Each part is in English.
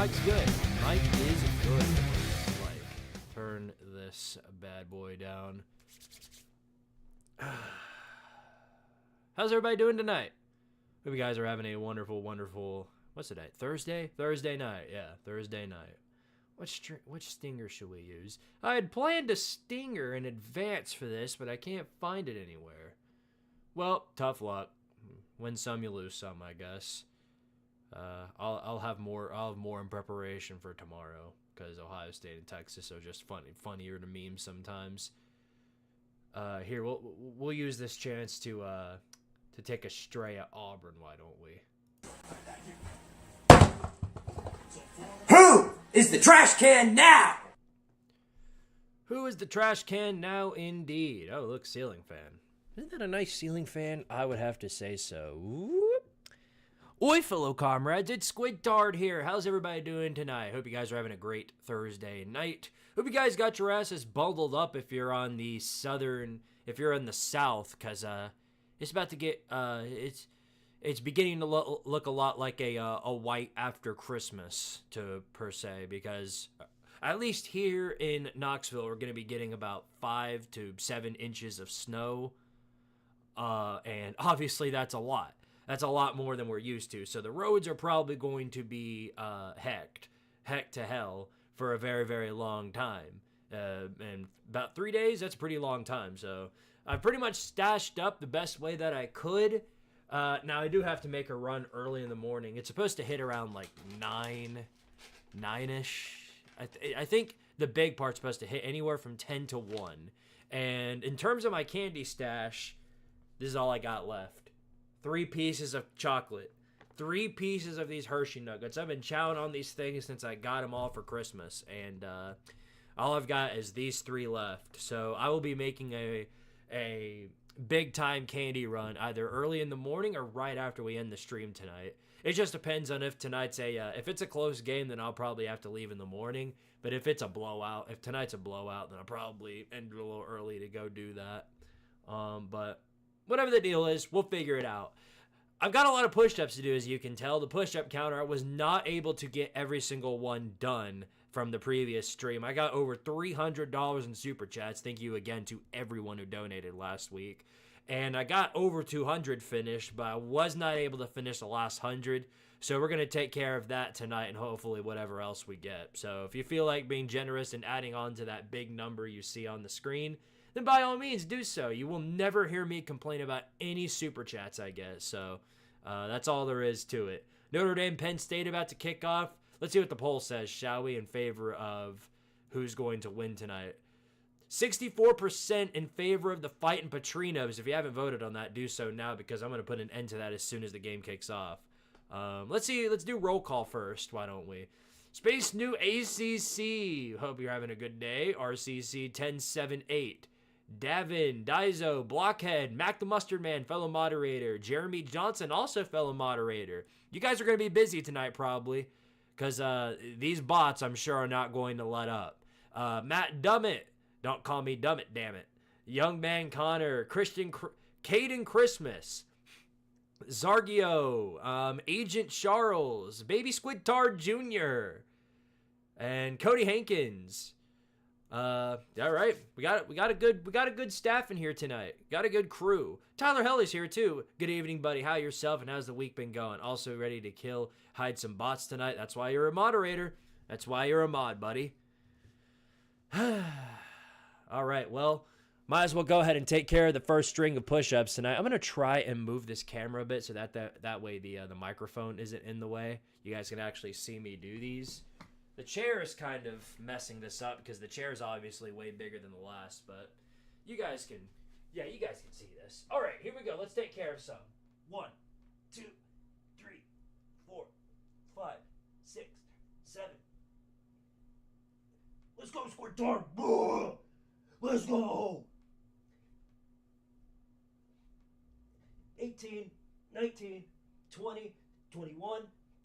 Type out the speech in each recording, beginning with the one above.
Mike's good. Mike is good. Like, turn this bad boy down. How's everybody doing tonight? Hope you guys are having a wonderful, wonderful... What's the night? Thursday? Thursday night. Yeah, Thursday night. Which stinger should we use? I had planned a stinger in advance for this, but I can't find it anywhere. Well, tough luck. Win some, you lose some, I guess. I'll have more in preparation for tomorrow because Ohio State and Texas are just funnier to meme sometimes. Here we'll use this chance to take a stray at Auburn. Why don't we? Who is the trash can now? Who is the trash can now? Indeed. Oh, look, ceiling fan. Isn't that a nice ceiling fan? I would have to say so. Whoop. Oi, fellow comrades, it's Squidtard here. How's everybody doing tonight? Hope you guys are having a great Thursday night. Hope you guys got your asses bundled up if you're on the if you're in the south, because it's about to get, it's beginning to look a lot like a white after Christmas, per se, because at least here in Knoxville, we're going to be getting about 5 to 7 inches of snow, and obviously that's a lot. That's a lot more than we're used to. So the roads are probably going to be heck to hell for a very, very long time. And about 3 days, that's a pretty long time. So I've pretty much stashed up the best way that I could. Now I do have to make a run early in the morning. It's supposed to hit around like 9-ish. I think the big part's supposed to hit anywhere from 10 to 1. And in terms of my candy stash, this is all I got left. 3 pieces of chocolate. 3 pieces of these Hershey Nuggets. I've been chowing on these things since I got them all for Christmas. And all I've got is these 3 left. So I will be making a big-time candy run either early in the morning or right after we end the stream tonight. It just depends on if tonight's if it's a close game, then I'll probably have to leave in the morning. But if it's a blowout, if tonight's a blowout, then I'll probably end it a little early to go do that. But whatever the deal is, we'll figure it out. I've got a lot of push-ups to do, as you can tell. The push-up counter, I was not able to get every single one done from the previous stream. I got over $300 in Super Chats. Thank you again to everyone who donated last week. And I got over 200 finished, but I was not able to finish the last 100. So we're going to take care of that tonight and hopefully whatever else we get. So if you feel like being generous and adding on to that big number you see on the screen, then by all means do so. You will never hear me complain about any Super Chats I get. So that's all there is to it. Notre Dame, Penn State about to kick off. Let's see what the poll says, shall we, in favor of who's going to win tonight. 64% in favor of the Fightin' Petrinos. If you haven't voted on that, do so now because I'm going to put an end to that as soon as the game kicks off. Let's do roll call first. Why don't we? Space New ACC. Hope you're having a good day. RCC 1078. Davin, Daizo, Blockhead, Mac the Mustard Man, fellow moderator. Jeremy Johnson, also fellow moderator. You guys are going to be busy tonight probably because these bots, I'm sure, are not going to let up. Matt Dummett. Don't call me Dummett, damn it. Young Man Connor, Caden Christmas, Zargio, Agent Charles, Baby Squidtard Jr., and Cody Hankins. All right, we got a good staff in here tonight. Got a good crew. Tyler Helly's here too. Good evening, buddy. How yourself and how's the week been going? Also ready to hide some bots tonight. That's why you're a moderator. That's why you're a mod, buddy. All right, well, might as well go ahead and take care of the first string of push-ups tonight. I'm going to try and move this camera a bit so that way the microphone isn't in the way. You guys can actually see me do these. The chair is kind of messing this up because the chair is obviously way bigger than the last, but you guys can see this. All right, here we go. Let's take care of some. 1, 2, 3, 4, 5, 6, 7. Let's go, Squidtard! Let's go! 18, 19, 20, 21,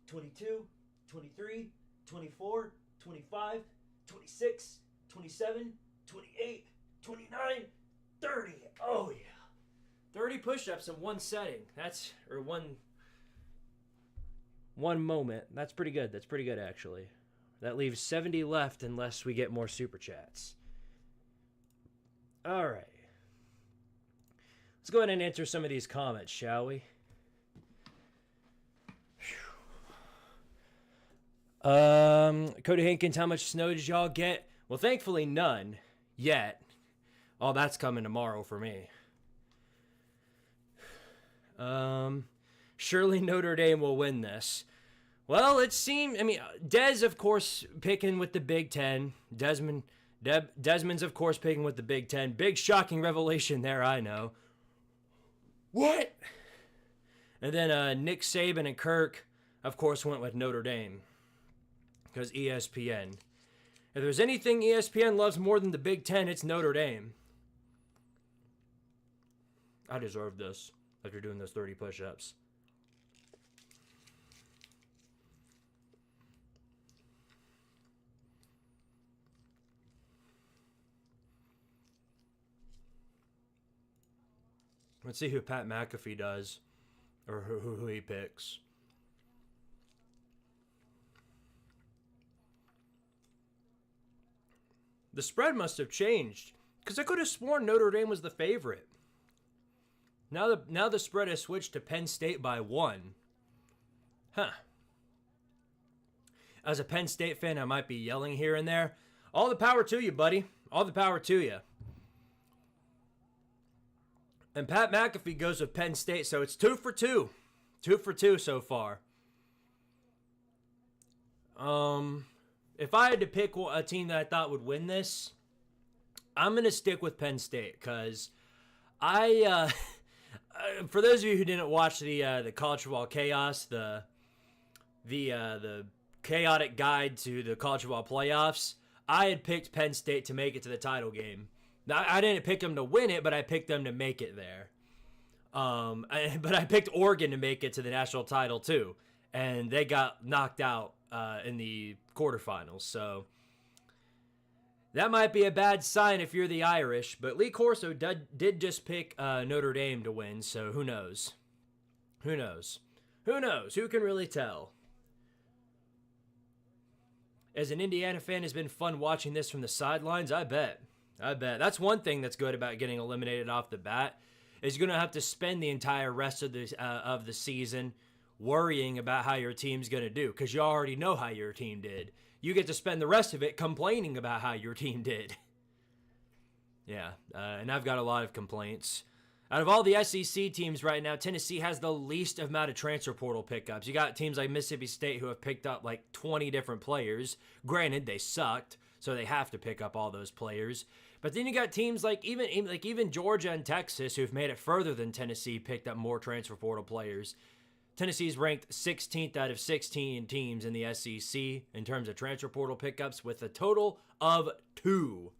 22, 23, 24, 25, 26, 27, 28, 29, 30. Oh, yeah. 30 push-ups in one setting. One moment. That's pretty good. That's pretty good, actually. That leaves 70 left unless we get more super chats. All right. Let's go ahead and answer some of these comments, shall we? Cody Hankins, how much snow did y'all get? Well, thankfully none yet. Oh, that's coming tomorrow for me. Surely Notre Dame will win this. Well, it seemed, Des, of course, picking with the Big Ten. Desmond's, of course, picking with the Big Ten. Big shocking revelation there, I know. What? And then Nick Saban and Kirk, of course, went with Notre Dame. Because ESPN. If there's anything ESPN loves more than the Big Ten, it's Notre Dame. I deserve this after doing those 30 push-ups. Let's see who Pat McAfee does, or who he picks. The spread must have changed, because I could have sworn Notre Dame was the favorite. Now the spread has switched to Penn State by 1. Huh. As a Penn State fan, I might be yelling here and there. All the power to you, buddy. All the power to you. And Pat McAfee goes with Penn State, so it's 2 for 2. 2 for 2 so far. If I had to pick a team that I thought would win this, I'm going to stick with Penn State, because for those of you who didn't watch the college football chaos, the chaotic guide to the college football playoffs, I had picked Penn State to make it to the title game. Now, I didn't pick them to win it, but I picked them to make it there. But I picked Oregon to make it to the national title too, and they got knocked out in the quarterfinals. So that might be a bad sign if you're the Irish. But Lee Corso did just pick Notre Dame to win, so who knows? Who knows? Who knows? Who can really tell? As an Indiana fan, it's been fun watching this from the sidelines. I bet. That's one thing that's good about getting eliminated off the bat, is you're going to have to spend the entire rest of the season worrying about how your team's going to do, because you already know how your team did. You get to spend the rest of it complaining about how your team did. Yeah, and I've got a lot of complaints. Out of all the SEC teams right now, Tennessee has the least amount of transfer portal pickups. You got teams like Mississippi State who have picked up like 20 different players. Granted, they sucked, so they have to pick up all those players. But then you got teams like even Georgia and Texas, who've made it further than Tennessee, picked up more transfer portal players. Tennessee's ranked 16th out of 16 teams in the SEC in terms of transfer portal pickups, with a total of 2.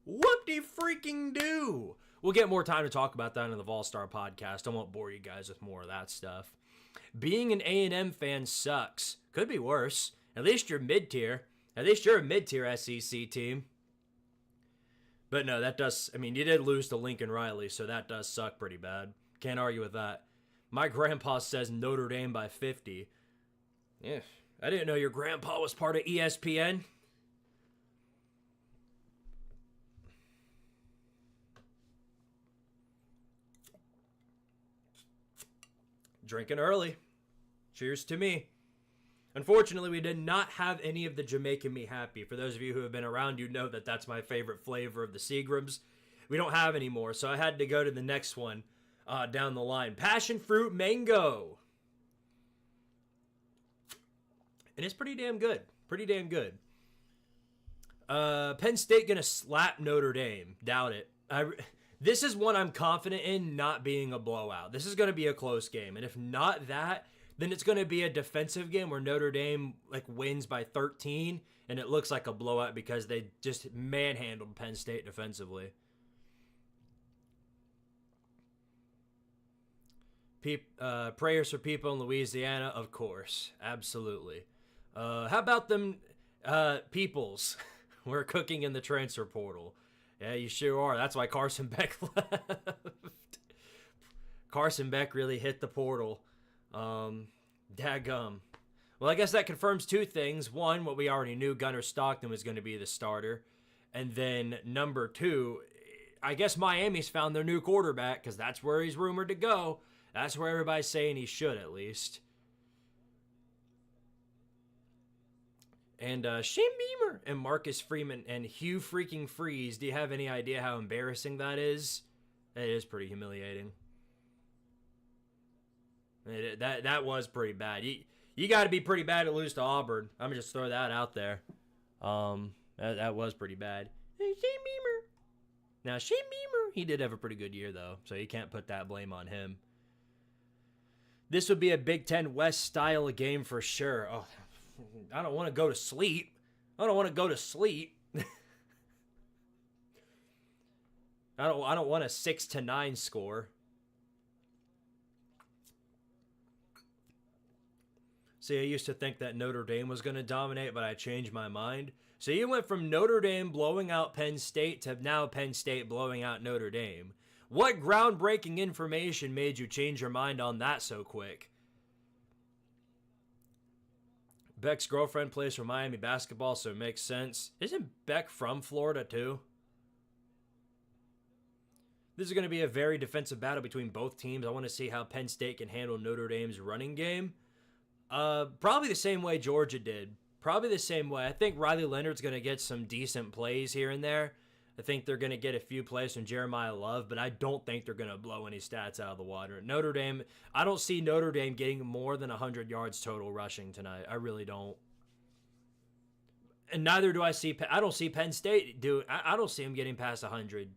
Whoop-de-freaking-do! We'll get more time to talk about that in the Vol-Star podcast. I won't bore you guys with more of that stuff. Being an A&M fan sucks. Could be worse. At least you're mid-tier. At least you're a mid-tier SEC team. But no, that does, you did lose to Lincoln Riley, so that does suck pretty bad. Can't argue with that. My grandpa says Notre Dame by 50. Yeah, I didn't know your grandpa was part of ESPN. Drinking early. Cheers to me. Unfortunately, we did not have any of the Jamaican Me Happy. For those of you who have been around, you know that that's my favorite flavor of the Seagrams. We don't have any more, so I had to go to the next one down the line. Passion Fruit Mango. And it's pretty damn good. Pretty damn good. Penn State gonna slap Notre Dame. Doubt it. This is one I'm confident in not being a blowout. This is going to be a close game. And if not that, then it's going to be a defensive game where Notre Dame wins by 13, and it looks like a blowout because they just manhandled Penn State defensively. Prayers for people in Louisiana, of course. Absolutely. How about them peoples? We're cooking in the transfer portal. Yeah, you sure are. That's why Carson Beck left. Carson Beck really hit the portal. Dadgum. Well, I guess that confirms two things. One, what we already knew, Gunnar Stockton was going to be the starter. And then number two, I guess Miami's found their new quarterback because that's where he's rumored to go. That's where everybody's saying he should, at least. And Shane Beamer and Marcus Freeman and Hugh freaking Freeze. Do you have any idea how embarrassing that is? It is pretty humiliating. That was pretty bad. You got to be pretty bad to lose to Auburn. I'm going to just throw that out there. That was pretty bad. Hey, Shane Beamer. Now, Shane Beamer, he did have a pretty good year, though, so you can't put that blame on him. This would be a Big Ten West style of game for sure. Oh, I don't want to go to sleep. I don't want to go to sleep. I don't want a 6-9 score. See, I used to think that Notre Dame was going to dominate, but I changed my mind. So you went from Notre Dame blowing out Penn State to now Penn State blowing out Notre Dame. What groundbreaking information made you change your mind on that so quick? Beck's girlfriend plays for Miami basketball, so it makes sense. Isn't Beck from Florida too? This is going to be a very defensive battle between both teams. I want to see how Penn State can handle Notre Dame's running game. Probably the same way Georgia did. Probably the same way. I think Riley Leonard's going to get some decent plays here and there. I think they're going to get a few plays from Jeremiah Love, but I don't think they're going to blow any stats out of the water. Notre Dame, I don't see Notre Dame getting more than 100 yards total rushing tonight. I really don't. And neither do I see, I don't see Penn State do, I don't see them getting past 100.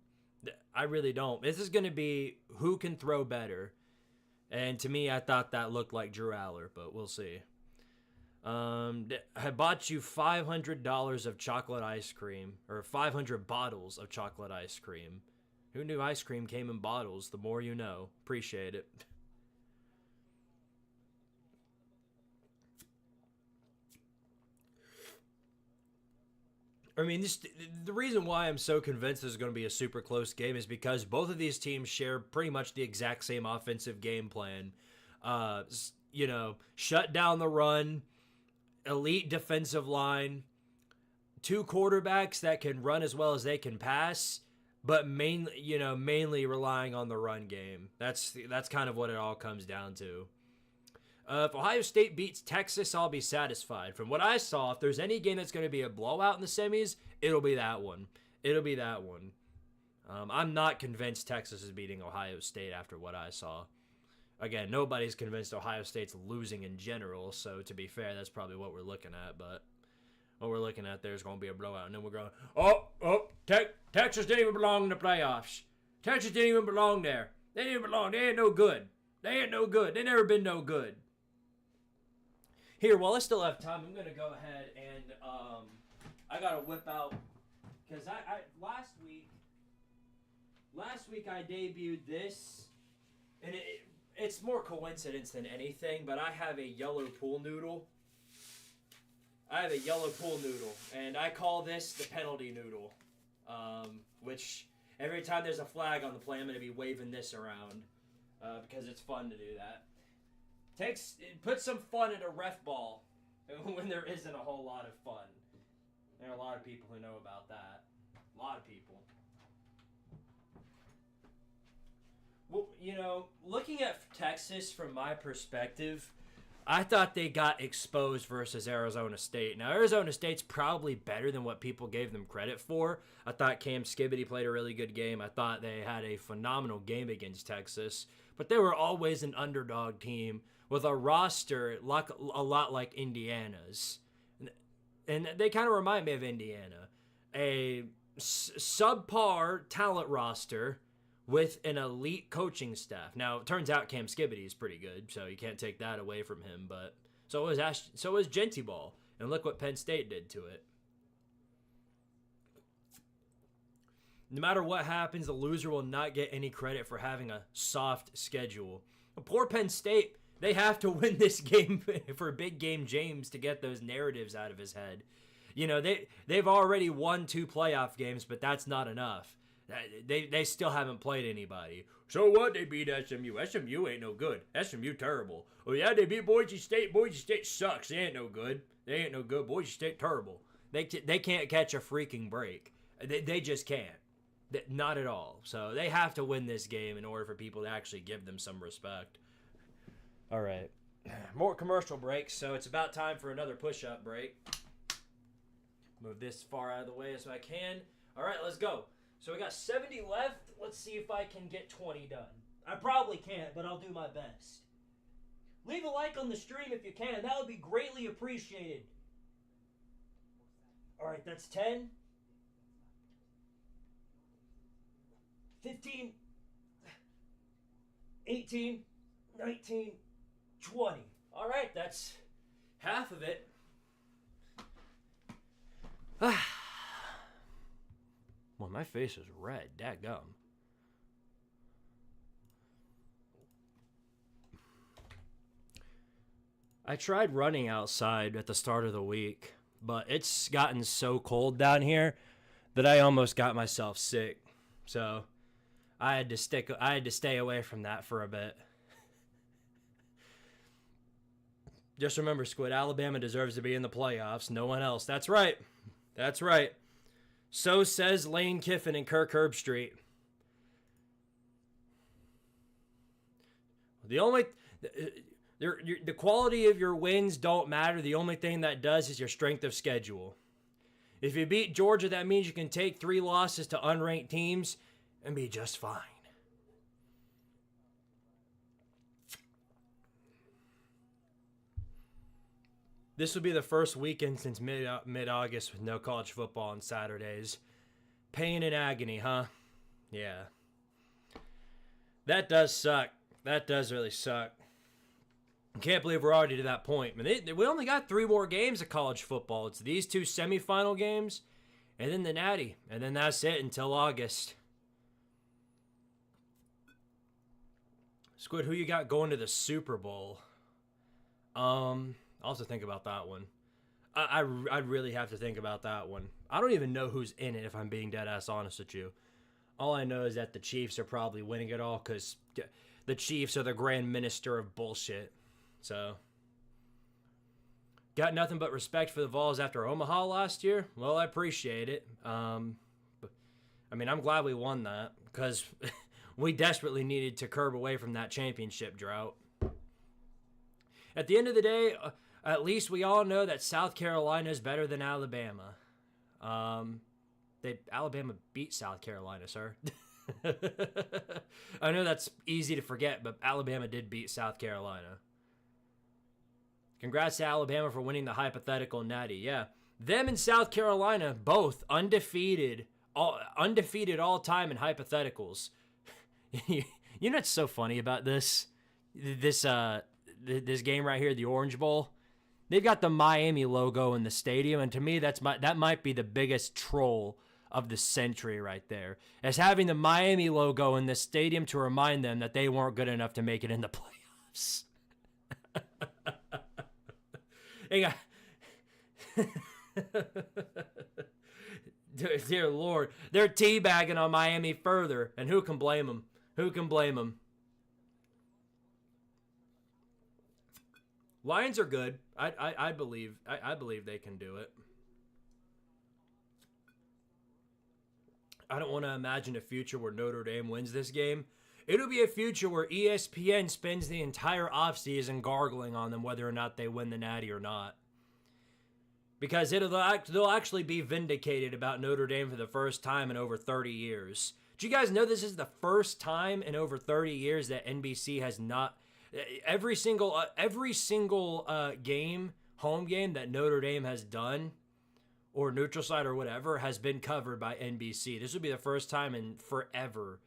I really don't. This is going to be who can throw better. And to me, I thought that looked like Drew Aller, but we'll see. I bought you $500 of chocolate ice cream, or 500 bottles of chocolate ice cream. Who knew ice cream came in bottles? The more you know. Appreciate it. I mean, the reason why I'm so convinced this is going to be a super close game is because both of these teams share pretty much the exact same offensive game plan. Shut down the run, elite defensive line, two quarterbacks that can run as well as they can pass, but mainly relying on the run game. That's kind of what it all comes down to. If Ohio State beats Texas, I'll be satisfied. From what I saw, if there's any game that's going to be a blowout in the semis, it'll be that one. I'm not convinced Texas is beating Ohio State after what I saw. Again, nobody's convinced Ohio State's losing in general, so to be fair, that's probably what we're looking at. But what we're looking at there is going to be a blowout. And then we're going, Texas didn't even belong in the playoffs. Texas didn't even belong there. They didn't belong. They ain't no good. They never been no good. Here, while I still have time, I'm going to go ahead and I got to whip out, because I last week I debuted this, and it's more coincidence than anything, but I have a yellow pool noodle. And I call this the penalty noodle, which every time there's a flag on the play, I'm going to be waving this around because it's fun to do that. Put some fun in a ref ball when there isn't a whole lot of fun. There are a lot of people who know about that. A lot of people. Well, looking at Texas from my perspective, I thought they got exposed versus Arizona State. Now, Arizona State's probably better than what people gave them credit for. I thought Cam Skibbity played a really good game. I thought they had a phenomenal game against Texas. But they were always an underdog team with a roster a lot like Indiana's. And they kind of remind me of Indiana. A subpar talent roster with an elite coaching staff. Now, it turns out Cam Skibbity is pretty good, so you can't take that away from him. But so was Gentiball, and look what Penn State did to it. No matter what happens, the loser will not get any credit for having a soft schedule. Poor Penn State, they have to win this game for Big Game James to get those narratives out of his head. They've already won 2 playoff games, but that's not enough. They still haven't played anybody. So what? They beat SMU. SMU ain't no good. SMU terrible. Oh yeah, they beat Boise State. Boise State sucks. They ain't no good. They ain't no good. Boise State terrible. They can't catch a freaking break. They just can't. Not at all. So they have to win this game in order for people to actually give them some respect. All right. More commercial breaks, so it's about time for another push-up break. Move this far out of the way as I can. All right, let's go. So we got 70 left. Let's see if I can get 20 done. I probably can't, but I'll do my best. Leave a like on the stream if you can. That would be greatly appreciated. All right, that's 10. 15. 18. 19. 20. All right, that's half of it. Well, my face is red. Dadgum. I tried running outside at the start of the week, but it's gotten so cold down here that I almost got myself sick. So I had to stay away from that for a bit. Just remember, Squid, Alabama deserves to be in the playoffs. No one else. That's right. That's right. So says Lane Kiffin and Kirk Herbstreit. The quality of your wins don't matter. The only thing that does is your strength of schedule. If you beat Georgia, that means you can take 3 losses to unranked teams and be just fine. This will be the first weekend since mid-August with no college football on Saturdays. Pain and agony, huh? Yeah. That does suck. That does really suck. I can't believe we're already to that point. I mean, we only got 3 more games of college football. It's these 2 semifinal games, and then the Natty. And then that's it until August. Squid, who you got going to the Super Bowl? I'll have to think about that one. I'd really have to think about that one. I don't even know who's in it, if I'm being dead-ass honest with you. All I know is that the Chiefs are probably winning it all because the Chiefs are the grand minister of bullshit. So, got nothing but respect for the Vols after Omaha last year. Well, I appreciate it. But, I mean, I'm glad we won that because we desperately needed to curb away from that championship drought. At the end of the day, at least we all know that South Carolina is better than Alabama. Alabama beat South Carolina, sir. I know that's easy to forget, but Alabama did beat South Carolina. Congrats to Alabama for winning the hypothetical natty. Yeah, them and South Carolina both undefeated all time in hypotheticals. You know what's so funny about this game right here, the Orange Bowl? They've got the Miami logo in the stadium, and to me, that might be the biggest troll of the century right there, as having the Miami logo in the stadium to remind them that they weren't good enough to make it in the playoffs. Dear Lord, they're teabagging on Miami further, and who can blame them? Who can blame them? Lions are good. I believe they can do it. I don't want to imagine a future where Notre Dame wins this game. It'll be a future where ESPN spends the entire offseason gargling on them whether or not they win the Natty or not. Because they'll actually be vindicated about Notre Dame for the first time in over 30 years. Do you guys know this is the first time in over 30 years that NBC has not... Every single game, home game that Notre Dame has done, or neutral site or whatever, has been covered by NBC. This would be the first time in forever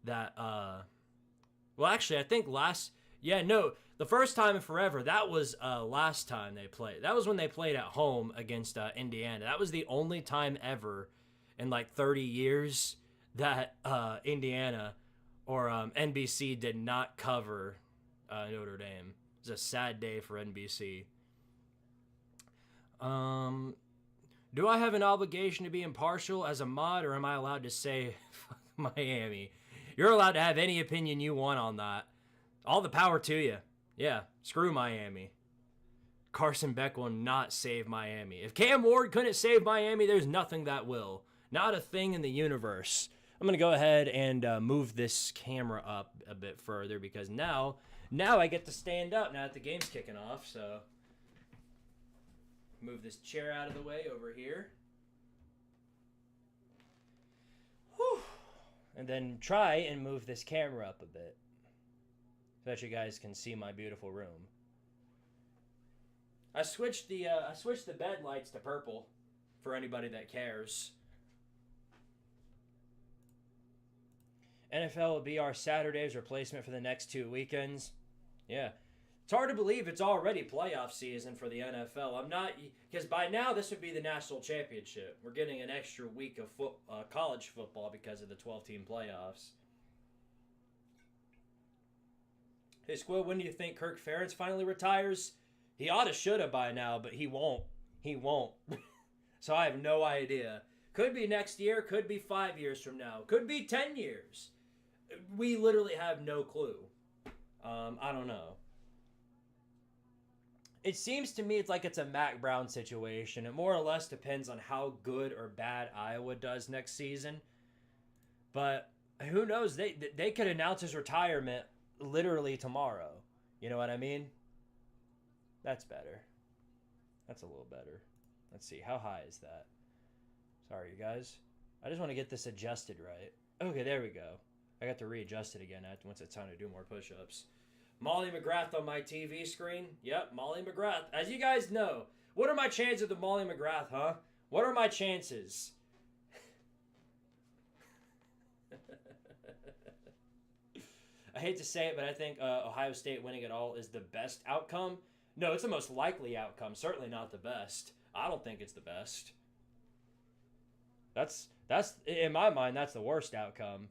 that, well, actually, I think the first time in forever, that was last time they played. That was when they played at home against Indiana. That was the only time ever in like 30 years that Indiana or NBC did not cover Notre Dame. It's a sad day for NBC. Do I have an obligation to be impartial as a mod, or am I allowed to say fuck Miami? You're allowed to have any opinion you want on that. All the power to you. Yeah, screw Miami. Carson Beck will not save Miami. If Cam Ward couldn't save Miami, there's nothing that will. Not a thing in the universe. I'm going to go ahead and move this camera up a bit further because now I get to stand up now that the game's kicking off. So move this chair out of the way over here. Whew. And then try and move this camera up a bit so that you guys can see my beautiful room. I switched the bed lights to purple for anybody that cares. NFL will be our Saturday's replacement for the next 2 weekends. Yeah. It's hard to believe it's already playoff season for the NFL. I'm not, because by now this would be the national championship. We're getting an extra week of college football because of the 12-team playoffs. Hey, Squid, when do you think Kirk Ferentz finally retires? He oughta shoulda by now, but he won't. He won't. So I have no idea. Could be next year, could be 5 years from now, could be 10 years. We literally have no clue. I don't know. It seems to me it's like it's a Mac Brown situation. It more or less depends on how good or bad Iowa does next season. But who knows? They could announce his retirement literally tomorrow. You know what I mean? That's better. That's a little better. Let's see. How high is that? Sorry, you guys. I just want to get this adjusted right. Okay, there we go. I got to readjust it again once it's time to do more push-ups. Molly McGrath on my TV screen. Yep, Molly McGrath. As you guys know, what are my chances with Molly McGrath, huh? What are my chances? I hate to say it, but I think Ohio State winning it all is the best outcome. No, it's the most likely outcome. Certainly not the best. I don't think it's the best. That's in my mind, that's the worst outcome.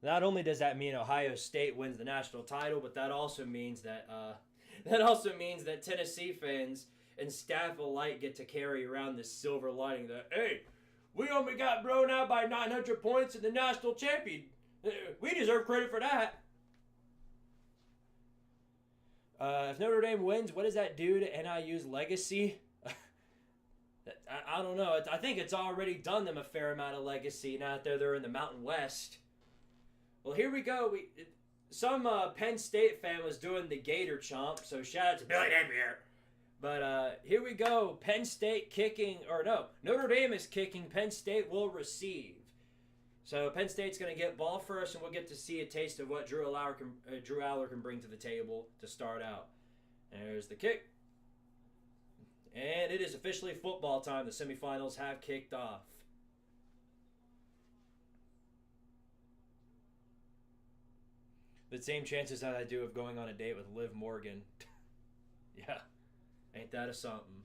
Not only does that mean Ohio State wins the national title, but that also means that Tennessee fans and staff alike get to carry around this silver lining that, hey, we only got blown out by 900 points in the national champion. We deserve credit for that. If Notre Dame wins, what does that do to NIU's legacy? I don't know. I think it's already done them a fair amount of legacy now that they're in the Mountain West. Well, here we go. Some Penn State fan was doing the Gator chomp, so shout out to Billy Napier. But here we go. Penn State kicking, or no, Notre Dame is kicking. Penn State will receive. So Penn State's going to get ball first, and we'll get to see a taste of what Drew Aller can bring to the table to start out. And there's the kick. And it is officially football time. The semifinals have kicked off. The same chances that I do of going on a date with Liv Morgan. Yeah. Ain't that a something?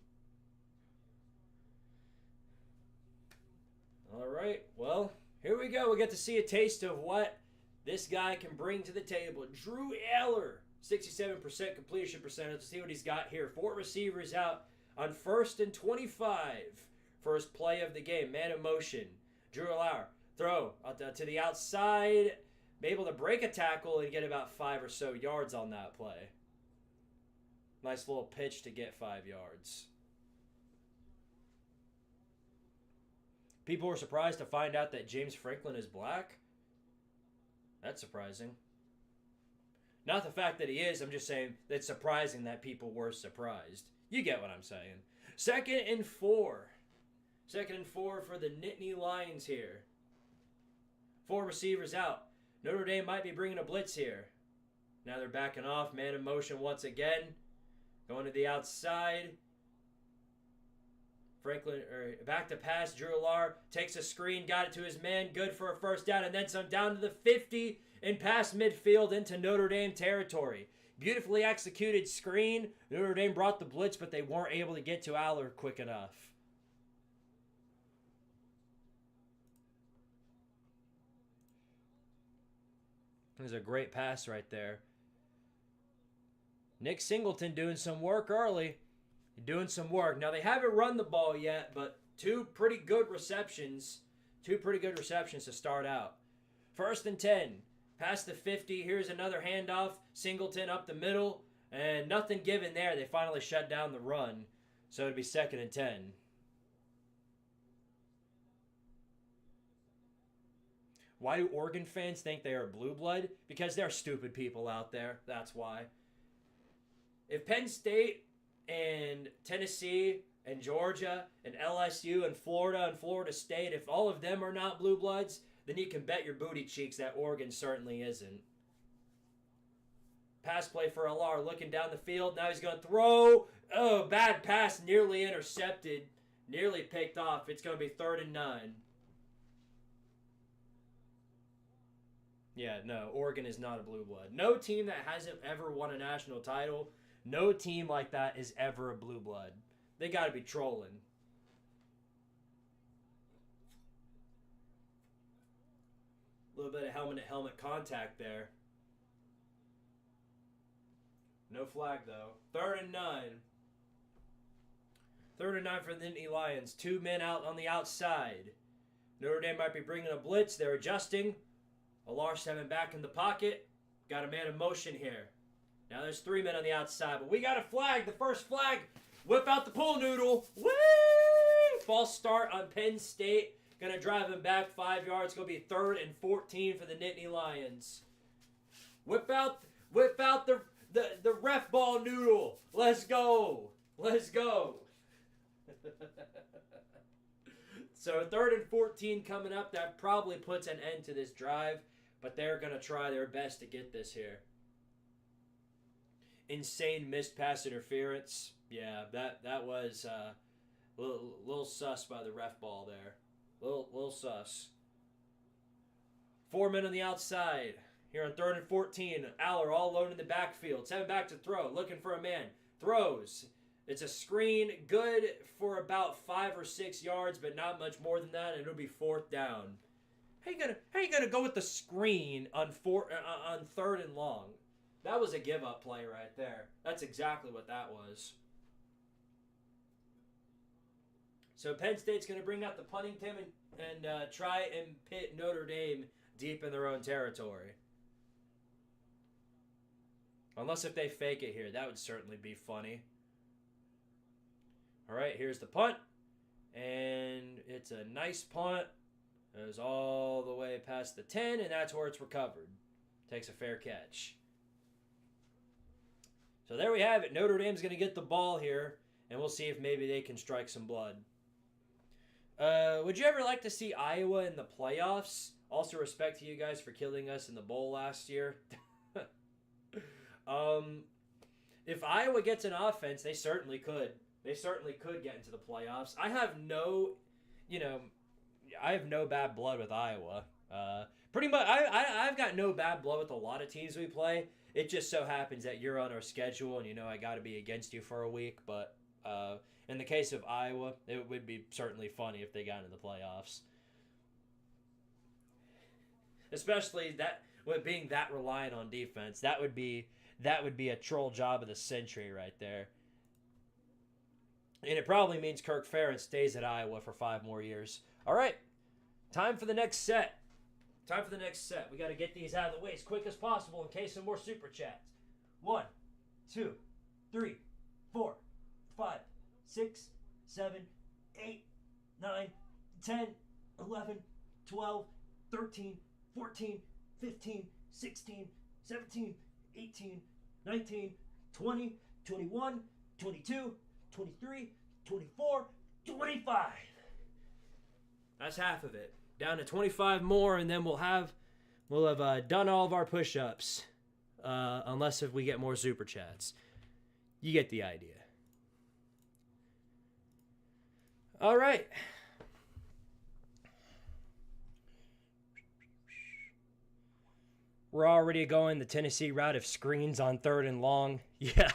All right. Well, here we go. We get to see a taste of what this guy can bring to the table. Drew Aller, 67% completion percentage. Let's see what he's got here. 4 receivers out on 1st and 25. First play of the game. Man in motion. Drew Aller, throw to the outside. Be able to break a tackle and get about 5 or so yards on that play. Nice little pitch to get 5 yards. People were surprised to find out that James Franklin is black. That's surprising. Not the fact that he is, I'm just saying it's surprising that people were surprised. You get what I'm saying. 2nd and 4. 2nd and 4 for the Nittany Lions here. 4 receivers out. Notre Dame might be bringing a blitz here. Now they're backing off. Man in motion once again. Going to the outside. Franklin, back to pass. Drew Aller takes a screen. Got it to his man. Good for a first down. And then some down to the 50 and past midfield into Notre Dame territory. Beautifully executed screen. Notre Dame brought the blitz, but they weren't able to get to Aller quick enough. There's a great pass right there. Nick Singleton doing some work early. Doing some work. Now, they haven't run the ball yet, but two pretty good receptions to start out. 1st and 10. Past the 50. Here's another handoff. Singleton up the middle. And nothing given there. They finally shut down the run. So it'll be 2nd and 10. Why do Oregon fans think they are blue blood? Because there are stupid people out there. That's why. If Penn State and Tennessee and Georgia and LSU and Florida State, if all of them are not blue bloods, then you can bet your booty cheeks that Oregon certainly isn't. Pass play for LR, looking down the field. Now he's going to throw. Oh, bad pass, nearly intercepted, nearly picked off. It's going to be 3rd and 9. Yeah, no, Oregon is not a blue blood. No team that hasn't ever won a national title, no team like that is ever a blue blood. They got to be trolling. A little bit of helmet-to-helmet contact there. No flag, though. 3rd and 9. 3rd and 9 for the Nittany Lions. 2 men out on the outside. Notre Dame might be bringing a blitz. They're adjusting. Alar 7 back in the pocket. Got a man in motion here. Now there's 3 men on the outside, but we got a flag. The first flag. Whip out the pool noodle. Woo! False start on Penn State. Going to drive him back 5 yards. Going to be 3rd and 14 for the Nittany Lions. Whip out the ref ball noodle. Let's go. Let's go. So 3rd and 14 coming up. That probably puts an end to this drive, but they're going to try their best to get this here. Insane missed pass interference. Yeah, that was a little sus by the ref ball there. Little sus. 4 men on the outside. Here on 3rd and 14. Aller all alone in the backfield. 7 back to throw. Looking for a man. Throws. It's a screen. Good for about 5 or 6 yards, but not much more than that, and it'll be 4th down. How you gonna go with the screen on 3rd and long? That was a give-up play right there. That's exactly what that was. So Penn State's going to bring out the punting team and try and pit Notre Dame deep in their own territory. Unless if they fake it here. That would certainly be funny. All right, here's the punt. And it's a nice punt. It goes all the way past the 10, and that's where it's recovered. Takes a fair catch. So there we have it. Notre Dame's going to get the ball here, and we'll see if maybe they can strike some blood. Would you ever like to see Iowa in the playoffs? Also, respect to you guys for killing us in the bowl last year. If Iowa gets an offense, they certainly could. They certainly could get into the playoffs. I have no bad blood with Iowa. Pretty much, I've got no bad blood with a lot of teams we play. It just so happens that you're on our schedule, and I got to be against you for a week. But in the case of Iowa, it would be certainly funny if they got into the playoffs. Especially that with being that reliant on defense, that would be a troll job of the century right there. And it probably means Kirk Ferentz stays at Iowa for 5 more years. All right, time for the next set. We got to get these out of the way as quick as possible in case of more super chats. 1, 2, 3, 4, 5, 6, 7, 8, 9, 10, 11, 12, 13, 14, 15, 16, 17, 18, 19, 20, 21, 22, 23, 24, 25. That's half of it. Down to 25 more, and then we'll have done all of our push-ups. Unless if we get more super chats. You get the idea. All right. We're already going the Tennessee route of screens on 3rd and long. Yeah.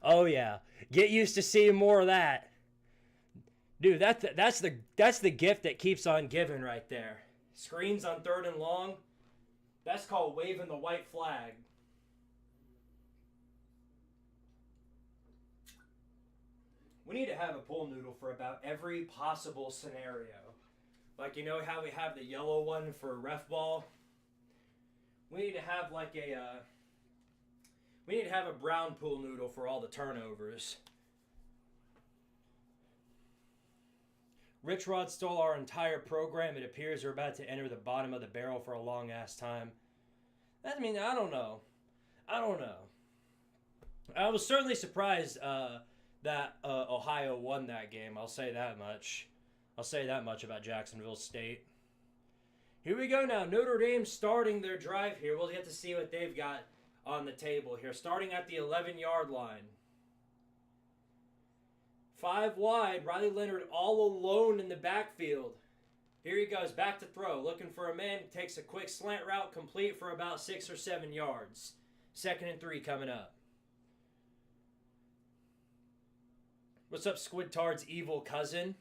Oh yeah. Get used to seeing more of that. Dude, that's the gift that keeps on giving right there. Screens on 3rd and long. That's called waving the white flag. We need to have a pool noodle for about every possible scenario. Like, you know how we have the yellow one for ref ball? We need to have like we need to have a brown pool noodle for all the turnovers. Rich Rod stole our entire program. It appears we're about to enter the bottom of the barrel for a long ass time. I mean, I don't know. I was certainly surprised that Ohio won that game. I'll say that much. I'll say that much about Jacksonville State. Here we go now. Notre Dame starting their drive here. We'll get to see what they've got on the table here. Starting at the 11-yard line. 5 wide. Riley Leonard all alone in the backfield. Here he goes. Back to throw. Looking for a man. Takes a quick slant route. Complete for about 6 or 7 yards. 2nd and 3 coming up. What's up, Squidtard's evil cousin?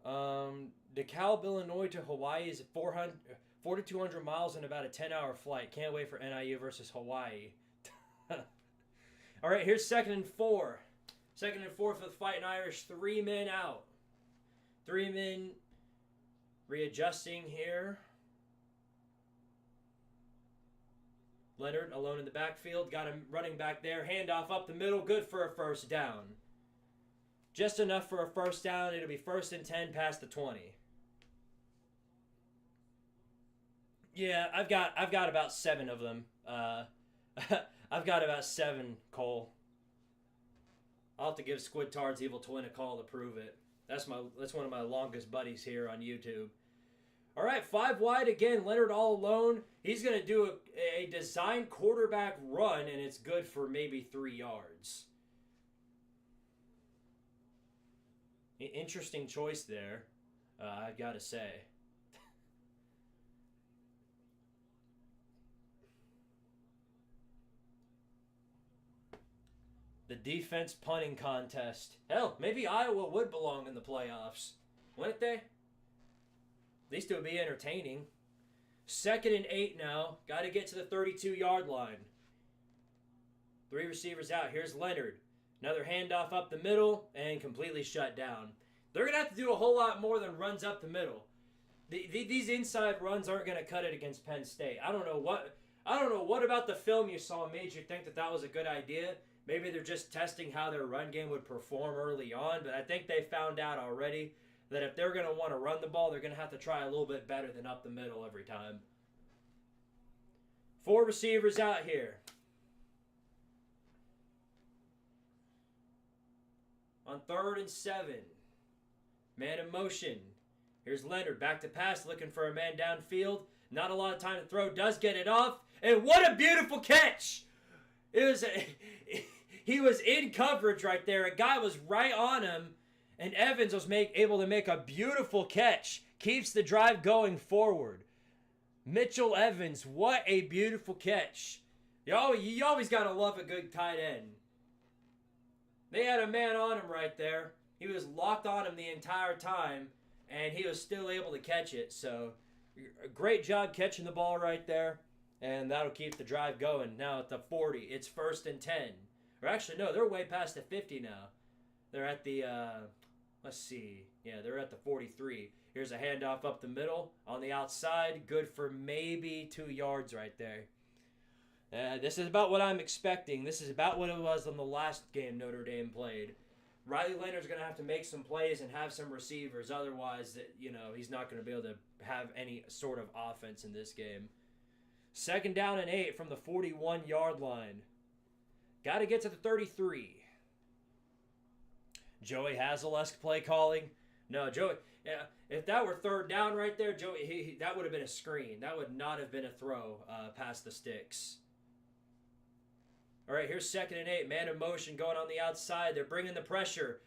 DeKalb, Illinois to Hawaii is 4,200 miles in about a 10-hour flight. Can't wait for NIU versus Hawaii. All right, here's 2nd and 4. 2nd and 4 for the Fighting Irish. 3 men out. 3 men readjusting here. Leonard alone in the backfield. Got him running back there. Handoff up the middle. Good for a first down. Just enough for a first down. It'll be 1st and 10 past the 20. Yeah, I've got about 7 of them. I've got about 7, Cole. I'll have to give Squidtard's evil twin a call to prove it. That's one of my longest buddies here on YouTube. All right, 5 wide again. Leonard all alone. He's going to do a design quarterback run, and it's good for maybe 3 yards. Interesting choice there, I've got to say. The defense punting contest. Hell, maybe Iowa would belong in the playoffs. Wouldn't they? At least it would be entertaining. 2nd and 8 now. Got to get to the 32-yard line. 3 receivers out. Here's Leonard. Another handoff up the middle and completely shut down. They're going to have to do a whole lot more than runs up the middle. These inside runs aren't going to cut it against Penn State. I don't know what about the film you saw made you think that was a good idea. Maybe they're just testing how their run game would perform early on, but I think they found out already that if they're going to want to run the ball, they're going to have to try a little bit better than up the middle every time. 4 receivers out here. On 3rd and 7. Man in motion. Here's Leonard. Back to pass. Looking for a man downfield. Not a lot of time to throw. Does get it off. And what a beautiful catch. He was in coverage right there. A guy was right on him. And Evans was able to make a beautiful catch. Keeps the drive going forward. Mitchell Evans. What a beautiful catch. You always got to love a good tight end. They had a man on him right there. He was locked on him the entire time, and he was still able to catch it. So, a great job catching the ball right there, and that'll keep the drive going. Now at the 40, it's 1st and 10. Or actually, no, they're way past the 50 now. They're at the, let's see. Yeah, they're at the 43. Here's a handoff up the middle on the outside. Good for maybe 2 yards right there. This is about what I'm expecting. This is about what it was on the last game Notre Dame played. Riley Leonard's going to have to make some plays and have some receivers. Otherwise, he's not going to be able to have any sort of offense in this game. 2nd down and 8 from the 41-yard line. Got to get to the 33. Joey Hazel-esque play calling. No, Joey. Yeah, if that were 3rd down right there, Joey, that would have been a screen. That would not have been a throw past the sticks. All right, here's 2nd and 8. Man in motion going on the outside. They're bringing the pressure.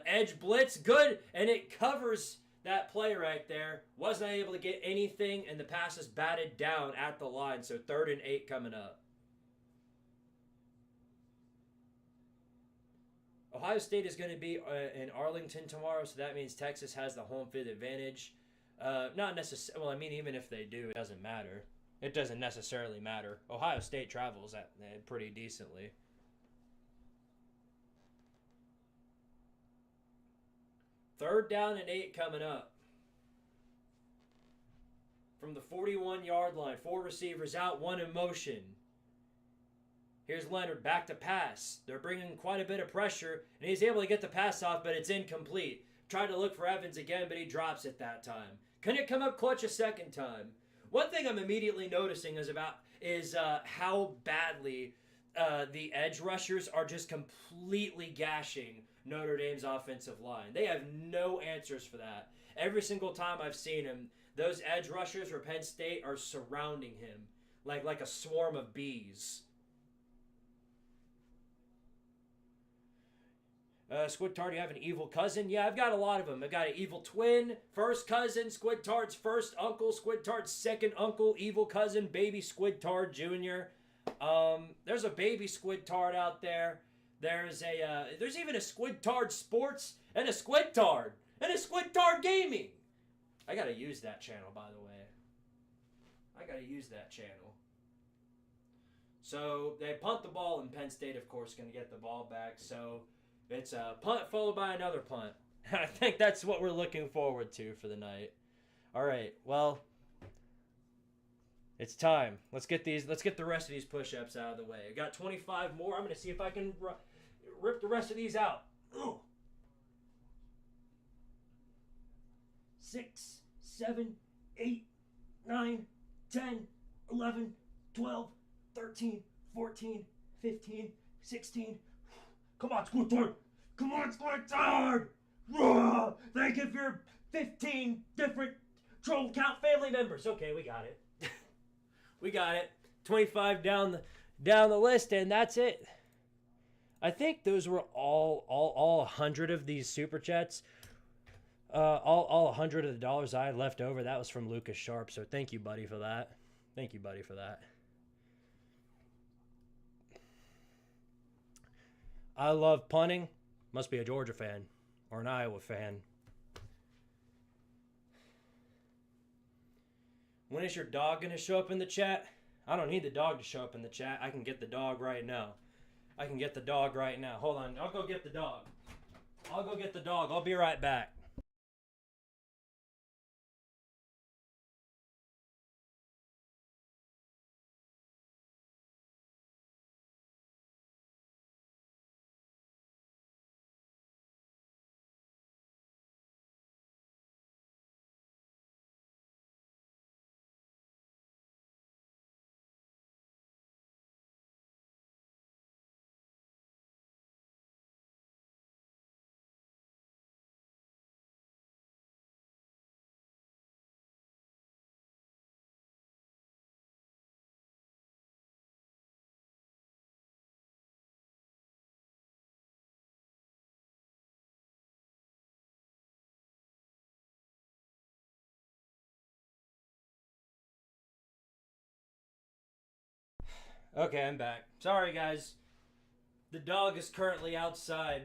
Edge blitz, good. And it covers that play right there. Wasn't able to get anything, and the pass is batted down at the line. So 3rd and 8 coming up. Ohio State is going to be in Arlington tomorrow, so that means Texas has the home field advantage. Not necessarily. Well, I mean, even if they do, it doesn't matter. it doesn't necessarily matter. Ohio State travels pretty decently. Third down and 8 coming up. From the 41-yard line, 4 receivers out, 1 in motion. Here's Leonard back to pass. They're bringing quite a bit of pressure, and he's able to get the pass off, but it's incomplete. Tried to look for Evans again, but he drops it that time. Couldn't come up clutch a second time. One thing I'm immediately noticing is how badly the edge rushers are just completely gashing Notre Dame's offensive line. They have no answers for that. Every single time I've seen him, those edge rushers for Penn State are surrounding him like a swarm of bees. Squidtard, you have an evil cousin? Yeah, I've got a lot of them. I've got an evil twin, first cousin, Squidtard's first uncle, Squidtard's second uncle, evil cousin, baby Squidtard Jr. There's a baby Squidtard out there. There's even a Squidtard Sports and a Squidtard Gaming. I gotta use that channel, by the way. I gotta use that channel. So they punt the ball, and Penn State, of course, gonna get the ball back. So it's a punt followed by another punt. I think that's what we're looking forward to for the night. All right, well, it's time. Let's get the rest of these push-ups out of the way. I got 25 more. I'm gonna see if I can rip the rest of these out. Ugh. 6, 7, 8, 9, 10, 11, 12, 13, 14, 15, 16. Come on, Squidtard! Come on, Squidtard! Thank you for your 15 different troll count family members. Okay, we got it. We got it. 25 down the list, and that's it. I think those were all 100 of these super chats. All 100 of the dollars I had left over, that was from Lucas Sharp. So thank you, buddy, for that. Thank you, buddy, for that. I love punting. Must be a Georgia fan or an Iowa fan. When is your dog going to show up in the chat? I don't need the dog to show up in the chat. I can get the dog right now. Hold on. I'll go get the dog. I'll be right back. Okay, I'm back. Sorry, guys. The dog is currently outside.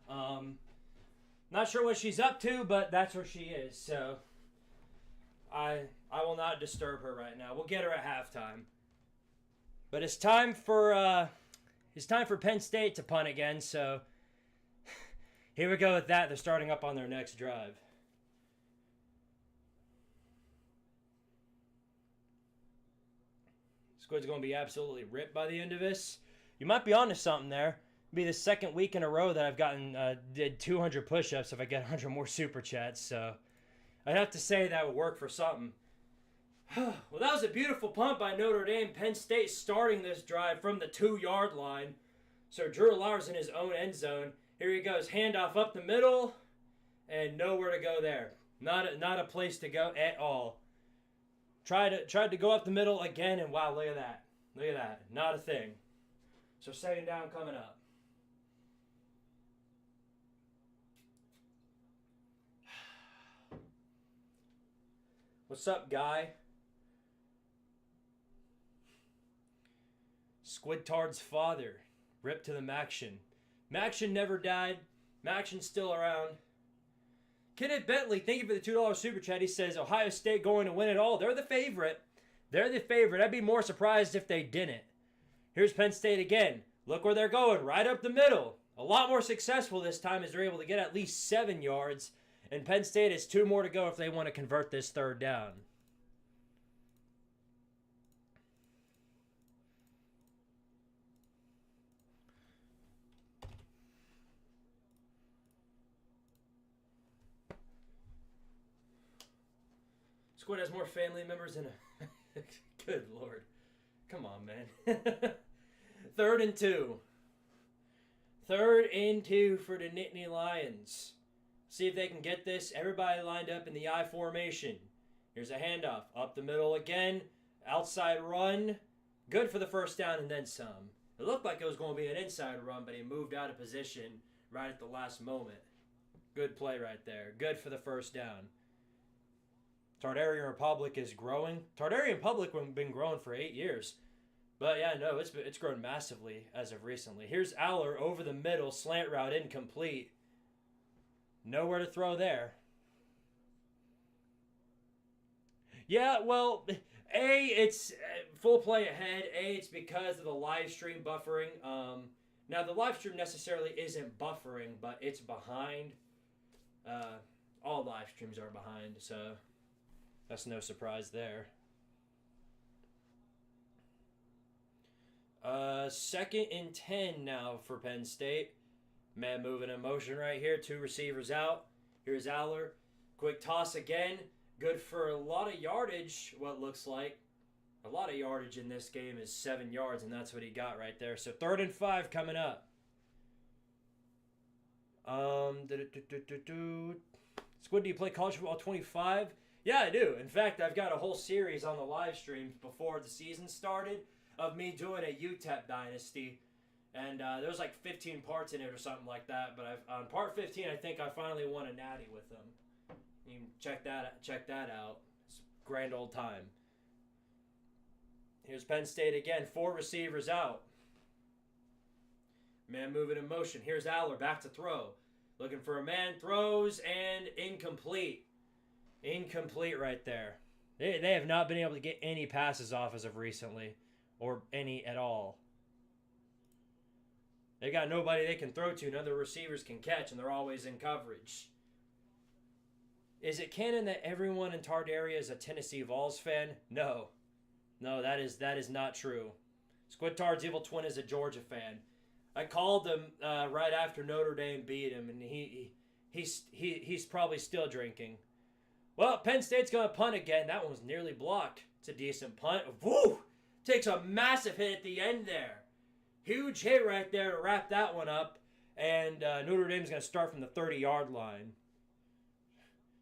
Not sure what she's up to, but that's where she is. So I will not disturb her right now. We'll get her at halftime. But it's time for Penn State to punt again. So here we go with that. They're starting up on their next drive. Squid's going to be absolutely ripped by the end of this. You might be onto something there. It'll be the second week in a row that I've did 200 push-ups if I get 100 more super chats. So I'd have to say that would work for something. Well, that was a beautiful punt by Notre Dame. Penn State starting this drive from the 2-yard line. So Drew Lauer's in his own end zone. Here he goes, handoff up the middle, and nowhere to go there. Not a place to go at all. Tried to go up the middle again, and wow, look at that. Not a thing. So second down coming up. What's up, guy? Squidtard's father. Rip to the Maction. Maction never died. Maction's still around. Kenneth Bentley, thank you for the $2 super chat. He says, Ohio State going to win it all. They're the favorite. They're the favorite. I'd be more surprised if they didn't. Here's Penn State again. Look where they're going, right up the middle. A lot more successful this time as they're able to get at least 7 yards. And Penn State has 2 more to go if they want to convert this third down. Squid has more family members than a... Good Lord. Come on, man. 3rd and 2. 3rd and 2 for the Nittany Lions. See if they can get this. Everybody lined up in the I formation. Here's a handoff. Up the middle again. Outside run. Good for the first down and then some. It looked like it was going to be an inside run, but he moved out of position right at the last moment. Good play right there. Good for the first down. Tartarian Republic is growing. Tartarian Republic has been growing for 8 years. But yeah, no, it's grown massively as of recently. Here's Aller over the middle, slant route incomplete. Nowhere to throw there. Yeah, well, A, it's full play ahead. A, it's because of the live stream buffering. Now, the live stream necessarily isn't buffering, but it's behind. All live streams are behind, so that's no surprise there. 2nd and 10 now for Penn State. Man moving in motion right here. 2 receivers out. Here's Aller. Quick toss again. Good for a lot of yardage, what looks like. A lot of yardage in this game is 7 yards, and that's what he got right there. So 3rd and 5 coming up. Squid, do you play college football 25? Yeah, I do. In fact, I've got a whole series on the live streams before the season started of me doing a UTEP dynasty. And there was like 15 parts in it or something like that. But on part 15, I think I finally won a natty with them. You can check that out. It's a grand old time. Here's Penn State again. 4 receivers out. Man moving in motion. Here's Aller back to throw. Looking for a man. Throws and incomplete. Incomplete right there. They have not been able to get any passes off as of recently. Or any at all. They got nobody they can throw to. None of the receivers can catch, and they're always in coverage. Is it canon that everyone in Tardaria is a Tennessee Vols fan? No. No, that is not true. Squidtard's evil twin is a Georgia fan. I called him right after Notre Dame beat him, and he's probably still drinking. Well, Penn State's going to punt again. That one was nearly blocked. It's a decent punt. Woo! Takes a massive hit at the end there. Huge hit right there to wrap that one up. And Notre Dame's going to start from the 30-yard line.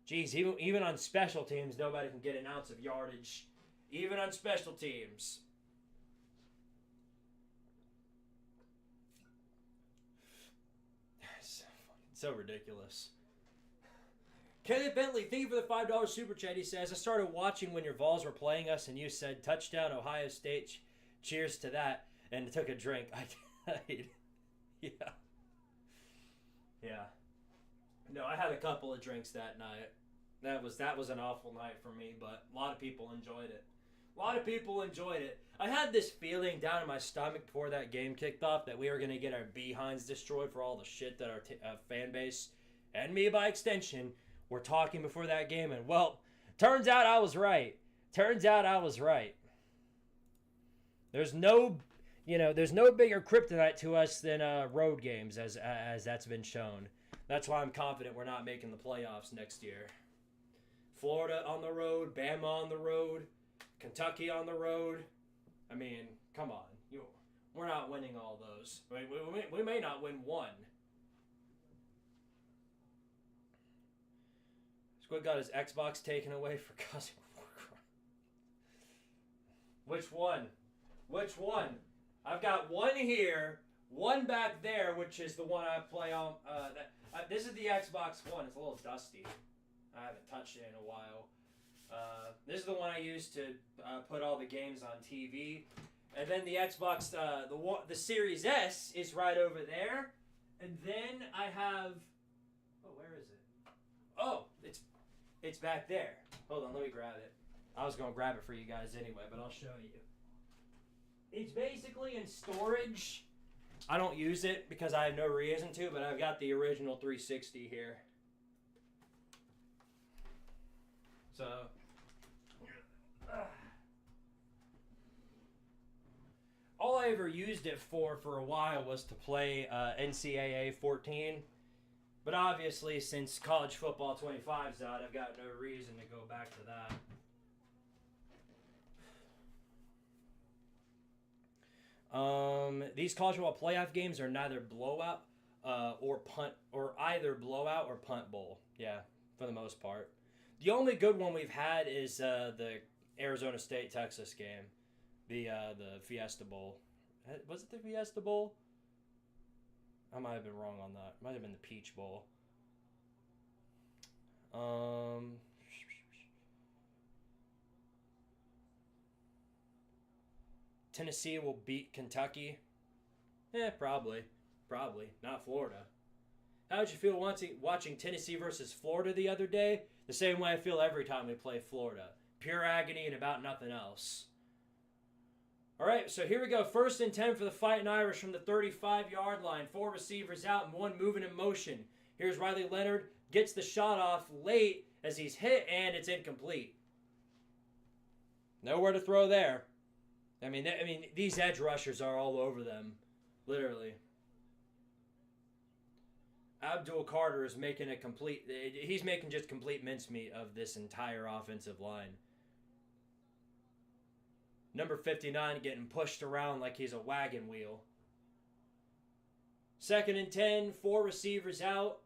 Jeez, even on special teams, nobody can get an ounce of yardage. Even on special teams. It's so ridiculous. Kenneth Bentley, thank you for the $5 super chat. He says, I started watching when your Vols were playing us and you said, touchdown, Ohio State. Cheers to that. And took a drink. I died. Yeah. Yeah. No, I had a couple of drinks that night. That was an awful night for me, but a lot of people enjoyed it. A lot of people enjoyed it. I had this feeling down in my stomach before that game kicked off that we were going to get our behinds destroyed for all the shit that our fan base, and me by extension, were talking before that game. And, well, turns out I was right. Turns out I was right. There's no bigger kryptonite to us than road games, as that's been shown. That's why I'm confident we're not making the playoffs next year. Florida on the road, Bama on the road, Kentucky on the road. I mean, come on. We're not winning all those. We may not win one. Squid got his Xbox taken away for causing war crime. Which one? Which one? I've got one here, one back there, which is the one I play on. This is the Xbox One. It's a little dusty. I haven't touched it in a while. This is the one I use to put all the games on TV. And then the Xbox, the Series S is right over there. And then I have, oh, where is it? Oh, it's back there. Hold on, let me grab it. I was going to grab it for you guys anyway, but I'll show you. It's basically in storage. I don't use it because I have no reason to, but I've got the original 360 here. So, all I ever used it for a while was to play NCAA 14. But obviously, since college football 25's out, I've got no reason to go back to that. These college football playoff games are neither blowout or punt, or either blowout or punt bowl. Yeah, for the most part. The only good one we've had is the Arizona State Texas game, the Fiesta Bowl. Was it the Fiesta Bowl? I might have been wrong on that. It might have been the Peach Bowl. Tennessee will beat Kentucky. Probably. Not Florida. How did you feel watching Tennessee versus Florida the other day? The same way I feel every time we play Florida. Pure agony and about nothing else. Alright, so here we go. 1st and 10 for the Fighting Irish from the 35-yard line. 4 receivers out and 1 moving in motion. Here's Riley Leonard. Gets the shot off late as he's hit, and it's incomplete. Nowhere to throw there. I mean, these edge rushers are all over them. Literally. Abdul Carter is making he's making just complete mincemeat of this entire offensive line. Number 59 getting pushed around like he's a wagon wheel. 2nd and 10, 4 receivers out.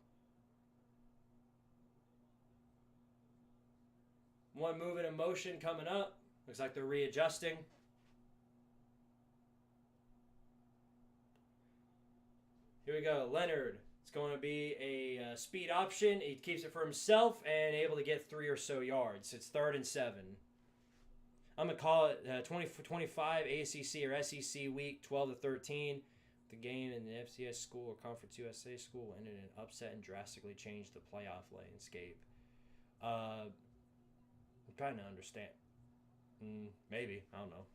1 moving in motion coming up. Looks like they're readjusting. Here we go. Leonard. It's going to be a speed option. He keeps it for himself and able to get 3 or so yards. It's 3rd and 7. I'm going to call it 20-25 ACC or SEC week 12-13. The game in the FCS school or Conference USA school ended in an upset and drastically changed the playoff landscape. I'm trying to understand. Maybe. I don't know.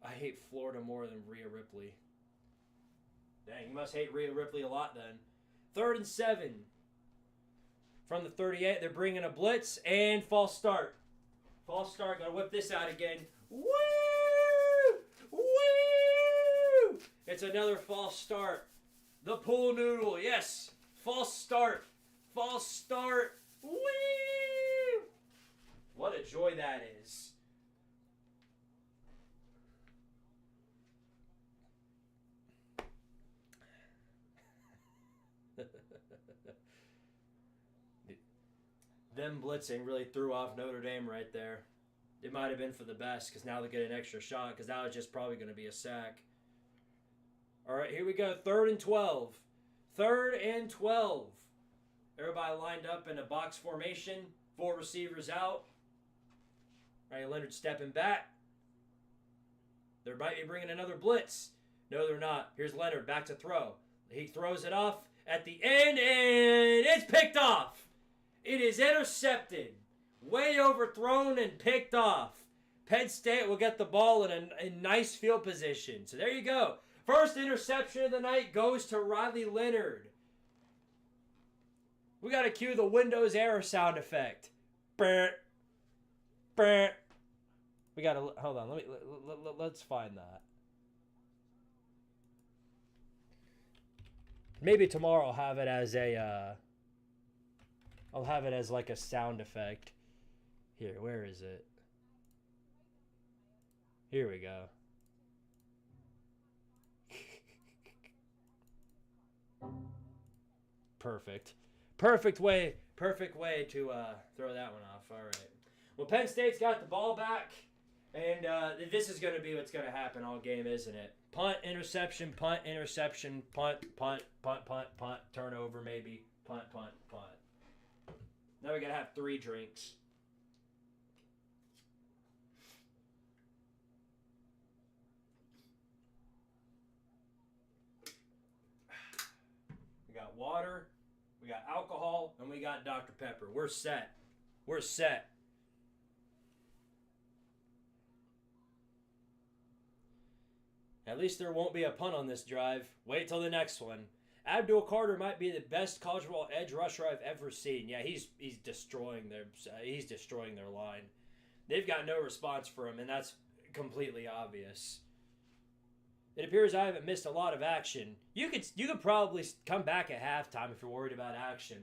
I hate Florida more than Rhea Ripley. Dang, you must hate Rhea Ripley a lot then. 3rd and 7. From the 38, they're bringing a blitz and false start. False start. Gotta whip this out again. Woo! Woo! It's another false start. The pool noodle. Yes. False start. False start. Woo! What a joy that is. Them blitzing really threw off Notre Dame right there. It might have been for the best because now they get an extra shot because that was just probably going to be a sack. All right, here we go. 3rd and 12. 3rd and 12. Everybody lined up in a box formation. 4 receivers out. Right, Leonard stepping back. They might be bringing another blitz. No, they're not. Here's Leonard back to throw. He throws it off at the end, and it's picked off. It is intercepted, way overthrown and picked off. Penn State will get the ball in a nice field position. So there you go. First interception of the night goes to Riley Leonard. We got to cue the Windows error sound effect. Burr, burr. We got to hold on. Let's find that. Maybe tomorrow I'll have it as a. I'll have it as like a sound effect. Here, where is it? Here we go. Perfect. Perfect way to throw that one off. All right. Well, Penn State's got the ball back, and this is going to be what's going to happen all game, isn't it? Punt, interception, punt, interception, punt, punt, punt, punt, punt, turnover maybe, punt, punt, punt. Now we got to have 3 drinks. We got water, we got got alcohol, and we got Dr. Pepper. We're set. We're set. At least there won't be a punt on this drive. Wait till the next one. Abdul Carter might be the best college football edge rusher I've ever seen. Yeah, he's destroying their line. They've got no response for him, and that's completely obvious. It appears I haven't missed a lot of action. You could probably come back at halftime if you're worried about action.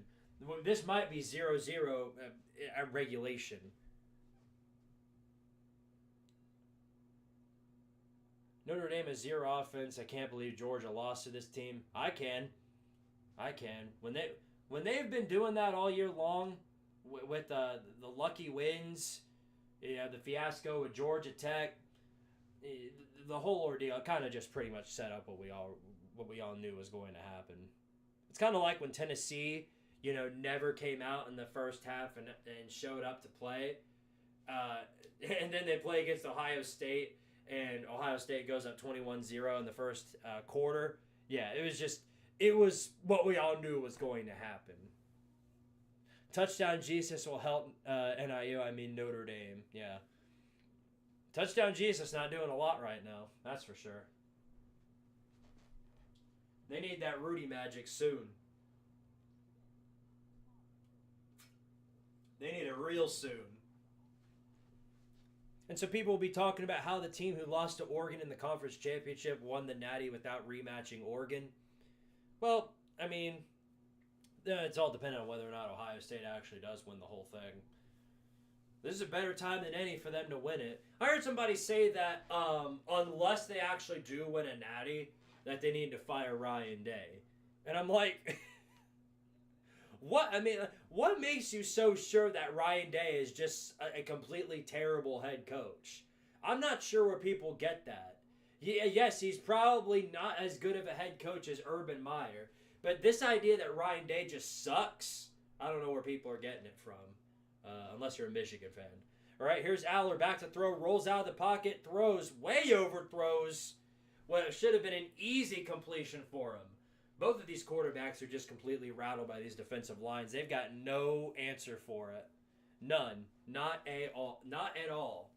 This might be 0-0 at regulation. Notre Dame has zero offense. I can't believe Georgia lost to this team. I can. When they've been doing that all year long, with the lucky wins, the fiasco with Georgia Tech, the whole ordeal kind of just pretty much set up what we all knew was going to happen. It's kind of like when Tennessee, never came out in the first half and showed up to play, and then they play against Ohio State. And Ohio State goes up 21-0 in the first quarter. Yeah, it was what we all knew was going to happen. Touchdown Jesus will help Notre Dame. Yeah. Touchdown Jesus not doing a lot right now. That's for sure. They need that Rudy magic soon. They need it real soon. And so people will be talking about how the team who lost to Oregon in the conference championship won the Natty without rematching Oregon. Well, it's all dependent on whether or not Ohio State actually does win the whole thing. This is a better time than any for them to win it. I heard somebody say that unless they actually do win a Natty, that they need to fire Ryan Day. And I'm like... What makes you so sure that Ryan Day is just a completely terrible head coach? I'm not sure where people get that. Yes, he's probably not as good of a head coach as Urban Meyer, but this idea that Ryan Day just sucks, I don't know where people are getting it from, unless you're a Michigan fan. All right, here's Aller back to throw, rolls out of the pocket, throws, way overthrows what should have been an easy completion for him. Both of these quarterbacks are just completely rattled by these defensive lines. They've got no answer for it. None. Not at all.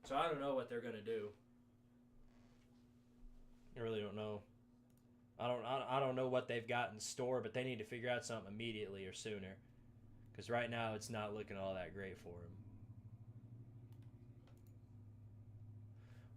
So I don't know what they're going to do. I really don't know. I don't know what they've got in store, but they need to figure out something immediately or sooner. Because right now it's not looking all that great for them.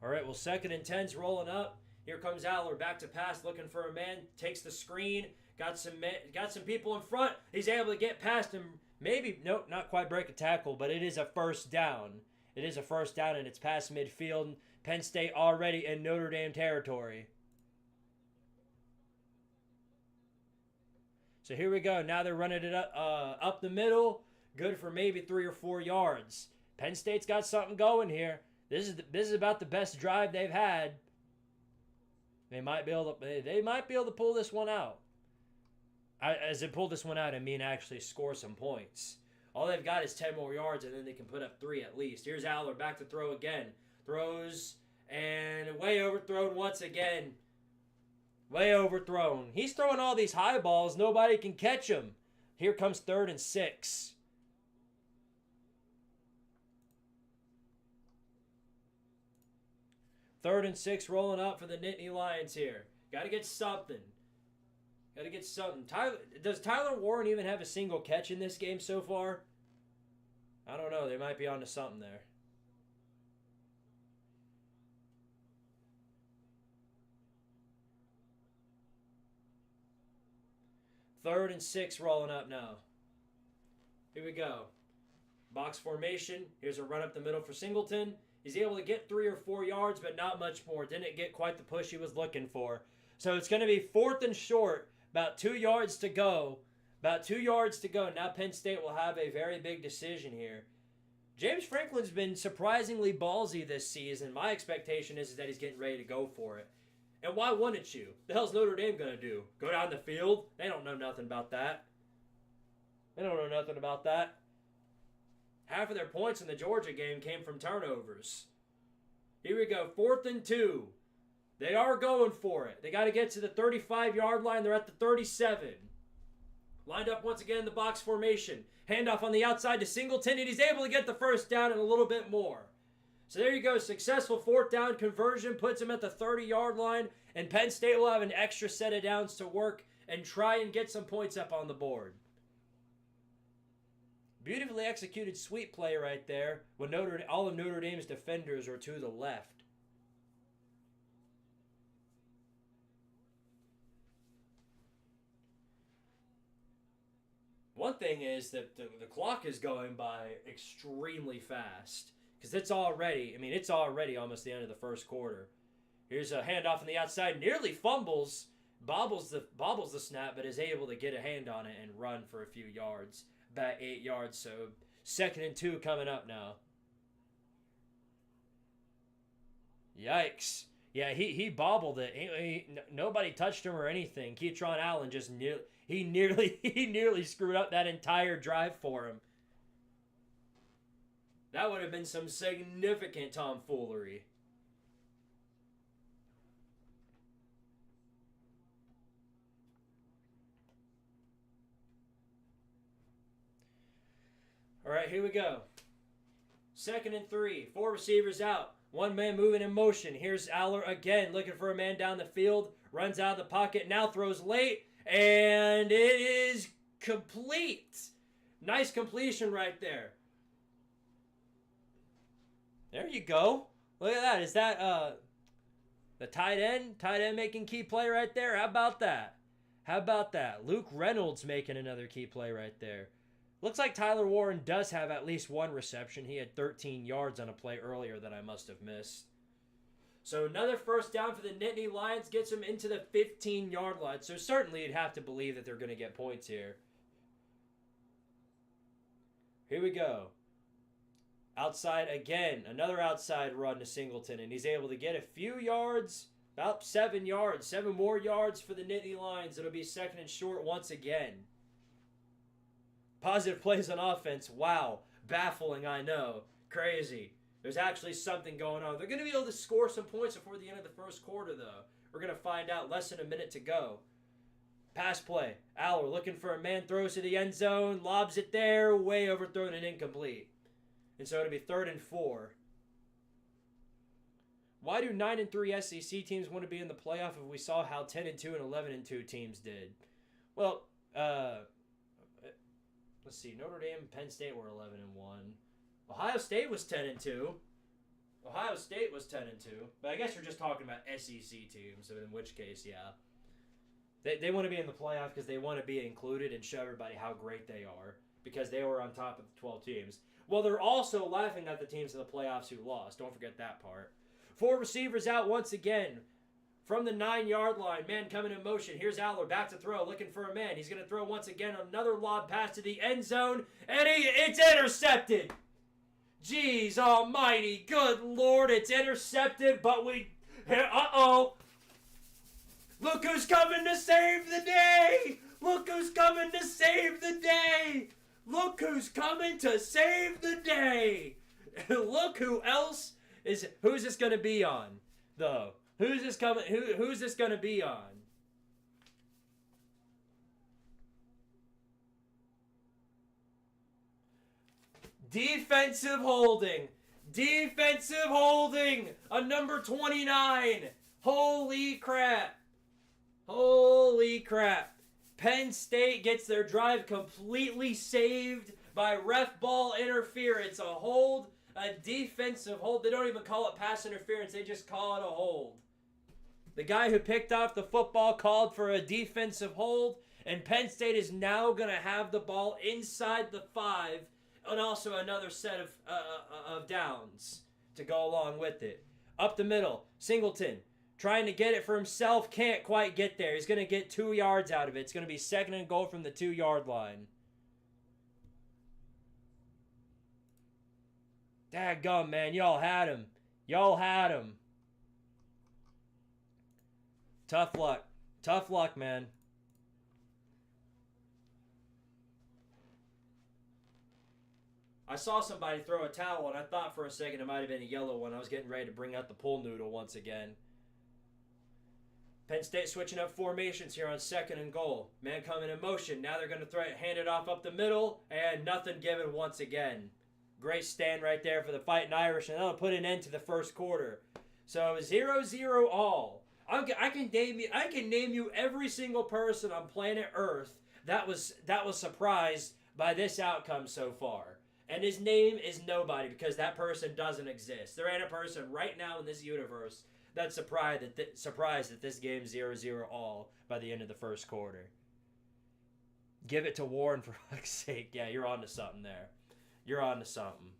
All right, well, 2nd and 10's rolling up. Here comes Aller, back to pass, looking for a man, takes the screen, got some people in front. He's able to get past him. Maybe, nope, not quite break a tackle, but it is a first down. It is a first down, and it's past midfield. Penn State already in Notre Dame territory. So here we go. Now they're running it up the middle. Good for maybe 3 or 4 yards. Penn State's got something going here. This is about the best drive they've had. They might be able to pull this one out. As they pull this one out, I mean actually score some points. All they've got is 10 more yards, and then they can put up 3 at least. Here's Aller back to throw again. Throws, and way overthrown once again. Way overthrown. He's throwing all these high balls. Nobody can catch him. Here comes 3rd and 6. Third and 6 rolling up for the Nittany Lions here. Got to get something. Does Tyler Warren even have a single catch in this game so far? I don't know. They might be onto something there. Third and 6 rolling up now. Here we go. Box formation. Here's a run up the middle for Singleton. He's able to get 3 or 4 yards, but not much more. Didn't get quite the push he was looking for. So it's going to be 4th and short. About 2 yards to go. Now Penn State will have a very big decision here. James Franklin's been surprisingly ballsy this season. My expectation is that he's getting ready to go for it. And why wouldn't you? The hell's Notre Dame going to do? Go down the field? They don't know nothing about that. Half of their points in the Georgia game came from turnovers. Here we go, 4th and 2. They are going for it. They got to get to the 35-yard line. They're at the 37. Lined up once again in the box formation. Handoff on the outside to Singleton, and he's able to get the first down and a little bit more. So there you go. Successful 4th down conversion puts him at the 30-yard line, and Penn State will have an extra set of downs to work and try and get some points up on the board. Beautifully executed sweep play right there when all of Notre Dame's defenders are to the left. One thing is that the clock is going by extremely fast because it's already almost the end of the first quarter. Here's a handoff on the outside, nearly fumbles, bobbles the snap, but is able to get a hand on it and run for a few yards, about 8 yards. So 2nd and 2 coming up now. Yikes! Yeah, he bobbled it. Nobody touched him or anything. Keytron Allen just nearly screwed up that entire drive for him. That would have been some significant tomfoolery. All right, here we go. 2nd and 3. 4 receivers out. 1 man moving in motion. Here's Aller again looking for a man down the field. Runs out of the pocket. Now throws late. And it is complete. Nice completion right there. There you go. Look at that. Is that the tight end? Tight end making key play right there? How about that? How about that? Luke Reynolds making another key play right there. Looks like Tyler Warren does have at least 1 reception. He had 13 yards on a play earlier that I must have missed. So another first down for the Nittany Lions gets them into the 15-yard line. So certainly you'd have to believe that they're going to get points here. Here we go. Outside again. Another outside run to Singleton. And he's able to get a few yards. About 7 yards. 7 more yards for the Nittany Lions. It'll be 2nd and short once again. Positive plays on offense. Wow. Baffling, I know. Crazy. There's actually something going on. They're going to be able to score some points before the end of the first quarter, though. We're going to find out less than a minute to go. Pass play. Aller looking for a man, throws to the end zone, lobs it there, way overthrown and incomplete. And so it'll be 3rd and 4. Why do 9 and 3 SEC teams want to be in the playoff if we saw how 10 and 2 and 11 and 2 teams did? Well, let's see. Notre Dame and Penn State were 11 and 1. Ohio State was 10 and 2. Ohio State was 10 and 2. But I guess you're just talking about SEC teams, so in which case, yeah. They want to be in the playoff because they want to be included and show everybody how great they are because they were on top of the 12 teams. Well, they're also laughing at the teams in the playoffs who lost. Don't forget that part. 4 receivers out once again. From the 9-yard line, man coming in motion. Here's Aller back to throw, looking for a man. He's going to throw once again another lob pass to the end zone, and it's intercepted. Jeez almighty, good Lord, it's intercepted, but uh-oh. Look who's coming to save the day. Look who's coming to save the day. Look who's coming to save the day. Look who's this going to be on, though? Who's this going to be on? Defensive holding. Defensive holding. A number 29. Holy crap. Holy crap. Penn State gets their drive completely saved by ref ball interference. A hold. A defensive hold. They don't even call it pass interference. They just call it a hold. The guy who picked off the football called for a defensive hold, and Penn State is now going to have the ball inside the 5 and also another set of downs to go along with it. Up the middle, Singleton trying to get it for himself, can't quite get there. He's going to get 2 yards out of it. It's going to be 2nd and goal from the 2-yard line. Daggum, man. Y'all had him. Y'all had him. Tough luck. Tough luck, man. I saw somebody throw a towel, and I thought for a second it might have been a yellow one. I was getting ready to bring out the pool noodle once again. Penn State switching up formations here on 2nd and goal. Man coming in motion. Now they're going to hand it off up the middle, and nothing given once again. Great stand right there for the Fighting Irish, and that'll put an end to the first quarter. So 0-0 all. I can name you every single person on planet Earth that was surprised by this outcome so far. And his name is nobody, because that person doesn't exist. There ain't a person right now in this universe that's surprised that this game's 0-0 all by the end of the first quarter. Give it to Warren, for fuck's sake. Yeah, you're on to something there. You're on to something.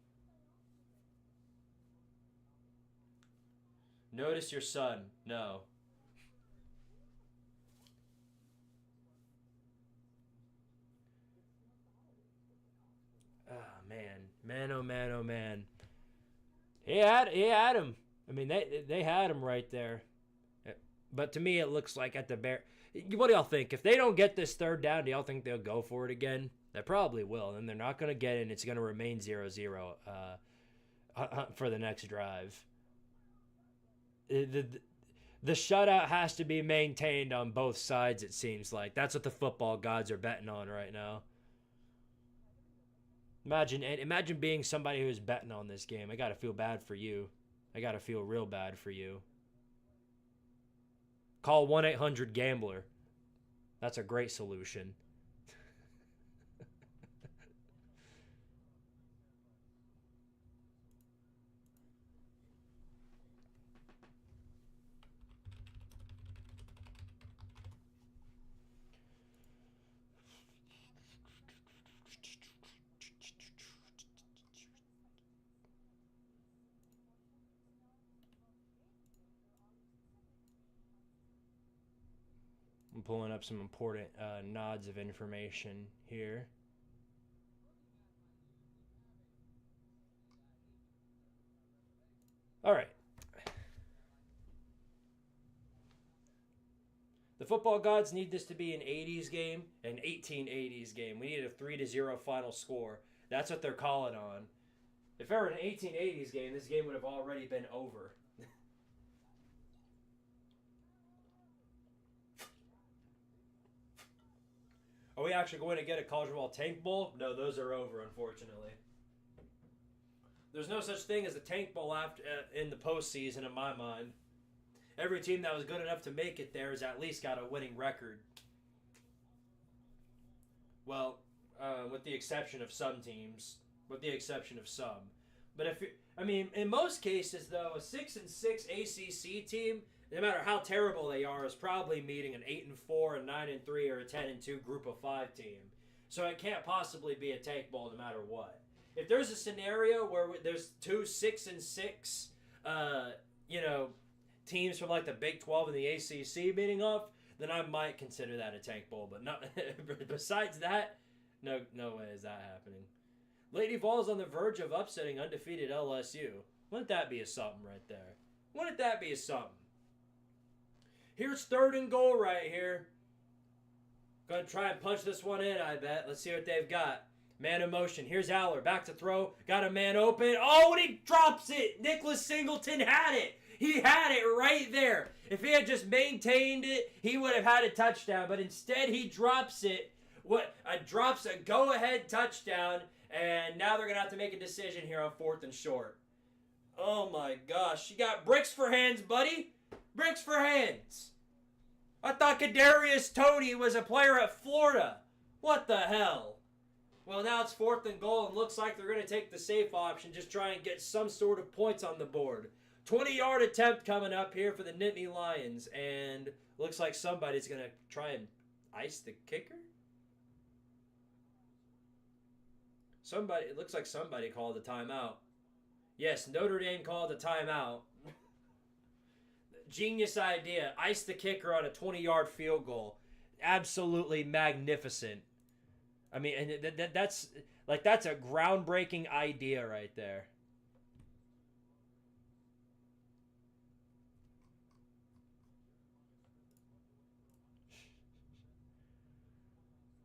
Notice your son. No. Oh, man. Man, oh, man, oh, man. He had him. I mean, they had him right there. But to me, it looks like at the what do y'all think? If they don't get this third down, do y'all think they'll go for it again? They probably will, and they're not going to get it, and it's going to remain 0-0 for the next drive. The shutout has to be maintained on both sides, it seems like. That's what the football gods are betting on right now. Imagine being somebody who's betting on this game. I got to feel bad for you. I got to feel real bad for you. Call 1-800-GAMBLER. That's a great solution. I'm pulling up some important nods of information here. All right. The football gods need this to be an 80s game, an 1880s game. We need a 3-0 final score. That's what they're calling on. If it were an 1880s game, this game would have already been over. Are we actually going to get a College Football Tank Bowl? No, those are over, unfortunately. There's no such thing as a Tank Bowl in the postseason, in my mind. Every team that was good enough to make it there has at least got a winning record. Well, with the exception of some teams. With the exception of some. But in most cases, though, a 6-6 ACC team, no matter how terrible they are, is probably meeting an 8-4, a 9-3, or a 10-2 group of 5 team. So it can't possibly be a Tank Bowl no matter what. If there's a scenario where there's 2 6-6, teams from like the Big 12 and the ACC meeting up, then I might consider that a Tank Bowl. But not besides that, no way is that happening. Lady Vols on the verge of upsetting undefeated LSU. Wouldn't that be a something right there? Wouldn't that be a something? Here's 3rd and goal right here. Gonna try and punch this one in, I bet. Let's see what they've got. Man in motion. Here's Aller. Back to throw. Got a man open. Oh, and he drops it. Nicholas Singleton had it. He had it right there. If he had just maintained it, he would have had a touchdown. But instead, he drops it. Drops a go-ahead touchdown. And now they're going to have to make a decision here on 4th and short. Oh, my gosh. You got bricks for hands, buddy. Bricks for hands. I thought Kadarius Toney was a player at Florida. What the hell? Well, now it's 4th and goal, and looks like they're going to take the safe option, just try and get some sort of points on the board. 20-yard attempt coming up here for the Nittany Lions, and looks like somebody's going to try and ice the kicker? It looks like somebody called a timeout. Yes, Notre Dame called a timeout. Genius idea. Ice the kicker on a 20-yard field goal. Absolutely magnificent. I mean, and that's a groundbreaking idea right there.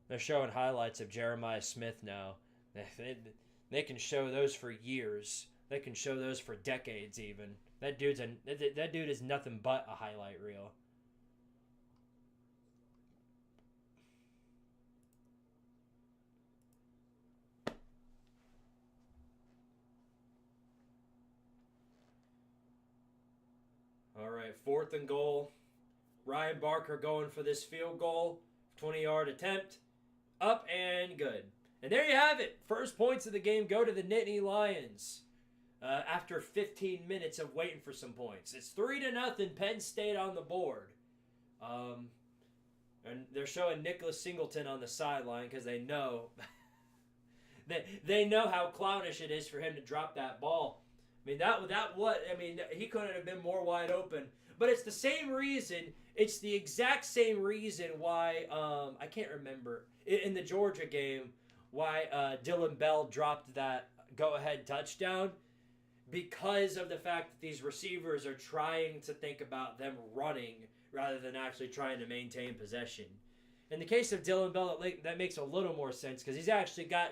They're showing highlights of Jeremiah Smith now. They can show those for years. They can show those for decades even. That dude is nothing but a highlight reel. right, 4th and goal. Ryan Barker going for this field goal. 20-yard attempt. Up and good. And there you have it. First points of the game go to the Nittany Lions. After 15 minutes of waiting for some points. It's 3-0 Penn State on the board. And they're showing Nicholas Singleton on the sideline because they know they know how clownish it is for him to drop that ball. I mean, he couldn't have been more wide open. But it's the same reason. It's the exact same reason why I can't remember in the Georgia game why Dylan Bell dropped that go-ahead touchdown. Because of the fact that these receivers are trying to think about them running rather than actually trying to maintain possession. In the case of Dylan Bell, that makes a little more sense because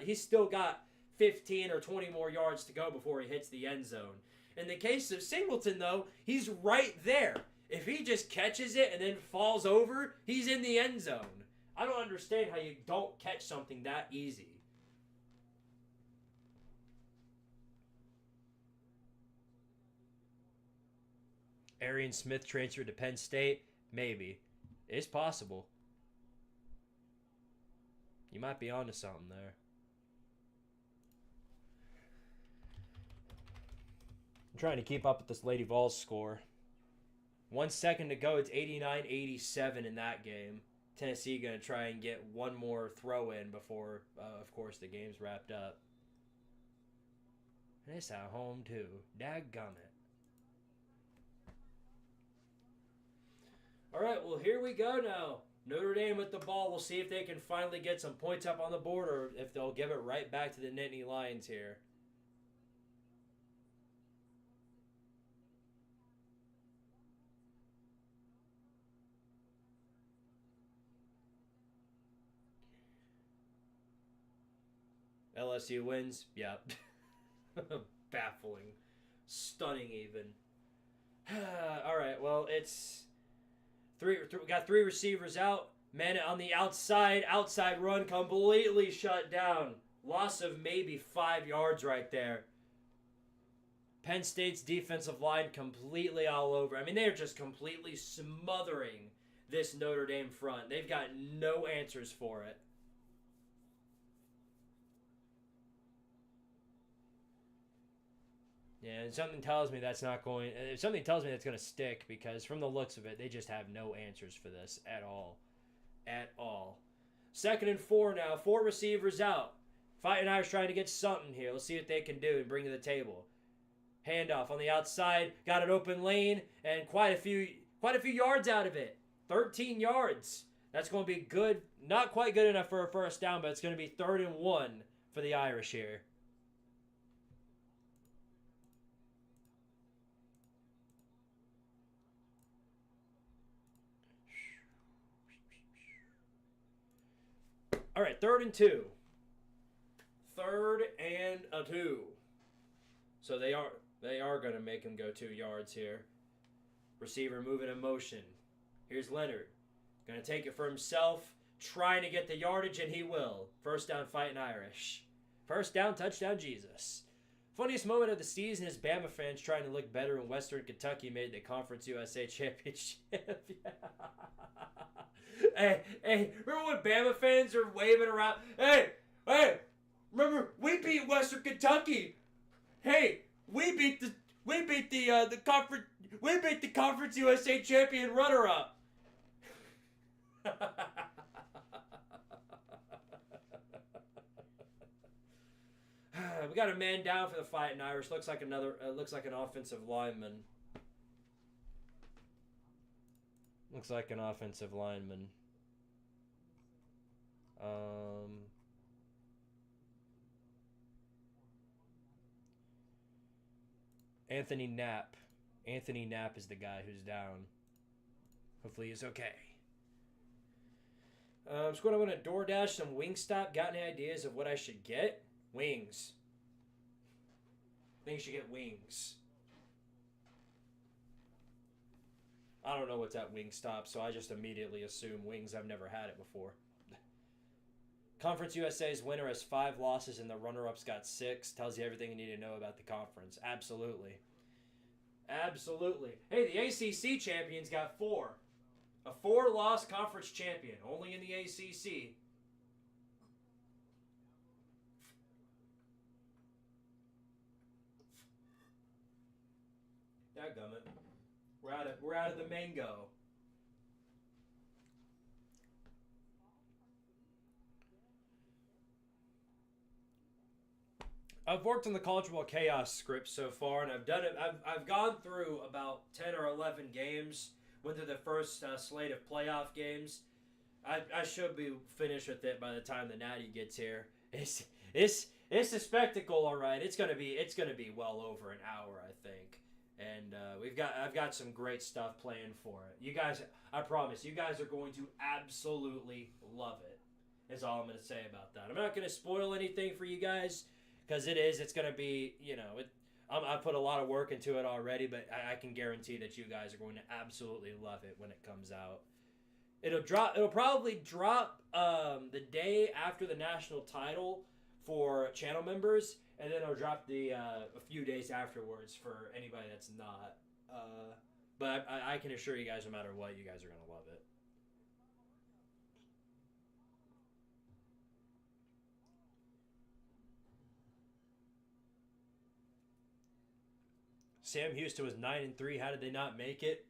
he's still got 15 or 20 more yards to go before he hits the end zone. In the case of Singleton, though, he's right there. If he just catches it and then falls over, he's in the end zone. I don't understand how you don't catch something that easy. Arian Smith transferred to Penn State? Maybe. It's possible. You might be onto something there. I'm trying to keep up with this Lady Vols score. 1 second to go. It's 89-87 in that game. Tennessee going to try and get one more throw in before, of course, the game's wrapped up. And it's at home, too. Dadgummit. All right, well, here we go now. Notre Dame with the ball. We'll see if they can finally get some points up on the board or if they'll give it right back to the Nittany Lions here. LSU wins. Yeah. Baffling. Stunning even. All right, well, it's... We got 3 receivers out. Man on the outside run completely shut down. Loss of maybe 5 yards right there. Penn State's defensive line completely all over. I mean, they're just completely smothering this Notre Dame front. They've got no answers for it. Yeah, and something tells me that's not going... Something tells me that's going to stick because from the looks of it, they just have no answers for this at all. At all. 2nd and 4 now. 4 receivers out. Fighting Irish trying to get something here. Let's see what they can do and bring to the table. Handoff on the outside. Got an open lane and quite a few yards out of it. 13 yards. That's going to be good. Not quite good enough for a first down, but it's going to be 3rd and 1 for the Irish here. All right, 3rd and 2. 3rd and 2. So they are going to make him go 2 yards here. Receiver moving in motion. Here's Leonard. Going to take it for himself. Trying to get the yardage, and he will. First down, Fighting Irish. First down, touchdown, Jesus. Funniest moment of the season is Bama fans trying to look better when Western Kentucky made the Conference USA Championship. Yeah. Hey, remember when Bama fans are waving around? Hey, remember we beat Western Kentucky. Hey, we beat the Conference USA champion runner-up. We got a man down for the Fighting Irish. Looks like an offensive lineman. Looks like an offensive lineman. Anthony Knapp. Anthony Knapp is the guy who's down. Hopefully he's okay. I'm just going to DoorDash some Wingstop. Got any ideas of what I should get? Wings. I think you should get wings. I don't know what's at Wingstop, so I just immediately assume wings. I've never had it before. Conference USA's winner has 5 losses and the runner-up's got 6. Tells you everything you need to know about the conference. Absolutely. Absolutely. Hey, the ACC champions got 4. A 4-loss conference champion, only in the ACC. Dadgummit. We're out of the mango. I've worked on the College Football Chaos script so far, and I've done it. I've gone through about 10 or 11 games. Went through the first slate of playoff games. I should be finished with it by the time the Natty gets here. It's a spectacle, all right. It's gonna be well over an hour, I think. And I've got some great stuff planned for it. You guys, I promise, you guys are going to absolutely love it. Is all I'm gonna say about that. I'm not gonna spoil anything for you guys. Because it's going to be, I put a lot of work into it already, but I can guarantee that you guys are going to absolutely love it when it comes out. It'll probably drop the day after the national title for channel members, and then it'll drop a few days afterwards for anybody that's not. But I can assure you guys, no matter what, you guys are going to love it. Sam Houston was 9-3. How did they not make it?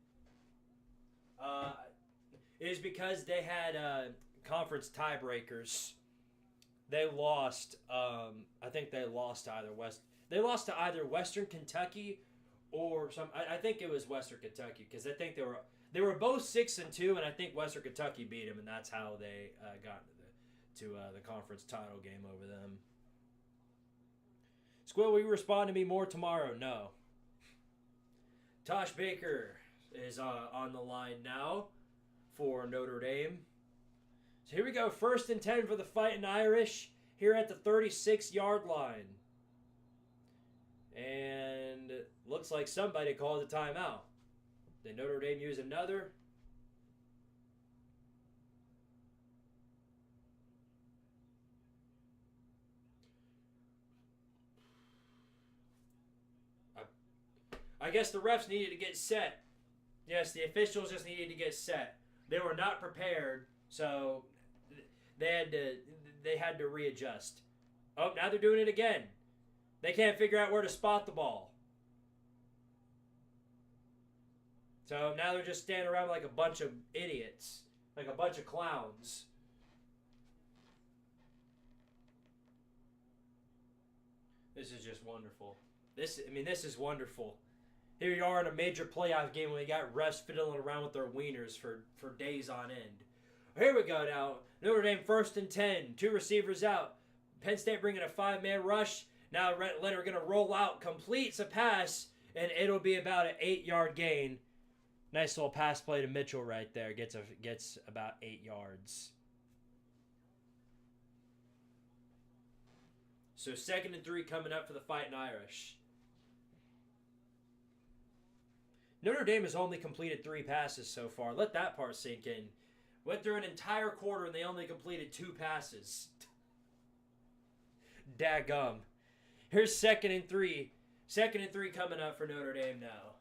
It is because they had conference tiebreakers. They lost. I think they lost to either They lost to either Western Kentucky or some. I think it was Western Kentucky because I think they were both 6-2, and I think Western Kentucky beat them, and that's how they got to the conference title game over them. Squill, will you respond to me more tomorrow? No. Tosh Baker is on the line now for Notre Dame. So here we go. 1st and 10 for the Fighting Irish here at the 36-yard line. And looks like somebody called a timeout. Did Notre Dame use another? I guess the refs needed to get set. Yes, the officials just needed to get set. They were not prepared, so they had to readjust. Oh, now they're doing it again. They can't figure out where to spot the ball. So now they're just standing around like a bunch of idiots, like a bunch of clowns. This is just wonderful. This is wonderful. Here you are in a major playoff game when we got refs fiddling around with their wieners for days on end. Here we go now. Notre Dame 1st and 10. 2 receivers out. Penn State bringing a 5-man rush. Now Leonard going to roll out, completes a pass, and it'll be about an 8-yard gain. Nice little pass play to Mitchell right there. Gets about 8 yards. So 2nd and 3 coming up for the Fighting Irish. Notre Dame has only completed 3 passes so far. Let that part sink in. Went through an entire quarter and they only completed 2 passes. Daggum. Here's 2nd and 3. 2nd and 3 coming up for Notre Dame now.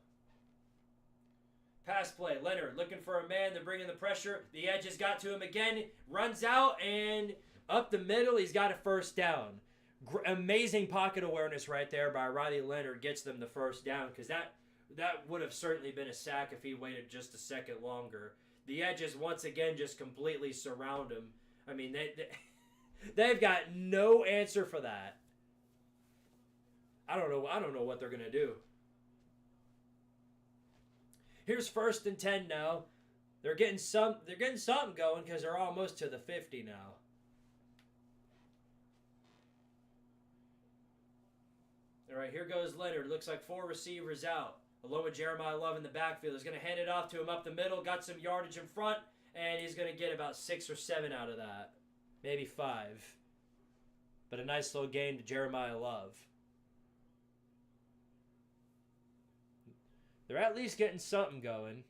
Pass play. Leonard looking for a man. They're bringing the pressure. The edge has got to him again. Runs out and up the middle. He's got a 1st down. Amazing pocket awareness right there by Riley Leonard. Gets them the 1st down because that would have certainly been a sack if he waited just a second longer. The edges once again just completely surround him. I mean, they've got no answer for that. I don't know what they're gonna do. Here's 1st and 10 now. They're getting something going because they're almost to the 50 now. All right, here goes Leonard. Looks like 4 receivers out. Along with Jeremiah Love in the backfield. He's going to hand it off to him up the middle. Got some yardage in front. And he's going to get about 6 or 7 out of that. Maybe 5. But a nice little gain to Jeremiah Love. They're at least getting something going.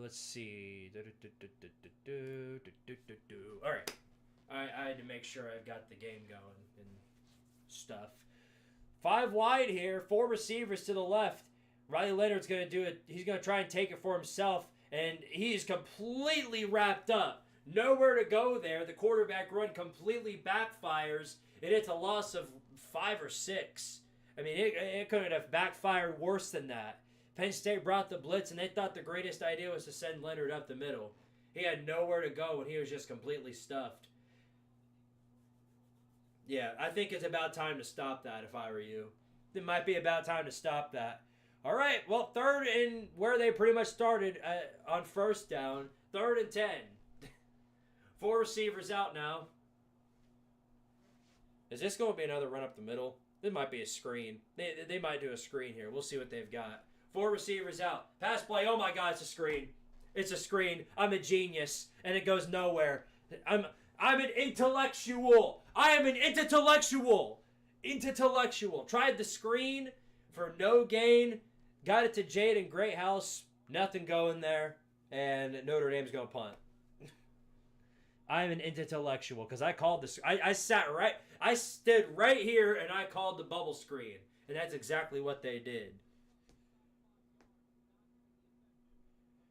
Let's see. All right. I had to make make sure I've got the game going and stuff. 5 wide here, 4 receivers to the left. Riley Leonard's going to do it. He's going to try and take it for himself, and he's completely wrapped up. Nowhere to go there. The quarterback run completely backfires, and it's a loss of 5 or 6. I mean, it couldn't have backfired worse than that. Penn State brought the blitz, and they thought the greatest idea was to send Leonard up the middle. He had nowhere to go, and he was just completely stuffed. Yeah, I think it's about time to stop that if I were you. It might be about time to stop that. All right, well, 3rd and where they pretty much started on 1st down. 3rd and 10. 4 receivers out now. Is this going to be another run up the middle? This might be a screen. They might do a screen here. We'll see what they've got. 4 receivers out. Pass play. Oh, my God, it's a screen. It's a screen. I'm a genius, and it goes nowhere. I'm an intellectual. I am an intellectual. Intellectual. Tried the screen for no gain. Got it to Jaden Greathouse. Nothing going there. And Notre Dame's going to punt. I'm an intellectual because I called this. I stood right here and I called the bubble screen. And that's exactly what they did.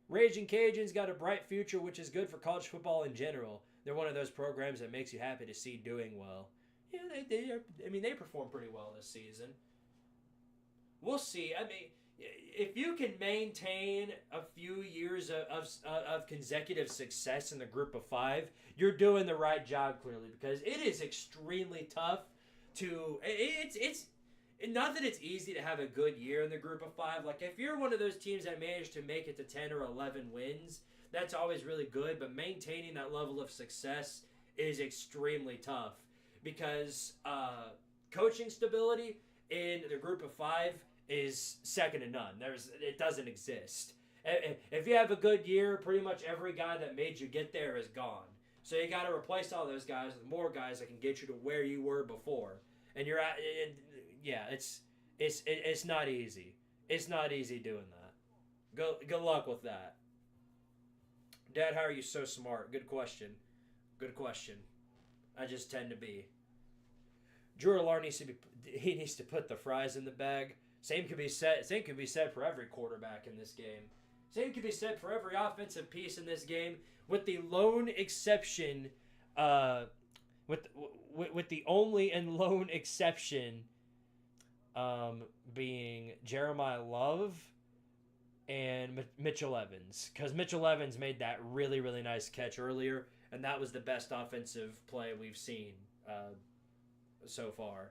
Raging Cajuns got a bright future, which is good for college football in general. They're one of those programs that makes you happy to see doing well. Yeah, they perform pretty well this season. We'll see. I mean, if you can maintain a few years of consecutive success in the group of 5, you're doing the right job clearly, because it is extremely tough to. It's not that it's easy to have a good year in the group of 5. Like, if you're one of those teams that managed to make it to 10 or 11 wins, that's always really good. But maintaining that level of success is extremely tough, because coaching stability in the group of 5 is second to none. It doesn't exist. If you have a good year, pretty much every guy that made you get there is gone. So you got to replace all those guys with more guys that can get you to where you were before. And you're at, yeah, it's not easy. It's not easy doing that. Good luck with that. Dad, how are you so smart? Good question. Good question. I just tend to be. Drew Alar needs to put the fries in the bag. Same could be said for every quarterback in this game. Same could be said for every offensive piece in this game, with the lone exception, with the only and lone exception, being Jeremiah Love and Mitchell Evans, because Mitchell Evans made that really, really nice catch earlier, and that was the best offensive play we've seen so far.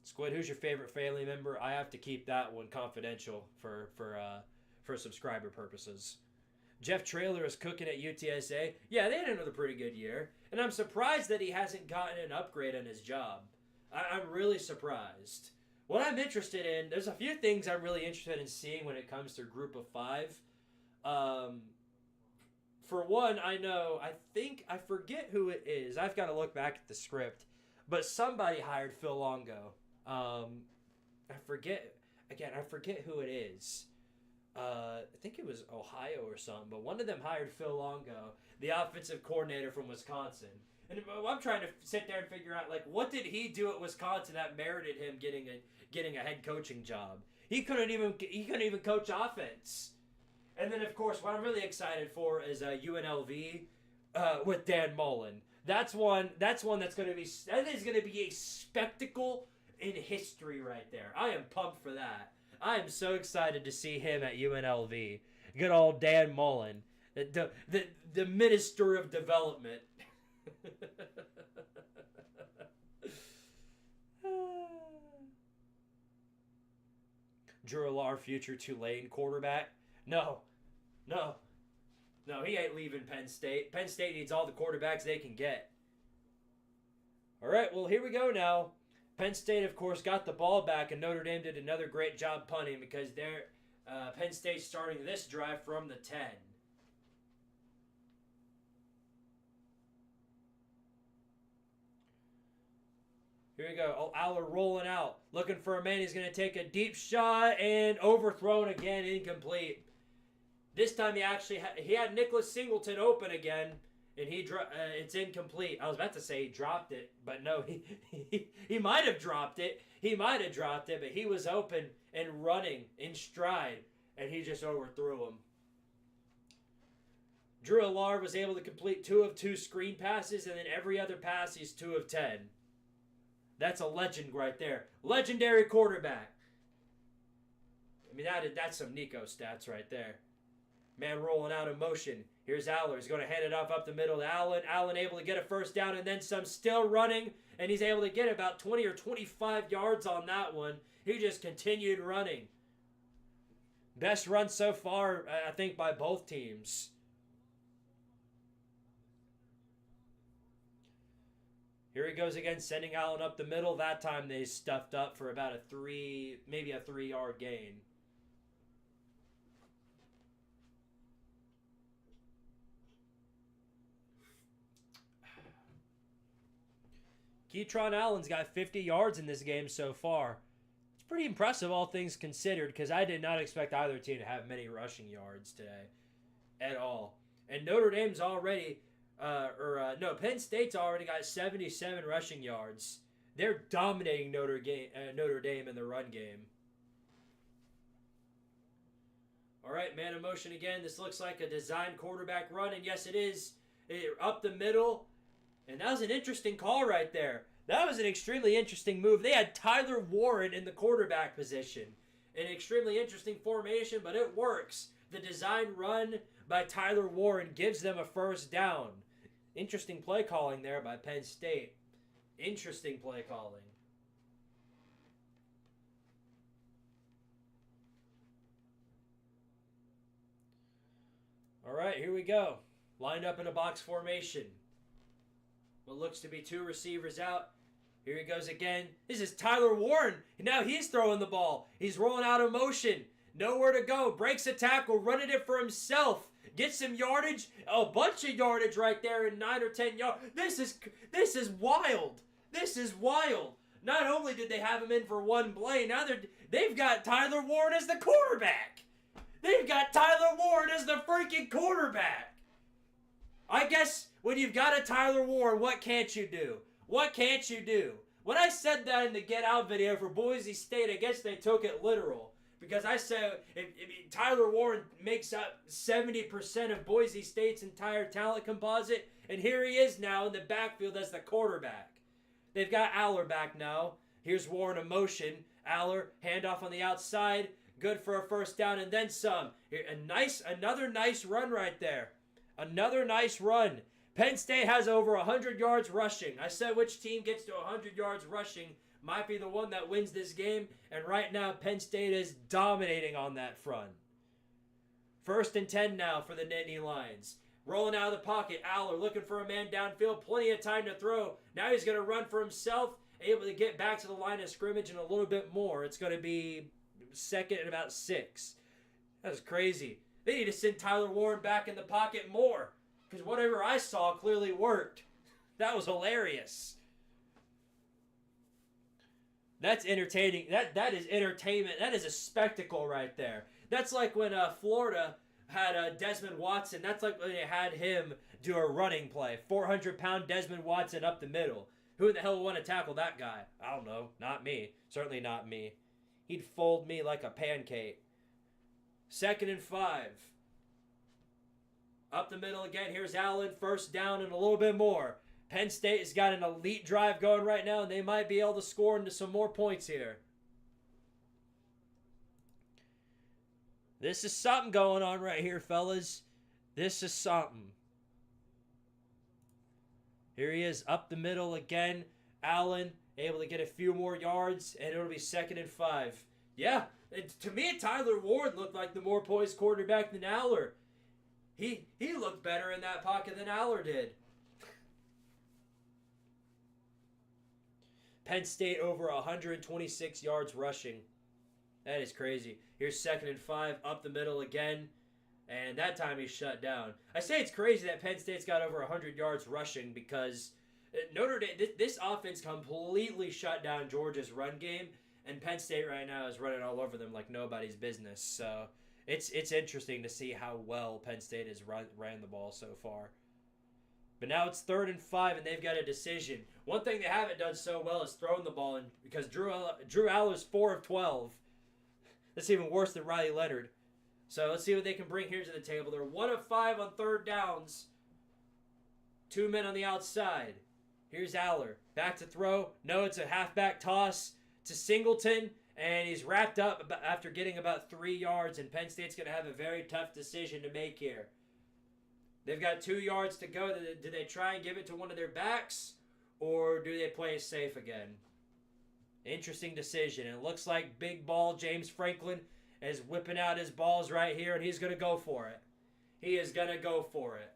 Squid, who's your favorite family member? I have to keep that one confidential for subscriber purposes. Jeff Traylor is cooking at UTSA. Yeah, they had another pretty good year, and I'm surprised that he hasn't gotten an upgrade on his job. I'm really surprised. What I'm interested in, there's a few things I'm really interested in seeing when it comes to Group of 5. For one, I forget who it is. I've got to look back at the script, but somebody hired Phil Longo. I forget who it is. I think it was Ohio or something, but one of them hired Phil Longo, the offensive coordinator from Wisconsin. And I'm trying to sit there and figure out, like, what did he do at Wisconsin that merited him getting a head coaching job? He couldn't even coach offense. And then, of course, what I'm really excited for is UNLV with Dan Mullen. That's one that's going to be a spectacle in history right there. I am pumped for that. I am so excited to see him at UNLV. Good old Dan Mullen, the Minister of Development. Drew Alar, future Tulane quarterback. No, he ain't leaving Penn State. Penn State needs all the quarterbacks they can get. All right, well, here we go now. Penn State, of course, got the ball back, and Notre Dame did another great job punting, because Penn State's starting this drive from the 10. Here we go. Aller rolling out, looking for a man. He's going to take a deep shot, and overthrown again, incomplete. This time he had Nicholas Singleton open again, and it's incomplete. I was about to say he dropped it, but no, he might have dropped it. He might have dropped it, but he was open and running in stride, and he just overthrew him. Drew Allard was able to complete 2 of 2 screen passes, and then every other pass he's 2 of 10. That's a legend right there. Legendary quarterback. I mean, that's some Nico stats right there. Man rolling out in motion. Here's Aller. He's going to hand it off up the middle to Allen. Allen able to get a first down and then some, still running. And he's able to get about 20 or 25 yards on that one. He just continued running. Best run so far, I think, by both teams. Here he goes again, sending Allen up the middle. That time they stuffed up for about maybe a 3-yard gain. Keytron Allen's got 50 yards in this game so far. It's pretty impressive, all things considered, because I did not expect either team to have many rushing yards today at all. And Notre Dame's already... Penn State's already got 77 rushing yards. They're dominating Notre Dame in the run game. All right, man in motion again. This looks like a designed quarterback run, and yes, it is. Up the middle, and that was an interesting call right there. That was an extremely interesting move. They had Tyler Warren in the quarterback position. An extremely interesting formation, but it works. The design run by Tyler Warren gives them a first down. Interesting play calling there by Penn State. Interesting play calling. All right, here we go. Lined up in a box formation. What looks to be 2 receivers out. Here he goes again. This is Tyler Warren. Now he's throwing the ball. He's rolling out of motion. Nowhere to go. Breaks a tackle. Running it for himself. Gets some yardage. A bunch of yardage right there in 9 or 10 yards. This is wild. This is wild. Not only did they have him in for one play, now they've got Tyler Warren as the quarterback. They've got Tyler Warren as the freaking quarterback. I guess when you've got a Tyler Warren, what can't you do? What can't you do? When I said that in the Get Out video for Boise State, I guess they took it literal. Because I said if Tyler Warren makes up 70% of Boise State's entire talent composite, and here he is now in the backfield as the quarterback. They've got Aller back now. Here's Warren in motion. Aller, handoff on the outside. Good for a first down and then some. Here, another nice run right there. Another nice run. Penn State has over 100 yards rushing. I said which team gets to 100 yards rushing might be the one that wins this game. And right now, Penn State is dominating on that front. 1st and 10 now for the Nittany Lions. Rolling out of the pocket. Aller looking for a man downfield. Plenty of time to throw. Now he's going to run for himself. Able to get back to the line of scrimmage and a little bit more. It's going to be 2nd and about 6. That's crazy. They need to send Tyler Warren back in the pocket more. Because whatever I saw clearly worked. That was hilarious. That's entertaining. That is entertainment. That is a spectacle right there. That's like when Florida had Desmond Watson. That's like when they had him do a running play. 400-pound Desmond Watson up the middle. Who in the hell would want to tackle that guy? I don't know. Not me. Certainly not me. He'd fold me like a pancake. 2nd and 5. Up the middle again. Here's Allen. First down and a little bit more. Penn State has got an elite drive going right now, and they might be able to score into some more points here. This is something going on right here, fellas. This is something. Here he is, up the middle again. Allen able to get a few more yards, and it'll be 2nd and 5. Yeah, to me, Tyler Warren looked like the more poised quarterback than Aller. He looked better in that pocket than Aller did. Penn State over 126 yards rushing. That is crazy. Here's 2nd and 5, up the middle again. And that time he's shut down. I say it's crazy that Penn State's got over 100 yards rushing because Notre Dame, this offense completely shut down Georgia's run game. And Penn State right now is running all over them like nobody's business. So It's interesting to see how well Penn State has ran the ball so far. But now it's 3rd and 5, and they've got a decision. One thing they haven't done so well is throwing the ball in, because Drew Aller's 4 of 12. That's even worse than Riley Leonard. So let's see what they can bring here to the table. They're 1 of 5 on 3rd downs. 2 men on the outside. Here's Aller. Back to throw. No, it's a halfback toss to Singleton. And he's wrapped up after getting about 3 yards. And Penn State's going to have a very tough decision to make here. They've got 2 yards to go. Do they try and give it to one of their backs? Or do they play it safe again? Interesting decision. It looks like big ball James Franklin is whipping out his balls right here. And he's going to go for it. He is going to go for it.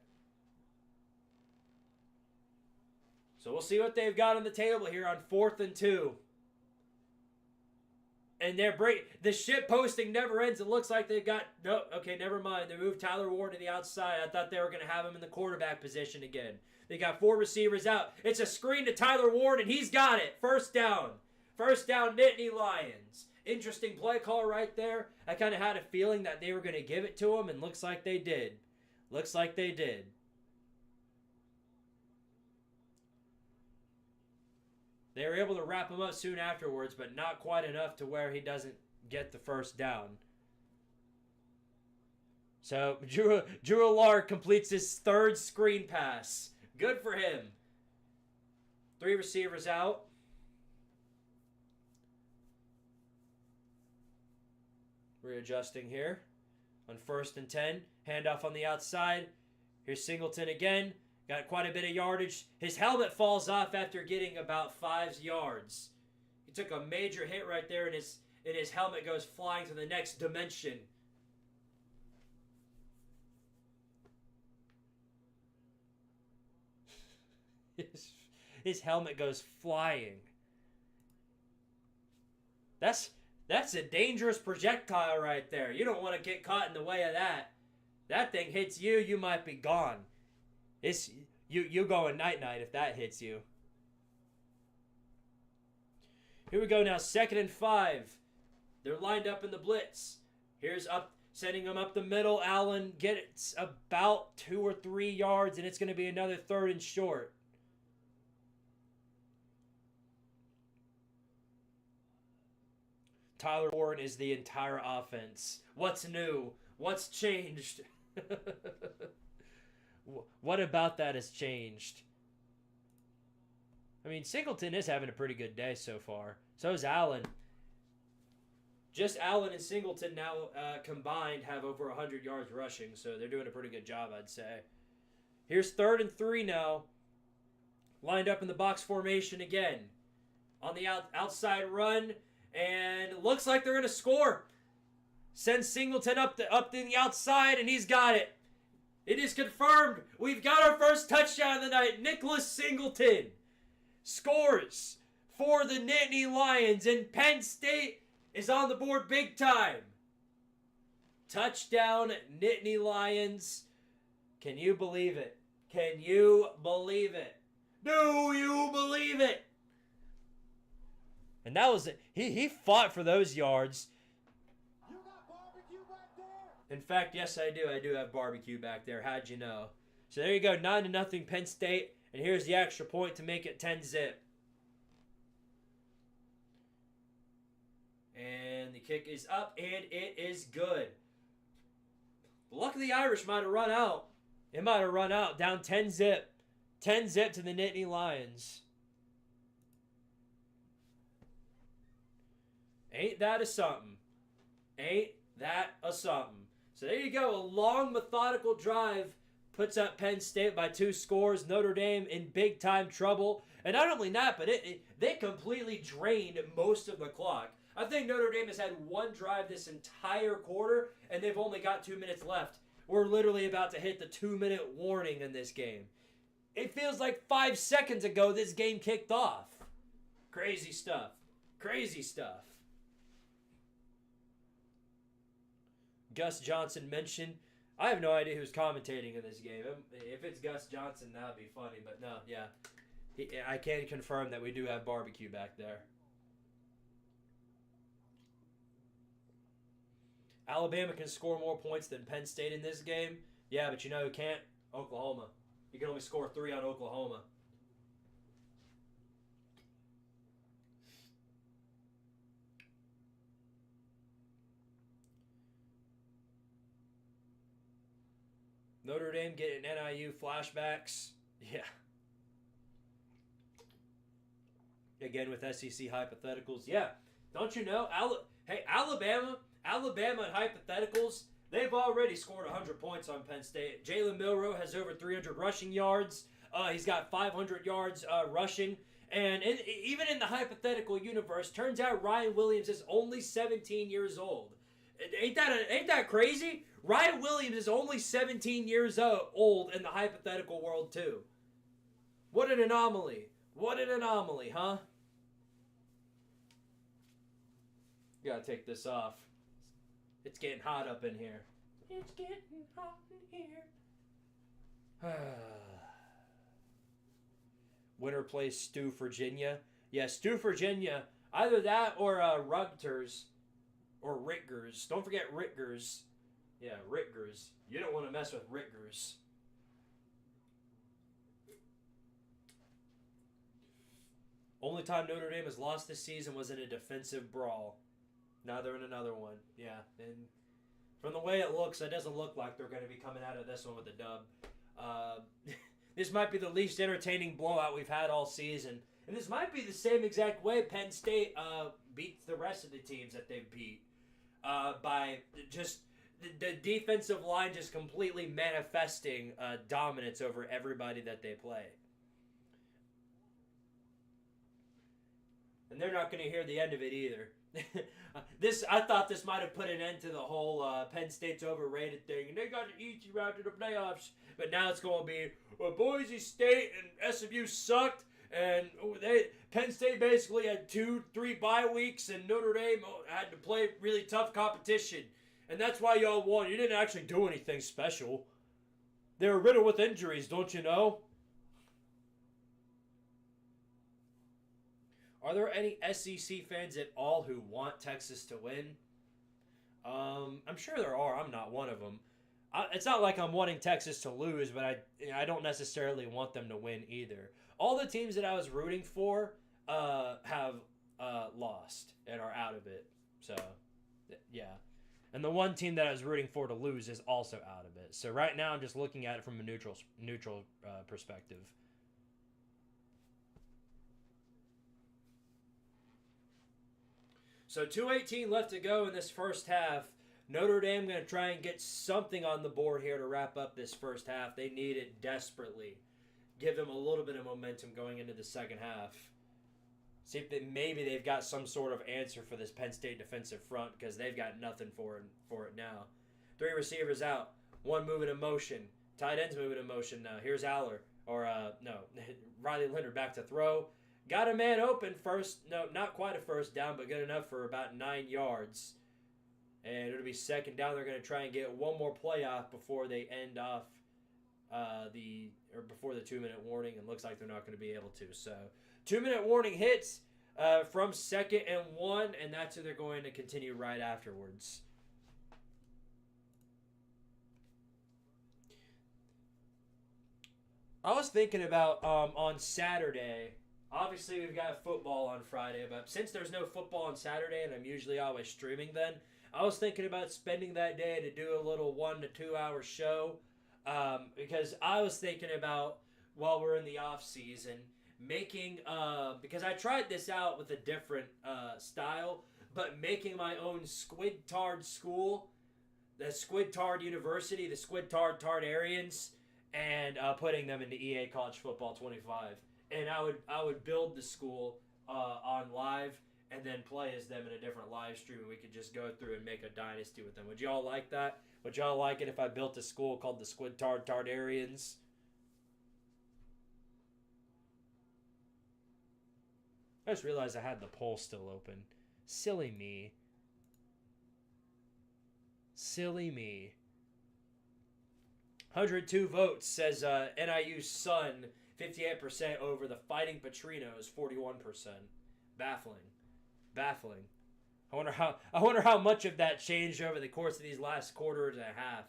So we'll see what they've got on the table here on 4th and 2. And the shit posting never ends. It looks like they've got... No, okay, never mind. They moved Tyler Ward to the outside. I thought they were going to have him in the quarterback position again. They got 4 receivers out. It's a screen to Tyler Ward, and he's got it. First down. First down, Nittany Lions. Interesting play call right there. I kind of had a feeling that they were going to give it to him, and looks like they did. Looks like they did. They were able to wrap him up soon afterwards, but not quite enough to where he doesn't get the first down. So, Drew Allard completes his 3rd screen pass. Good for him. 3 receivers out. Readjusting here on 1st and 10. Handoff on the outside. Here's Singleton again. Got quite a bit of yardage. His helmet falls off after getting about 5 yards. He took a major hit right there, and his helmet goes flying to the next dimension. His helmet goes flying. That's a dangerous projectile right there. You don't want to get caught in the way of that. That thing hits you, you might be gone. It's you going night-night if that hits you. Here we go now, 2nd and 5. They're lined up in the blitz. Here's up, sending them up the middle. Allen gets about 2 or 3 yards, and it's going to be another 3rd and short. Tyler Warren is the entire offense. What's new? What's changed? What about that has changed? I mean, Singleton is having a pretty good day so far. So is Allen. Just Allen and Singleton now combined have over 100 yards rushing, so they're doing a pretty good job, I'd say. Here's 3rd and 3 now. Lined up in the box formation again. On the outside run, and looks like they're going to score. Sends Singleton up in the outside, and he's got it. It is confirmed. We've got our first touchdown of the night. Nicholas Singleton scores for the Nittany Lions, and Penn State is on the board big time. Touchdown, Nittany Lions. Can you believe it? Can you believe it? Do you believe it? And that was it. He fought for those yards. In fact, yes, I do. I do have barbecue back there. How'd you know? So there you go, 9-0 Penn State. And here's the extra point to make it 10-zip. And the kick is up, and it is good. Luckily, the Irish might have run out. It might have run out, down 10-zip. 10-zip to the Nittany Lions. Ain't that a something? Ain't that a something? So there you go. A long, methodical drive puts up Penn State by 2 scores. Notre Dame in big-time trouble. And not only that, but they completely drained most of the clock. I think Notre Dame has had 1 drive this entire quarter, and they've only got 2 minutes left. We're literally about to hit the 2-minute warning in this game. It feels like 5 seconds ago this game kicked off. Crazy stuff. Crazy stuff. Gus Johnson mentioned. I have no idea who's commentating in this game. If it's Gus Johnson, that would be funny. But no, yeah. I can confirm that we do have barbecue back there. Alabama can score more points than Penn State in this game. Yeah, but you know who can't? Oklahoma. You can only score 3 on Oklahoma. Notre Dame getting NIU flashbacks. Yeah. Again with SEC hypotheticals. Yeah. Don't you know? Alabama and hypotheticals, they've already scored 100 points on Penn State. Jalen Milroe has over 300 rushing yards. He's got 500 yards rushing. And even in the hypothetical universe, turns out Ryan Williams is only 17 years old. Ain't that crazy? Ryan Williams is only 17 years old in the hypothetical world too. What an anomaly. What an anomaly, huh? Gotta take this off. It's getting hot up in here. It's getting hot in here. Winner plays Stu, Virginia. Yeah, Stu, Virginia. Either that or Rutgers. Or Rutgers. Don't forget Rutgers. Yeah, Rutgers. You don't want to mess with Rutgers. Only time Notre Dame has lost this season was in a defensive brawl. Now they're in another one. Yeah, and from the way it looks, it doesn't look like they're going to be coming out of this one with a dub. This might be the least entertaining blowout we've had all season. And this might be the same exact way Penn State beats the rest of the teams that they've beat. By just the defensive line just completely manifesting dominance over everybody that they play. And they're not going to hear the end of it either. I thought this might have put an end to the whole Penn State's overrated thing, and they got an easy route to the playoffs. But now it's going to be Boise State and SMU sucked, and Penn State basically had 2-3 bye weeks, and Notre Dame had to play really tough competition, and that's why y'all won. You didn't actually do anything special. They were riddled with injuries, don't you know? Are there any SEC fans at all who want Texas to win? I'm sure there are. I'm not one of them. It's not like I'm wanting Texas to lose, but I don't necessarily want them to win either. All the teams that I was rooting for have lost and are out of it. So, yeah. And the one team that I was rooting for to lose is also out of it. So right now I'm just looking at it from a neutral perspective. So 2:18 left to go in this first half. Notre Dame going to try and get something on the board here to wrap up this first half. They need it desperately. Give them a little bit of momentum going into the second half. See if maybe they've got some sort of answer for this Penn State defensive front, because they've got nothing for it now. 3 receivers out. 1 moving in motion. Tight end's moving in motion now. Here's Aller. Riley Leonard back to throw. Got a man open first. No, not quite a first down, but good enough for about 9 yards. And it'll be second down. They're going to try and get one more play off before they end off before the 2-minute warning. And looks like they're not going to be able to. So 2-minute warning hits from 2nd and 1, and that's who they're going to continue right afterwards. I was thinking about on Saturday. Obviously, we've got football on Friday, but since there's no football on Saturday, and I'm usually always streaming then, I was thinking about spending that day to do a little 1 to 2 hour show, because I was thinking about, while we're in the off season, making because I tried this out with a different style, but making my own Squidtard school, the Squidtard University, the Squidtard Tardarians, and putting them into EA College Football 25. And I would build the school on live and then play as them in a different live stream. We could just go through and make a dynasty with them. Would y'all like that? Would y'all like it if I built a school called the Squidtard Tardarians? I just realized I had the poll still open. Silly me. Silly me. 102 votes, says NIU's son. 58% over the Fighting Petrinos, 41%. Baffling. I wonder how much of that changed over the course of these last quarters and a half.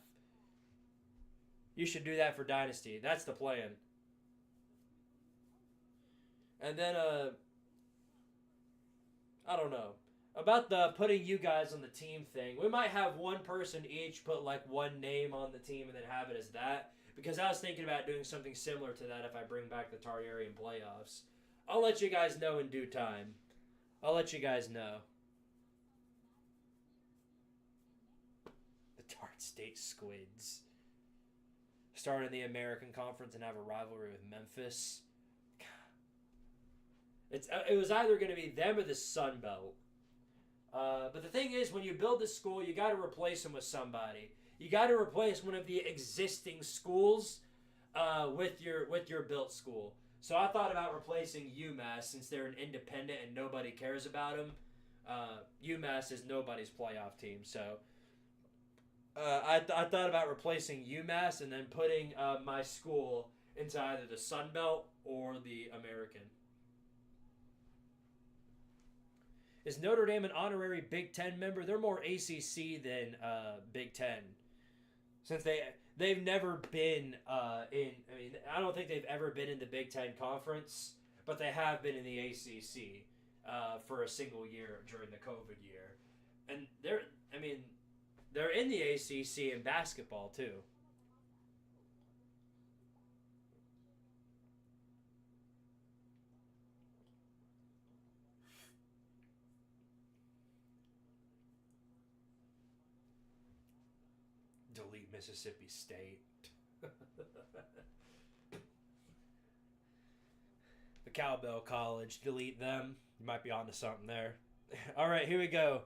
You should do that for Dynasty. That's the plan. And then I don't know. About the putting you guys on the team thing. We might have one person each put like one name on the team and then have it as that. Because I was thinking about doing something similar to that if I bring back the Targaryen playoffs. I'll let you guys know in due time. I'll let you guys know. The Tart State Squids. Start in the American Conference and have a rivalry with Memphis. It was either going to be them or the Sun Belt. But the thing is, when you build a school, you got to replace them with somebody. You got to replace one of the existing schools with your built school. So I thought about replacing UMass since they're an independent and nobody cares about them. UMass is nobody's playoff team, so I thought about replacing UMass and then putting my school into either the Sun Belt or the American. Is Notre Dame an honorary Big Ten member? They're more ACC than Big Ten. Since they've never been I don't think they've ever been in the Big Ten Conference, but they have been in the ACC for a single year during the COVID year. And they're in the ACC in basketball too. Delete Mississippi State. The Cowbell College, delete them. You might be onto something there. All right, here we go.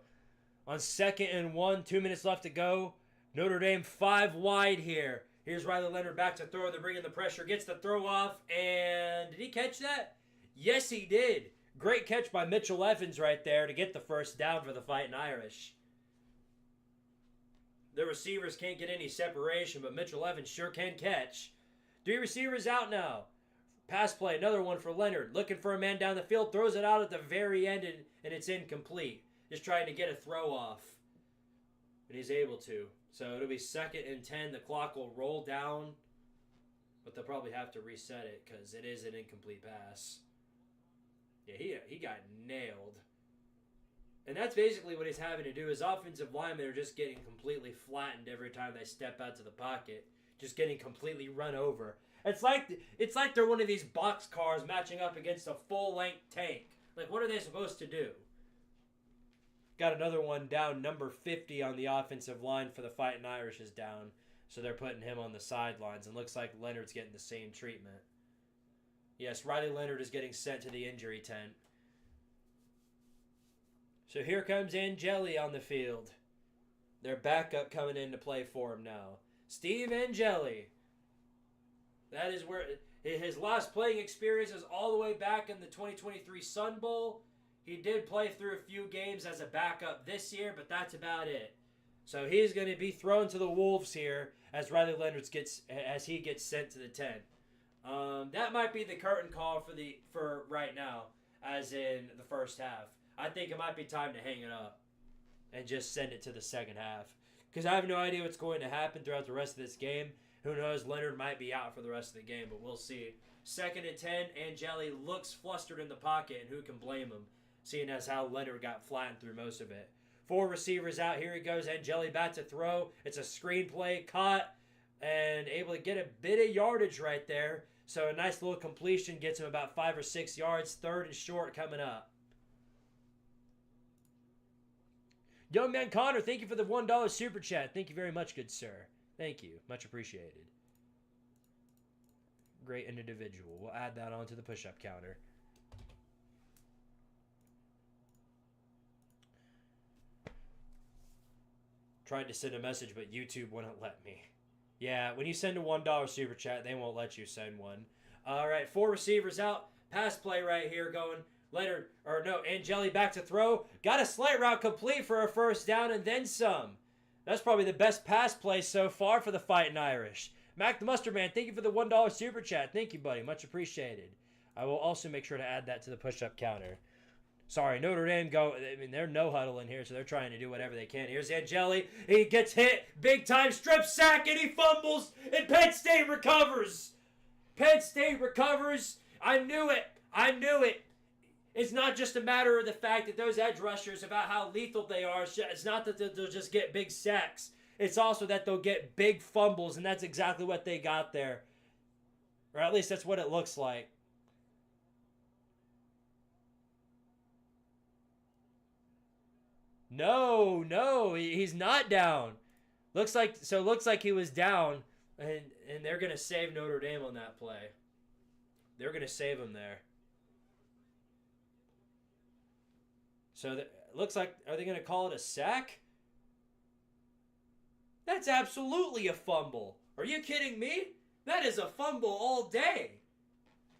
On 2nd and 1, 2 minutes left to go. Notre Dame 5 wide here. Here's Riley Leonard back to throw. They're bringing the pressure. Gets the throw off. And did he catch that? Yes, he did. Great catch by Mitchell Evans right there to get the first down for the Fighting Irish. The receivers can't get any separation, but Mitchell Evans sure can catch. 3 receivers out now. Pass play, another one for Leonard. Looking for a man down the field. Throws it out at the very end, and it's incomplete. Just trying to get a throw off. And he's able to. So it'll be 2nd and 10. The clock will roll down. But they'll probably have to reset it because it is an incomplete pass. Yeah, he got nailed. And that's basically what he's having to do. His offensive linemen are just getting completely flattened every time they step out to the pocket. Just getting completely run over. It's like they're one of these box cars matching up against a full-length tank. Like, what are they supposed to do? Got another one down. Number 50 on the offensive line for the Fighting Irish is down. So they're putting him on the sidelines. And looks like Leonard's getting the same treatment. Yes, Riley Leonard is getting sent to the injury tent. So here comes Angeli on the field. Their backup coming in to play for him now. Steve Angeli. That is where his last playing experience is all the way back in the 2023 Sun Bowl. He did play through a few games as a backup this year, but that's about it. So he's going to be thrown to the Wolves here as Riley Leonard gets sent to the tent. That might be the curtain call for right now, as in the first half. I think it might be time to hang it up and just send it to the second half. Because I have no idea what's going to happen throughout the rest of this game. Who knows? Leonard might be out for the rest of the game, but we'll see. 2nd and 10, Angeli looks flustered in the pocket, and who can blame him, seeing as how Leonard got flattened through most of it. 4 receivers out. Here he goes. Angeli back to throw. It's a screen play. Caught and able to get a bit of yardage right there. So a nice little completion gets him about 5 or 6 yards. 3rd and short coming up. Young man Connor, thank you for the $1 super chat. Thank you very much, good sir. Thank you. Much appreciated. Great individual. We'll add that onto the push-up counter. Tried to send a message, but YouTube wouldn't let me. Yeah, when you send a $1 super chat, they won't let you send one. All right, 4 receivers out. Pass play right here going. Angeli back to throw. Got a slight route complete for a first down and then some. That's probably the best pass play so far for the Fighting Irish. Mac the Mustard Man, thank you for the $1 super chat. Thank you, buddy. Much appreciated. I will also make sure to add that to the push-up counter. Sorry, Notre Dame go. I mean, they're no huddle in here, so they're trying to do whatever they can. Here's Angeli. He gets hit. Big time strip sack, and he fumbles, and Penn State recovers. Penn State recovers. I knew it. I knew it. It's not just a matter of the fact that those edge rushers, about how lethal they are. It's not that they'll just get big sacks. It's also that they'll get big fumbles, and that's exactly what they got there. Or at least that's what it looks like. No, he's not down. Looks like he was down, and they're gonna save Notre Dame on that play. They're gonna save him there. So looks like, are they gonna call it a sack? That's absolutely a fumble. Are you kidding me? That is a fumble all day.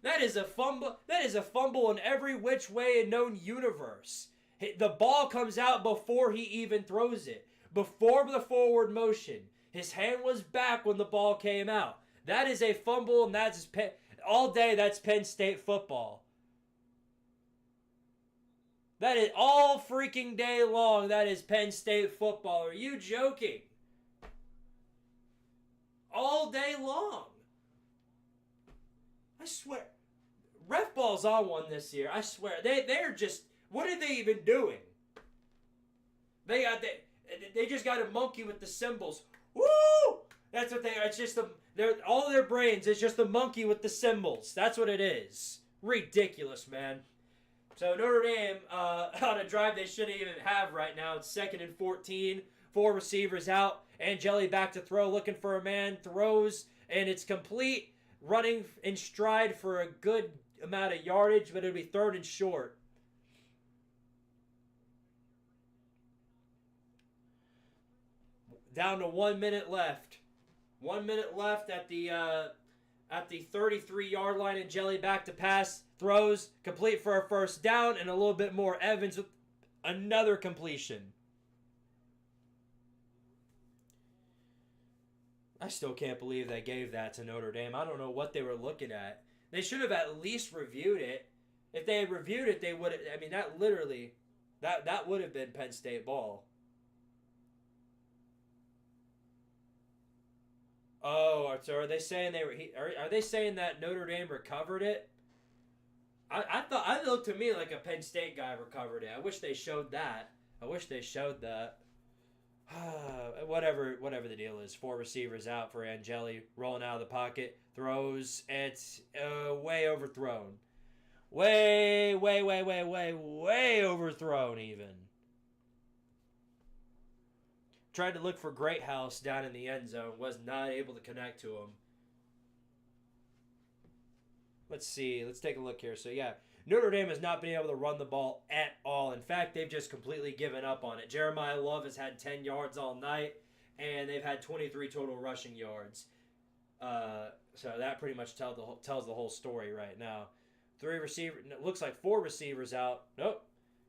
That is a fumble. That is a fumble in every which way in known universe. The ball comes out before he even throws it. Before the forward motion. His hand was back when the ball came out. That is a fumble, and that's all day. That's Penn State football. That is all freaking day long. That is Penn State football. Are you joking? All day long. I swear. Ref ball's on one this year. I swear. They're just... What are they even doing? They just got a monkey with the cymbals. Woo! That's what they are. It's just all their brains is just a monkey with the cymbals. That's what it is. Ridiculous, man. So Notre Dame on a drive they shouldn't even have right now. It's 2nd and 14. 4 receivers out. Angeli back to throw, looking for a man. Throws, and it's complete. Running in stride for a good amount of yardage, but it'll be 3rd and short. Down to 1 minute left. 1 minute left at the 33-yard line. Angeli back to pass. Throws. Complete for a first down. And a little bit more. Evans with another completion. I still can't believe they gave that to Notre Dame. I don't know what they were looking at. They should have at least reviewed it. If they had reviewed it, they would have... I mean, that literally... That would have been Penn State ball. Oh, so are they saying they were? Are they saying that Notre Dame recovered it? I thought it looked to me like a Penn State guy recovered it. I wish they showed that. Whatever the deal is. 4 receivers out for Angeli, rolling out of the pocket, throws. It's way overthrown. Way overthrown even. Tried to look for Greathouse down in the end zone. Was not able to connect to him. Let's see. Let's take a look here. So, yeah. Notre Dame has not been able to run the ball at all. In fact, they've just completely given up on it. Jeremiah Love has had 10 yards all night, and they've had 23 total rushing yards. So that pretty much tells the whole story right now. 3 receivers. Looks like 4 receivers out. Nope.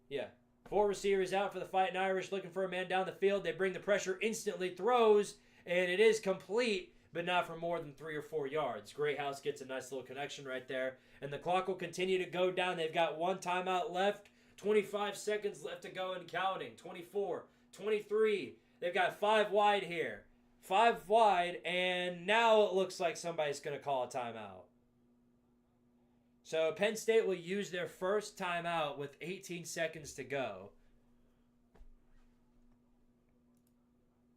Yeah. 4 receivers out for the Fighting Irish, looking for a man down the field. They bring the pressure, instantly throws, and it is complete, but not for more than 3 or 4 yards. Greathouse gets a nice little connection right there, and the clock will continue to go down. They've got 1 timeout left, 25 seconds left to go and counting. 24, 23. They've got 5 wide here. 5 wide, and now it looks like somebody's going to call a timeout. So Penn State will use their first timeout with 18 seconds to go.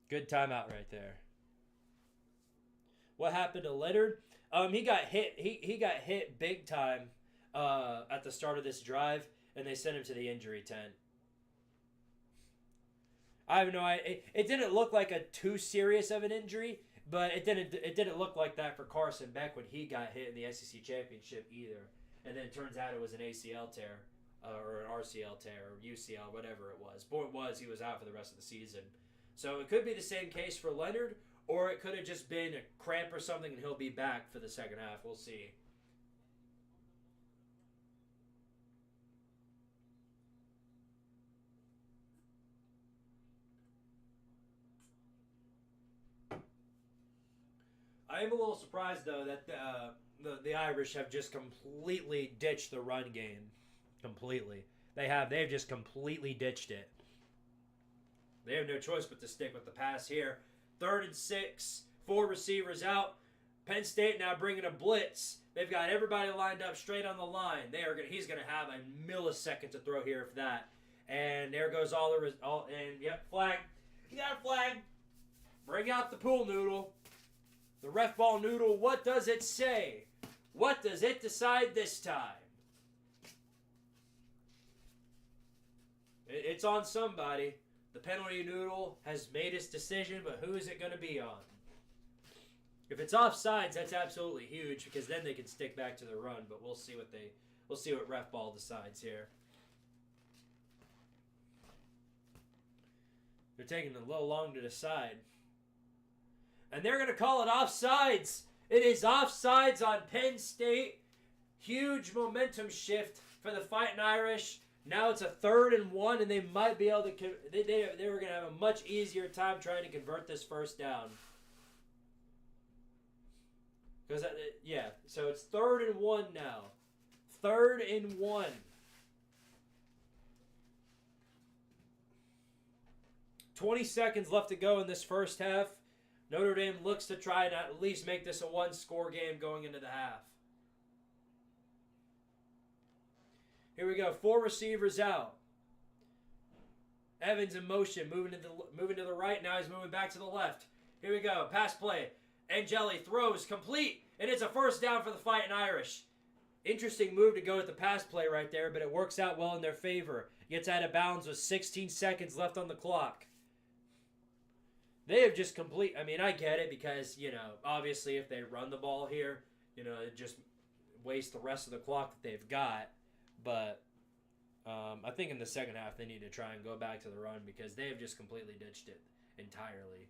Good timeout right there. What happened to Leonard? He got hit. He got hit big time at the start of this drive, and they sent him to the injury tent. I have no idea. It didn't look like a too serious of an injury, but it didn't look like that for Carson Beck when he got hit in the SEC championship either. And then it turns out it was an ACL tear, or an RCL tear, or UCL, whatever it was. But it was, he was out for the rest of the season. So it could be the same case for Leonard, or it could have just been a cramp or something, and he'll be back for the second half. We'll see. I am a little surprised, though, that the Irish have just completely ditched the run game. Completely. They've just completely ditched it. They have no choice but to stick with the pass here. 3rd and 6, 4 receivers out. Penn State now bringing a blitz. They've got everybody lined up straight on the line. He's going to have a millisecond to throw here, if that. And there goes flag. You got a flag. Bring out the pool noodle. The ref ball noodle. What does it say? What does it decide this time? It's on somebody. The penalty noodle has made its decision, but who is it going to be on? If it's offsides, that's absolutely huge because then they can stick back to the run. But we'll see what ref ball decides here. They're taking a little long to decide, and they're going to call it offsides. It is offsides on Penn State. Huge momentum shift for the Fighting Irish. Now it's a 3rd and 1, and they might be able to. They were going to have a much easier time trying to convert this first down. So it's 3rd and 1 now. 3rd and 1. 20 seconds left to go in this first half. Notre Dame looks to try and at least make this a 1-score game going into the half. Here we go. 4 receivers out. Evans in motion, moving to the right. Now he's moving back to the left. Here we go. Pass play. Angeli throws complete, and it's a first down for the Fighting Irish. Interesting move to go with the pass play right there, but it works out well in their favor. Gets out of bounds with 16 seconds left on the clock. They have just I get it because, obviously if they run the ball here, it just wastes the rest of the clock that they've got. But I think in the second half they need to try and go back to the run because they have just completely ditched it entirely.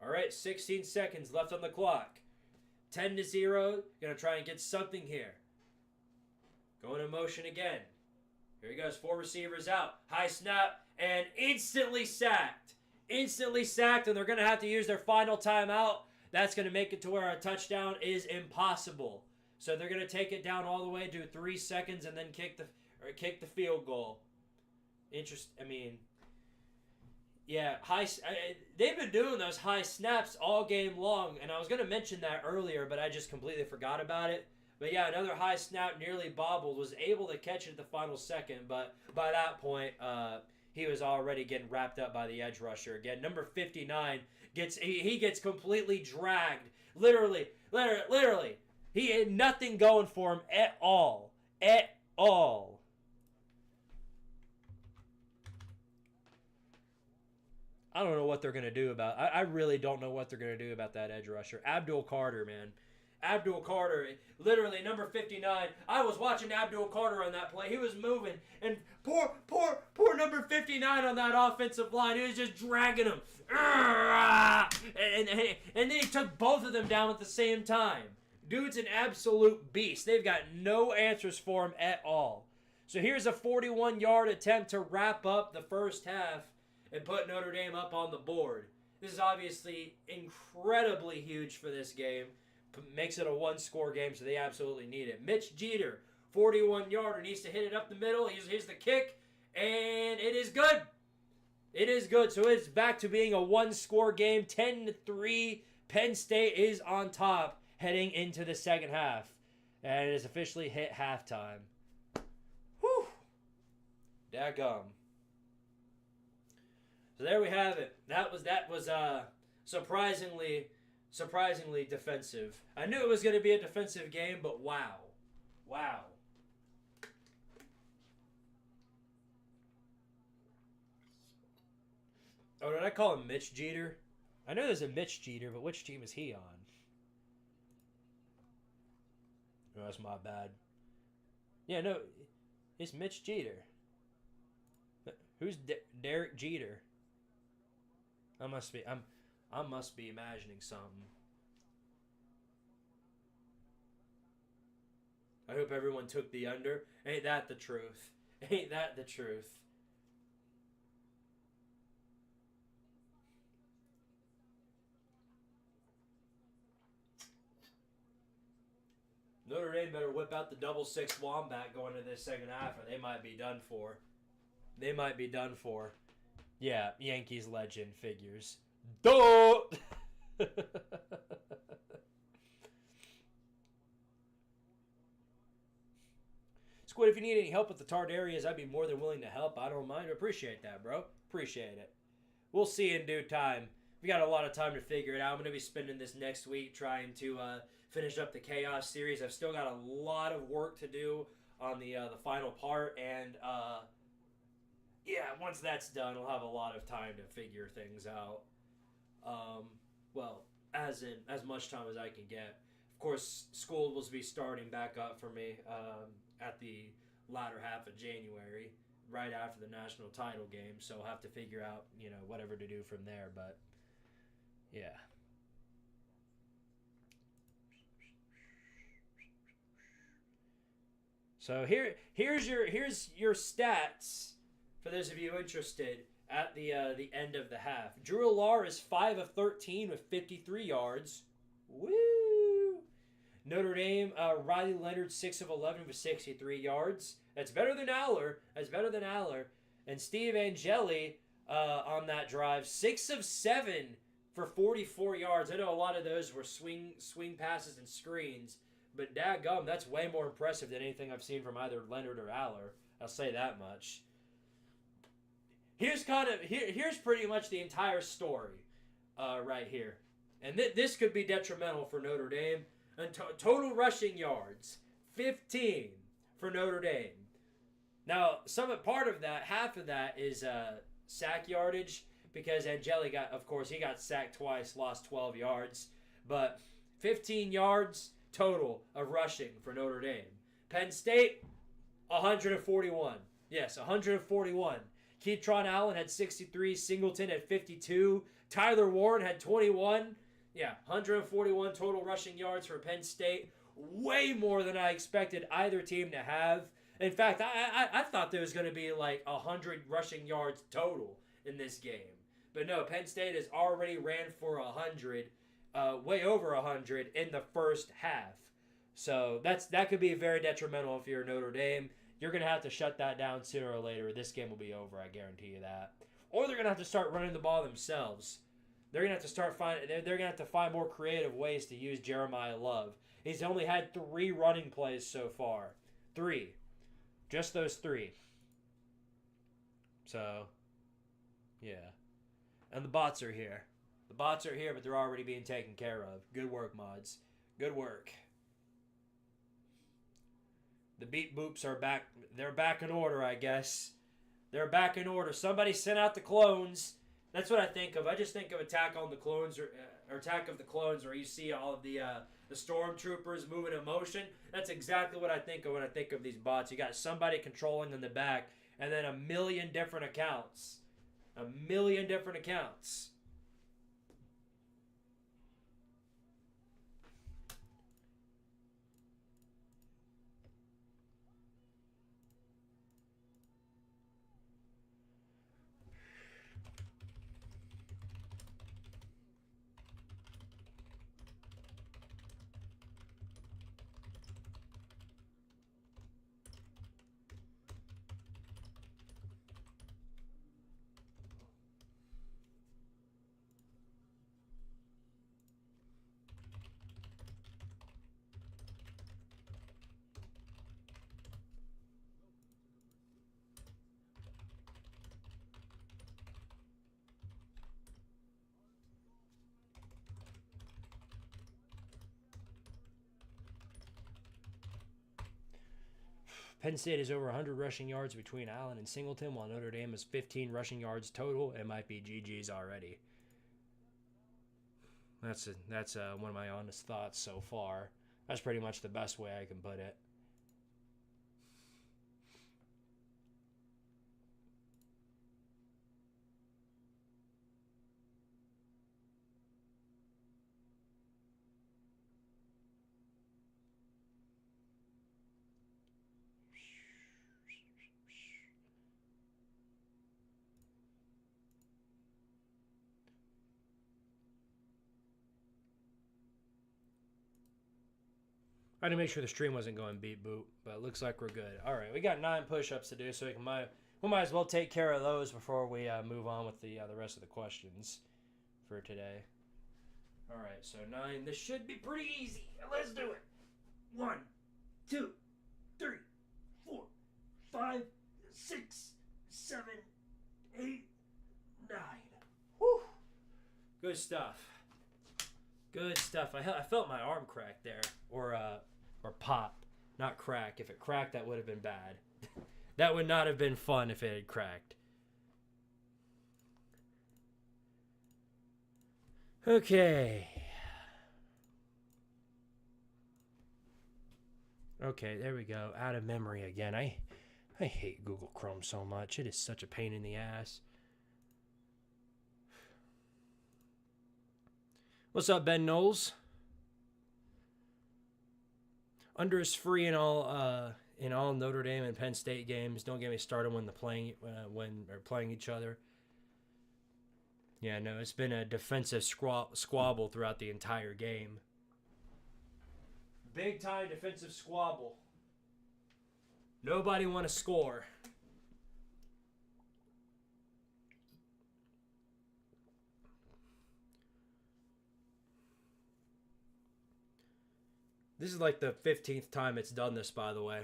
All right, 16 seconds left on the clock. 10-0. Going to try and get something here. Going in motion again. Here he goes. 4 receivers out. High snap and instantly sacked. Instantly sacked, and they're going to have to use their final timeout. That's going to make it to where a touchdown is impossible. So they're going to take it down all the way, do 3 seconds, and then kick the field goal. They've been doing those high snaps all game long, and I was going to mention that earlier, but I just completely forgot about it. But yeah, another high snap nearly bobbled, was able to catch it at the final second, but by that point, he was already getting wrapped up by the edge rusher. Again, number 59 gets completely dragged. Literally. He had nothing going for him at all. At all. I don't know what they're going to do about I really don't know what they're going to do about that edge rusher. Abdul Carter, man. Abdul Carter, literally number 59. I was watching Abdul Carter on that play. He was moving, and poor number 59 on that offensive line. He was just dragging him. And then he took both of them down at the same time. Dude's an absolute beast. They've got no answers for him at all. So here's a 41-yard attempt to wrap up the first half and put Notre Dame up on the board. This is obviously incredibly huge for this game. Makes it a 1-score game, so they absolutely need it. Mitch Jeter, 41-yarder, needs to hit it up the middle. Here's the kick, and it is good. It is good. So it's back to being a 1-score game. 10-3. Penn State is on top heading into the second half. And it has officially hit halftime. Whew. Daggum. So there we have it. That was surprisingly defensive. I knew it was going to be a defensive game, but wow. Oh, did I call him Mitch Jeter? I know there's a Mitch Jeter, but which team is he on? Oh, that's my bad. Yeah, no, it's Mitch Jeter. Who's Derek Jeter? I must be imagining something. I hope everyone took the under. Ain't that the truth? Ain't that the truth? Notre Dame better whip out the double six wombat going into this second half, or they might be done for. They might be done for. Yeah, Yankees legend figures. Duh! Squid, if you need any help with the tarred areas, I'd be more than willing to help. I don't mind. Appreciate that, bro. Appreciate it. We'll see in due time. We got a lot of time to figure it out. I'm going to be spending this next week trying to finish up the Chaos series. I've still got a lot of work to do on the final part, and yeah, once that's done, I'll have a lot of time to figure things out. Well, as much time as I can get. Of course, school will be starting back up for me at the latter half of January, right after the national title game. So I'll have to figure out, whatever to do from there. But yeah. So here's your stats for those of you interested at the end of the half. Drew Alar is 5 of 13 with 53 yards. Woo! Notre Dame, Riley Leonard 6 of 11 with 63 yards. That's better than Aller. And Steve Angeli on that drive, 6 of 7 for 44 yards. I know a lot of those were swing passes and screens, but dadgum, that's way more impressive than anything I've seen from either Leonard or Aller. I'll say that much. Here's pretty much the entire story right here. And this could be detrimental for Notre Dame. And total rushing yards, 15 for Notre Dame. Now, part of that, half of that is sack yardage, because Angeli got sacked twice, lost 12 yards. But 15 yards total of rushing for Notre Dame. Penn State, 141. Yes, 141. Keatron Allen had 63. Singleton had 52. Tyler Warren had 21. Yeah, 141 total rushing yards for Penn State. Way more than I expected either team to have. In fact, I thought there was going to be like 100 rushing yards total in this game. But no, Penn State has already ran for 100, way over 100 in the first half. So that could be very detrimental if you're Notre Dame. You're going to have to shut that down sooner or later. This game will be over, I guarantee you that. Or they're going to have to start running the ball themselves. They're going to have to find more creative ways to use Jeremiah Love. He's only had 3 running plays so far. 3. Just those 3. So, yeah. And the bots are here. The bots are here, but they're already being taken care of. Good work, mods. Good work. The beat boops are back. They're back in order, I guess. They're back in order. Somebody sent out the clones. That's what I think of. I just think of Attack on the Clones or Attack of the Clones, where you see all of the stormtroopers moving in motion. That's exactly what I think of when I think of these bots. You got somebody controlling in the back, and then a million different accounts. A million different accounts. Penn State is over 100 rushing yards between Allen and Singleton, while Notre Dame is 15 rushing yards total. It might be GG's already. That's one of my honest thoughts so far. That's pretty much the best way I can put it. I had to make sure the stream wasn't going beep boop, but it looks like we're good. All right, we got 9 push-ups to do, so we might as well take care of those before we move on with the rest of the questions for today. All right, so 9. This should be pretty easy. Let's do it. 1, 2, 3, 4, 5, 6, 7, 8, 9. Whew. Good stuff. Good stuff. I felt my arm crack there, or pop, not crack. If it cracked, that would have been bad. That would not have been fun if it had cracked. Okay. Okay, there we go. Out of memory again. I hate Google Chrome so much. It is such a pain in the ass. What's up, Ben Knowles? Under is free in all Notre Dame and Penn State games. Don't get me started when they're playing each other. Yeah, no, it's been a defensive squabble throughout the entire game. Big time defensive squabble. Nobody want to score. This is like the 15th time it's done this, by the way.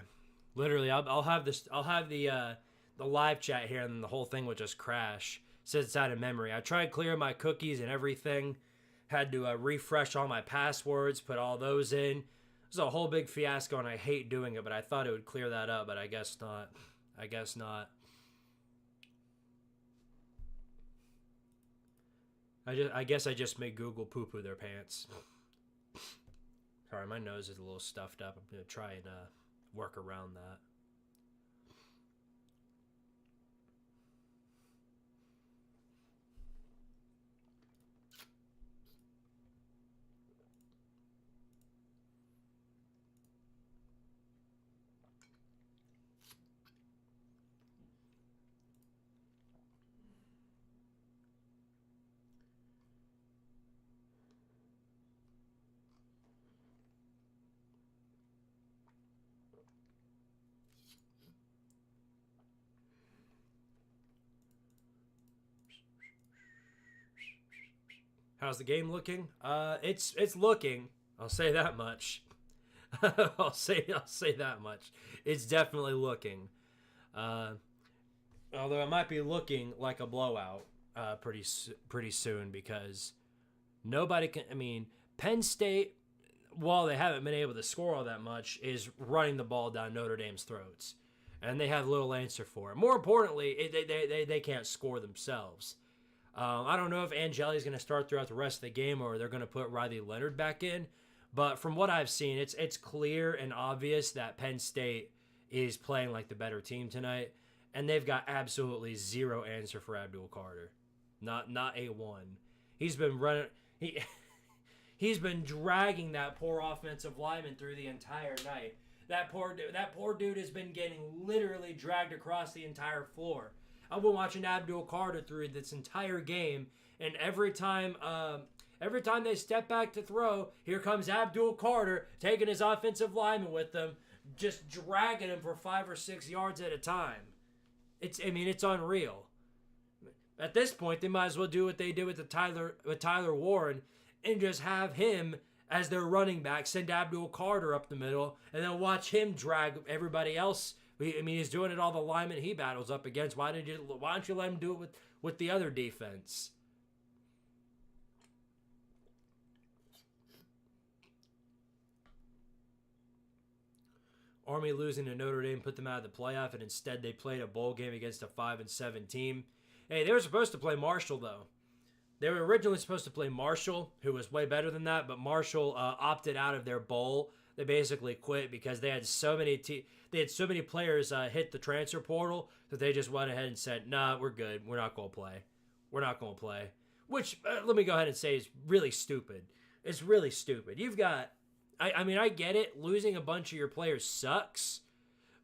Literally, I'll have the live chat here, and then the whole thing will just crash. It says it's out of memory. I tried clearing my cookies and everything. Had to refresh all my passwords, put all those in. It was a whole big fiasco, and I hate doing it, but I thought it would clear that up, but I guess not. I guess not. I guess I just made Google poo-poo their pants. Sorry, my nose is a little stuffed up. I'm going to try and work around that. How's the game looking? It's looking. I'll say that much. I'll say that much. It's definitely looking. Although it might be looking like a blowout pretty soon, because nobody can. I mean, Penn State, while they haven't been able to score all that much, is running the ball down Notre Dame's throats, and they have little answer for it. More importantly, they can't score themselves. I don't know if Angeli's going to start throughout the rest of the game, or they're going to put Riley Leonard back in. But from what I've seen, it's clear and obvious that Penn State is playing like the better team tonight, and they've got absolutely zero answer for Abdul Carter. Not a one. He's been running. He's been dragging that poor offensive lineman through the entire night. That poor dude has been getting literally dragged across the entire floor. I've been watching Abdul Carter through this entire game, and every time they step back to throw, here comes Abdul Carter taking his offensive lineman with them, just dragging him for 5 or 6 yards at a time. It's unreal. At this point, they might as well do what they did with Tyler Warren, and just have him as their running back, send Abdul Carter up the middle, and then watch him drag everybody else. He's doing it all the linemen he battles up against. Why don't you let him do it with the other defense? Army losing to Notre Dame put them out of the playoff, and instead they played a bowl game against a 5-7 team. Hey, they were supposed to play Marshall, though. They were originally supposed to play Marshall, who was way better than that, but Marshall opted out of their bowl. They basically quit because they had so many players hit the transfer portal that they just went ahead and said, "Nah, we're good. We're not going to play. We're not going to play." Which, let me go ahead and say, is really stupid. It's really stupid. You've got, I get it. Losing a bunch of your players sucks,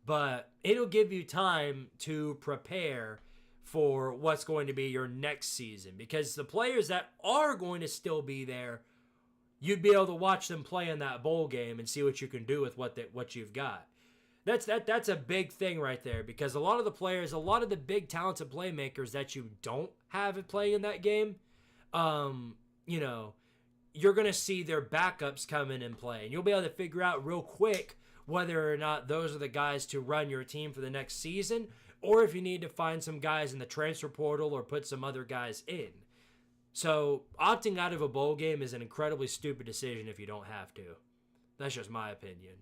but it'll give you time to prepare for what's going to be your next season, because the players that are going to still be there you'd be able to watch them play in that bowl game and see what you can do with what you've got. That's a big thing right there, because a lot of the players, a lot of the big talented playmakers that you don't have playing in that game, you know, you're going to see their backups come in and play. And you'll be able to figure out real quick whether or not those are the guys to run your team for the next season, or if you need to find some guys in the transfer portal or put some other guys in. So opting out of a bowl game is an incredibly stupid decision if you don't have to. That's just my opinion.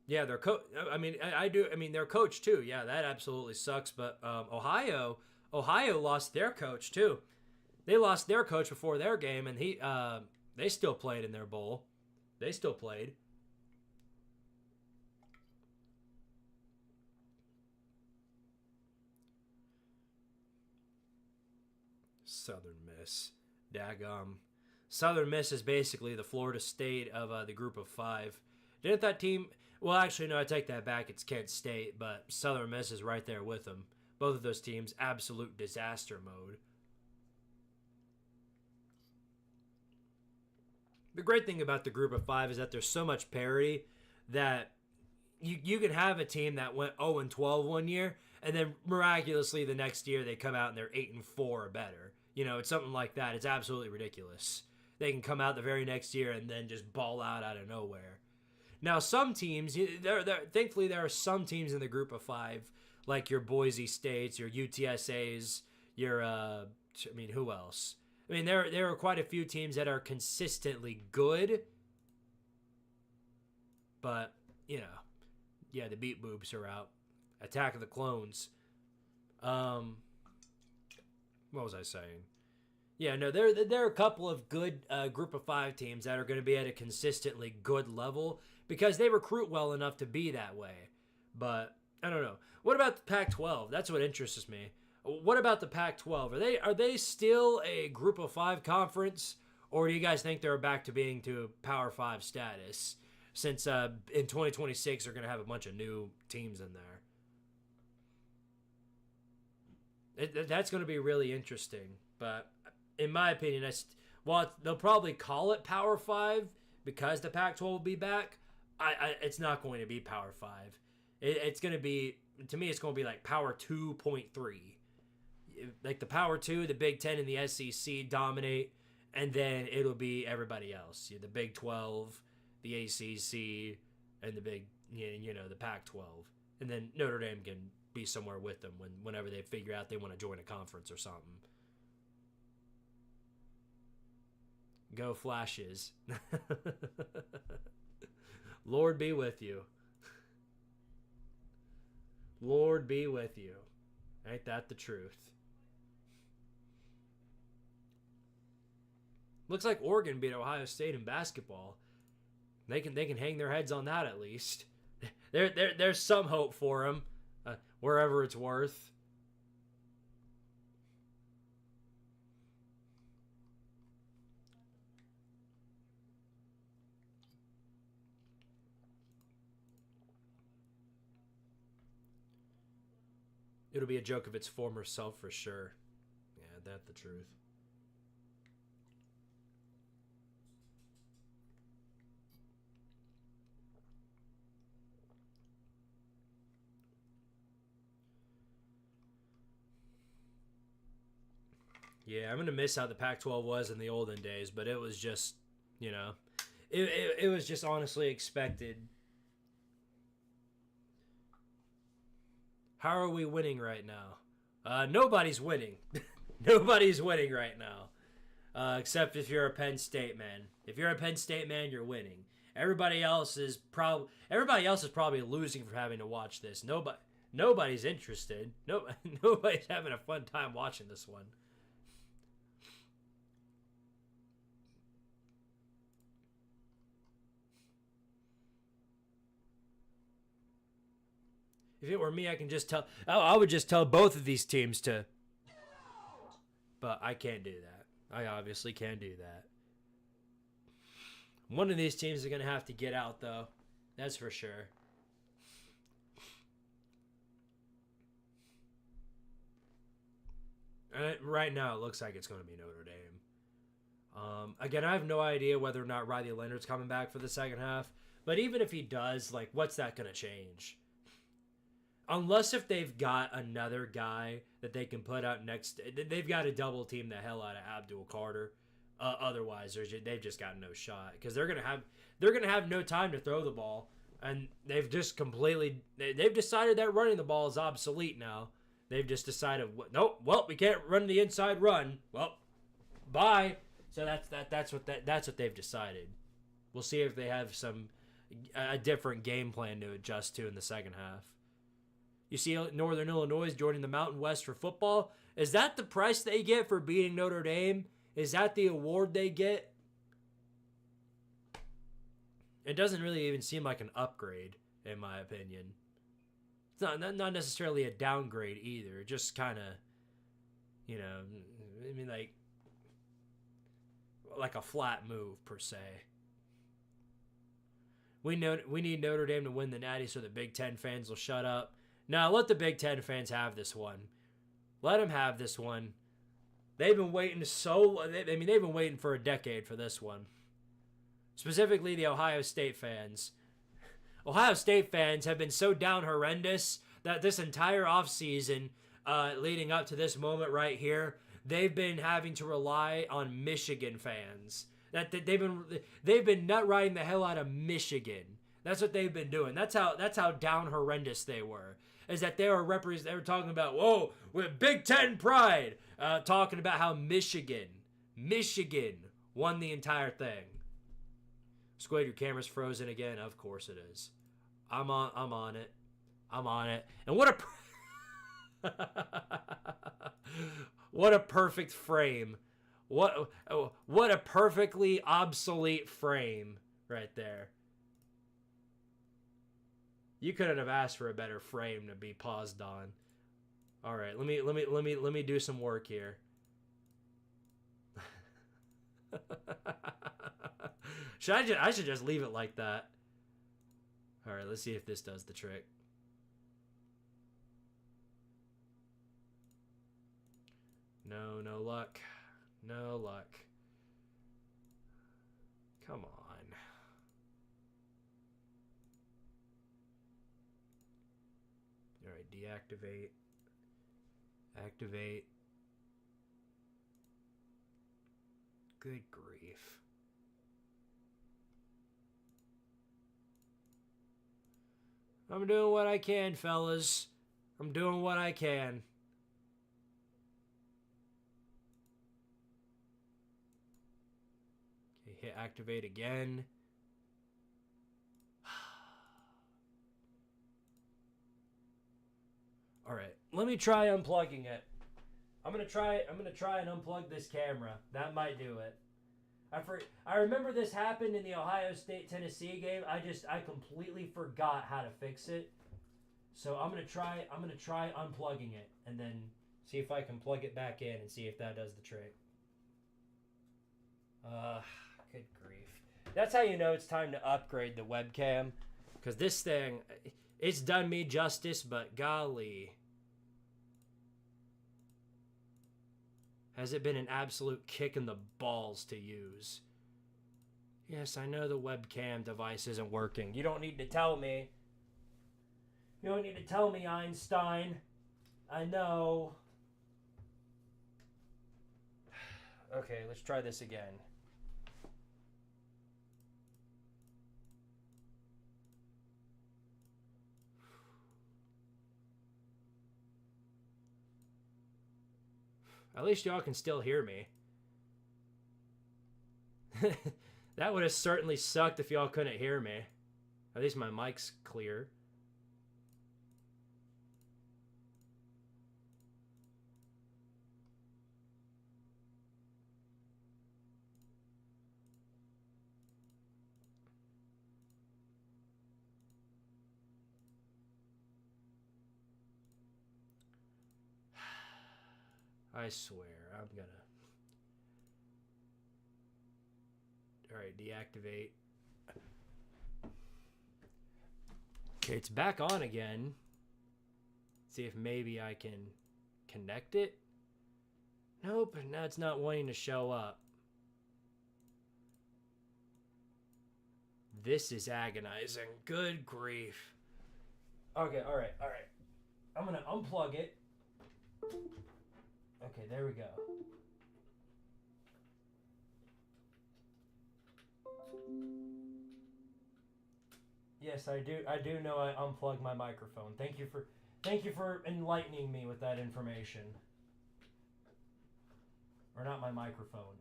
Yeah, their coach. I mean, I do. I mean, their coach too. Yeah, that absolutely sucks. But Ohio lost their coach too. They lost their coach before their game, and they still played in their bowl. They still played. Southern Miss, daggum. Southern Miss is basically the Florida State of the Group of Five. Didn't that team? Well, actually, no, I take that back. It's Kent State, but Southern Miss is right there with them. Both of those teams, absolute disaster mode. The great thing about the Group of Five is that there's so much parity that you can have a team that went 0-12 one year, and then miraculously the next year they come out and they're 8-4 or better. You know, it's something like that. It's absolutely ridiculous. They can come out the very next year and then just ball out of nowhere. Now, some teams, thankfully there are some teams in the Group of Five, like your Boise States, your UTSAs, your, who else? I mean, there are quite a few teams that are consistently good, but, you know, yeah, the beat boobs are out. Attack of the Clones. What was I saying? Yeah, no, there are a couple of good Group of Five teams that are going to be at a consistently good level because they recruit well enough to be that way. But I don't know. What about the Pac-12? That's what interests me. What about the Pac-12? Are they still a Group of Five conference, or do you guys think they're back to being to Power Five status? Since in 2026 they're going to have a bunch of new teams in there. That's going to be really interesting. But in my opinion, they'll probably call it Power 5 because the Pac-12 will be back. It's not going to be Power 5. It's going to be, to me, it's going to be like Power 2.3. Like the Power 2, the Big 10 and the SEC dominate, and then it'll be everybody else. The Big 12, the ACC, and the the Pac-12. And then Notre Dame can be somewhere with them whenever they figure out they want to join a conference or something. Go Flashes. Lord be with you. Lord be with you. Ain't that the truth? Looks like Oregon beat Ohio State in basketball. They can hang their heads on that at least. There's some hope for them, wherever it's worth. It'll be a joke of its former self for sure. Yeah, that's the truth. Yeah, I'm going to miss how the Pac-12 was in the olden days, but it was just, it was just honestly expected. How are we winning right now? Nobody's winning. Nobody's winning right now. Except if you're a Penn State man. If you're a Penn State man, you're winning. Everybody else is probably losing for having to watch this. Nobody's interested. Nobody's having a fun time watching this one. If it were me, I can just tell. I would just tell both of these teams to. But I can't do that. I obviously can't do that. One of these teams is going to have to get out, though. That's for sure. Right now, it looks like it's going to be Notre Dame. Again, I have no idea whether or not Riley Leonard's coming back for the second half. But even if he does, like, what's that going to change? Unless if they've got another guy that they can put out next. They've got to double team the hell out of Abdul Carter. Otherwise, they've just got no shot. Because they're gonna have no time to throw the ball. And they've just they've decided that running the ball is obsolete now. They've just decided, nope, well, we can't run the inside run. Well, bye. So that's what they've decided. We'll see if they have a different game plan to adjust to in the second half. You see Northern Illinois joining the Mountain West for football. Is that the price they get for beating Notre Dame? Is that the award they get? It doesn't really even seem like an upgrade, in my opinion. It's not necessarily a downgrade either. Just kind of, I mean, like a flat move per se. We need Notre Dame to win the Natty so the Big Ten fans will shut up. Now let the Big Ten fans have this one. Let them have this one. They've been waiting they've been waiting for a decade for this one. Specifically the Ohio State fans. Ohio State fans have been so down horrendous that this entire offseason, leading up to this moment right here, they've been having to rely on Michigan fans. That they've been nut riding the hell out of Michigan. That's what they've been doing. That's how down horrendous they were. Is that they were talking about, whoa, with Big Ten pride, talking about how Michigan won the entire thing. Squid, your camera's frozen again. Of course it is. I'm on it. And what a perfect frame. What a perfectly obsolete frame right there. You couldn't have asked for a better frame to be paused on. All right, let me do some work here. I should just leave it like that. All right, let's see if this does the trick. No luck. No luck. Come on. All right, deactivate. Activate. Good grief. I'm doing what I can, fellas. I'm doing what I can. Okay, hit activate again. All right, let me try unplugging it. I'm gonna try and unplug this camera. That might do it. I remember this happened in the Ohio State Tennessee game. I completely forgot how to fix it. So I'm gonna try unplugging it and then see if I can plug it back in and see if that does the trick. Good grief. That's how you know it's time to upgrade the webcam, because this thing, it's done me justice, but golly, has it been an absolute kick in the balls to use. Yes, I know the webcam device isn't working. You don't need to tell me. You don't need to tell me, Einstein. I know. Okay, let's try this again. At least y'all can still hear me. That would have certainly sucked if y'all couldn't hear me. At least my mic's clear. I swear, I'm gonna... Alright, deactivate. Okay, it's back on again. See if maybe I can connect it. Nope, now it's not wanting to show up. This is agonizing. Good grief. Okay, all right. I'm going to unplug it. Okay, there we go. Yes, I do know I unplugged my microphone. Thank you for enlightening me with that information. Or not my microphone,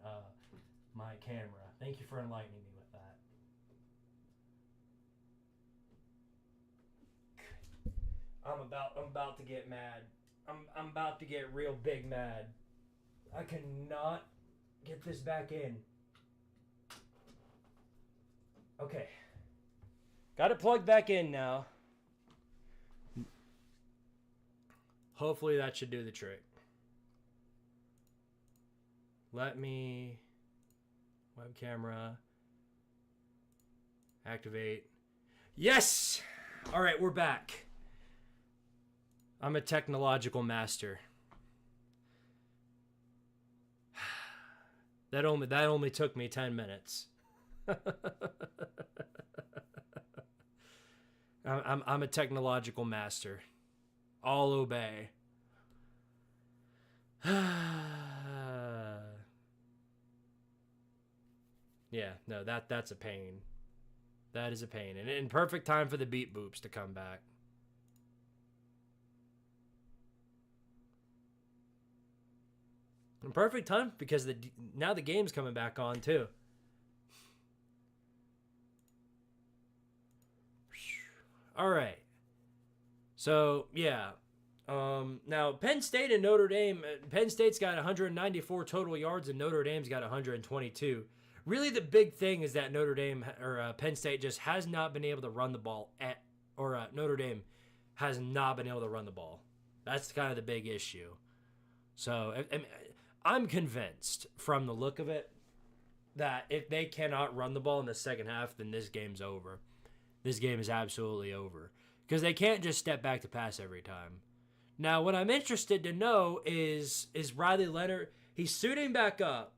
my camera. Thank you for enlightening me with that. I'm about to get mad. I'm about to get real big mad. I cannot get this back in. Okay. Got it plugged back in now. Hopefully that should do the trick. Let me... Web camera. Activate. Yes! Alright, we're back. I'm a technological master. That only took me 10 minutes. I'm a technological master. I'll obey. Yeah, no, that's a pain. That is a pain. And in perfect time for the beep boops to come back. In perfect time because now the game's coming back on too. All right. So, yeah. Now, Penn State and Notre Dame, Penn State's got 194 total yards and Notre Dame's got 122. Really, the big thing is that Penn State just has not been able to run the ball Notre Dame has not been able to run the ball. That's kind of the big issue. So, I'm convinced from the look of it that if they cannot run the ball in the second half, then this game's over. This game is absolutely over. Because they can't just step back to pass every time. Now, what I'm interested to know is Riley Leonard, he's suiting back up.